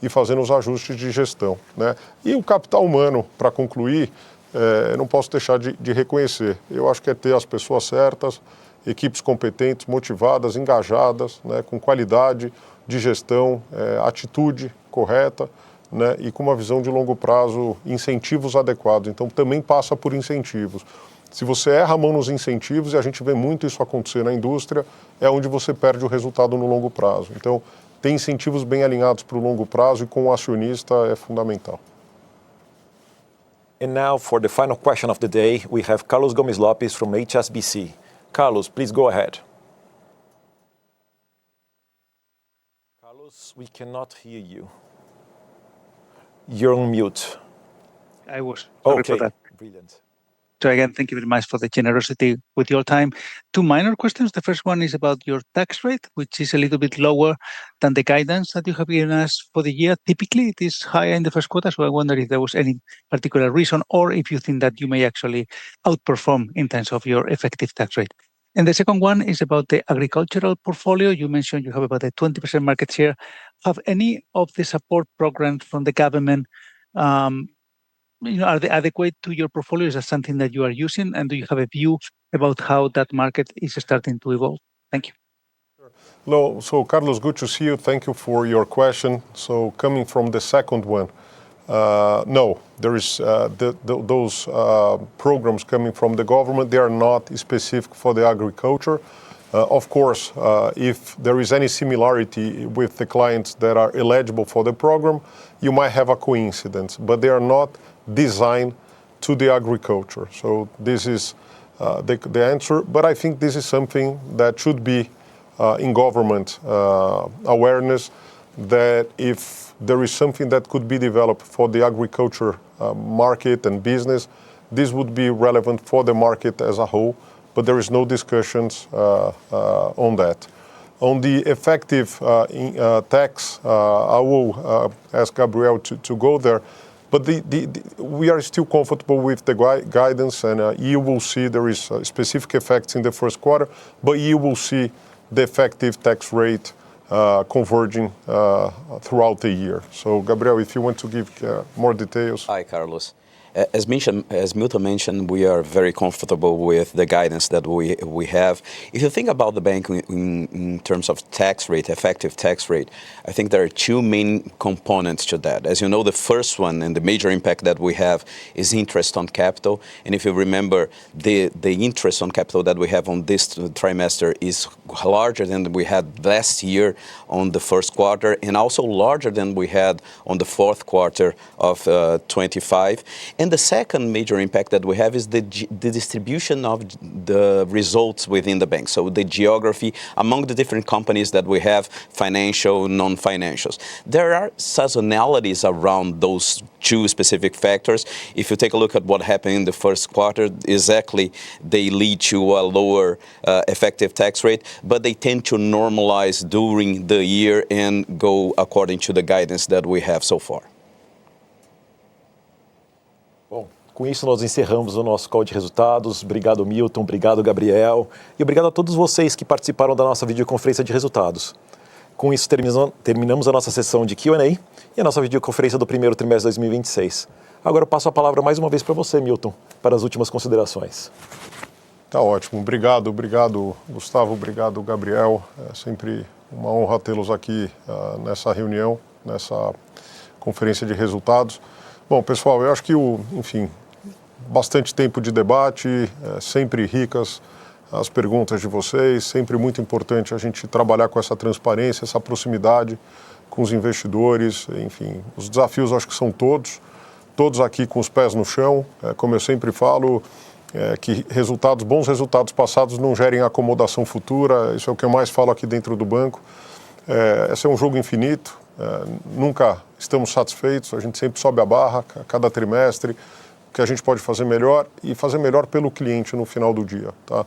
e fazendo os ajustes de gestão, né? E o capital humano, para concluir, não posso deixar de reconhecer. Eu acho que é ter as pessoas certas, equipes competentes, motivadas, engajadas, né, com qualidade de gestão, atitude correta, né, e com uma visão de longo prazo, incentivos adequados. Então, também passa por incentivos. Se você erra a mão nos incentivos, e a gente vê muito isso acontecer na indústria, é onde você perde o resultado no longo prazo. Então, ter incentivos bem alinhados para o longo prazo e com o acionista é fundamental. And now for the final question of the day, we have Carlos Gomes Lopes from HSBC. Carlos, please go ahead. Carlos, we cannot hear you. You're on mute. I was. Sorry for that. Brilliant. So again, thank you very much for the generosity with your time. Two minor questions. The first one is about your tax rate, which is a little bit lower than the guidance that you have given us for the year. Typically, it is higher in the first quarter, so I wonder if there was any particular reason or if you think that you may actually outperform in terms of your effective tax rate. And the second one is about the agricultural portfolio. You mentioned you have about a 20% market share. Have any of the support programs from the government are they adequate to your portfolio? Is that something that you are using? And do you have a view about how that market is starting to evolve? Thank you. No, so Carlos, good to see you. Thank you for your question. So coming from the second one, no, there is those programs coming from the government. They are not specific for the agriculture. Of course, if there is any similarity with the clients that are eligible for the program, you might have a coincidence, but they are not designed to the agriculture. So this is the answer, but I think this is something that should be in government awareness, that if there is something that could be developed for the agriculture market and business, this would be relevant for the market as a whole, but there is no discussions on that. On the effective tax, I will ask Gabriel to go there, but we are still comfortable with the guidance, and you will see there is specific effects in the first quarter, but you will see the effective tax rate converging throughout the year. So, Gabriel, if you want to give more details. Hi, Carlos. As Milton mentioned, we are very comfortable with the guidance that we have. If you think about the bank in terms of tax rate, effective tax rate, I think there are two main components to that. As you know, the first one and the major impact that we have is interest on capital. And if you remember, the interest on capital that we have on this trimester is larger than we had last year on the first quarter, and also larger than we had on the fourth quarter of 25. And the second major impact that we have is the distribution of the results within the bank. So the geography among the different companies that we have, financial, non-financials. There are seasonalities around those two specific factors. If you take a look at what happened in the first quarter, exactly they lead to a lower effective tax rate, but they tend to normalize during the year and go according to the guidance that we have so far. Bom, com isso nós encerramos o nosso call de resultados. Obrigado, Milton, obrigado, Gabriel, e obrigado a todos vocês que participaram da nossa videoconferência de resultados. Com isso terminamos a nossa sessão de Q&A e a nossa videoconferência do primeiro trimestre de 2026. Agora eu passo a palavra mais uma vez para você, Milton, para as últimas considerações. Tá ótimo. Obrigado, Gustavo, obrigado, Gabriel. É sempre uma honra tê-los aqui nessa reunião, nessa conferência de resultados. Bom, pessoal, eu acho que, bastante tempo de debate, sempre ricas as perguntas de vocês, sempre muito importante a gente trabalhar com essa transparência, essa proximidade com os investidores, enfim. Os desafios acho que são todos aqui com os pés no chão, como eu sempre falo, que bons resultados passados não gerem acomodação futura, isso é o que eu mais falo aqui dentro do banco. Esse é um jogo infinito, nunca estamos satisfeitos, a gente sempre sobe a barra a cada trimestre, o que a gente pode fazer melhor e fazer melhor pelo cliente no final do dia, tá?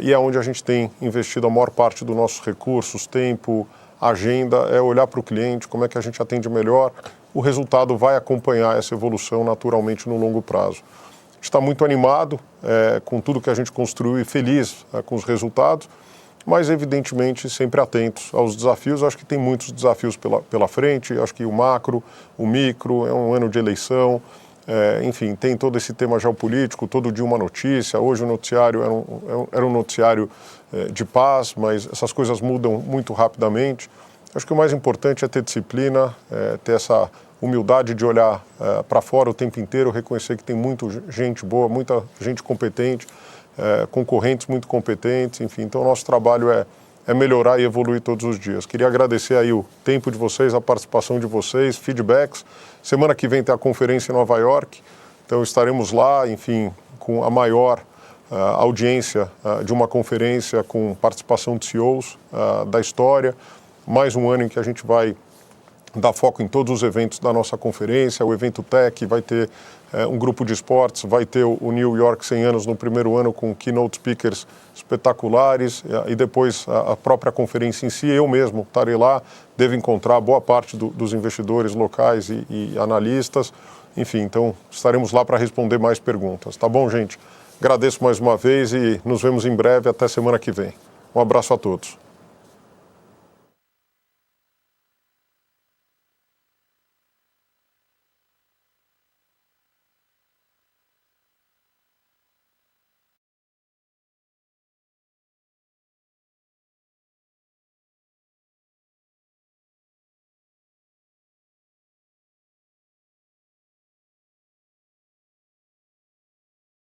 E é onde a gente tem investido a maior parte dos nossos recursos, tempo, agenda, é olhar para o cliente, como é que a gente atende melhor, o resultado vai acompanhar essa evolução naturalmente no longo prazo. A gente está muito animado com tudo que a gente construiu e feliz com os resultados, mas evidentemente sempre atentos aos desafios. Acho que tem muitos desafios pela frente, acho que o macro, o micro, é um ano de eleição, enfim, tem todo esse tema geopolítico, todo dia uma notícia. Hoje o noticiário era um noticiário de paz, mas essas coisas mudam muito rapidamente. Acho que o mais importante é ter disciplina, ter essa humildade de olhar para fora o tempo inteiro, reconhecer que tem muita gente boa, muita gente competente, concorrentes muito competentes, enfim. Então, o nosso trabalho é melhorar e evoluir todos os dias. Queria agradecer aí o tempo de vocês, a participação de vocês, feedbacks. Semana que vem tem a conferência em Nova York, então estaremos lá, enfim, com a maior audiência de uma conferência com participação de CEOs da história. Mais um ano em que a gente vai dar foco em todos os eventos da nossa conferência, o evento Tech, vai ter um grupo de esportes, vai ter o New York 100 anos no primeiro ano com keynote speakers espetaculares e depois a própria conferência em si, eu mesmo estarei lá, devo encontrar boa parte dos investidores locais e analistas, enfim, então estaremos lá para responder mais perguntas, tá bom, gente? Agradeço mais uma vez e nos vemos em breve, até semana que vem. Um abraço a todos.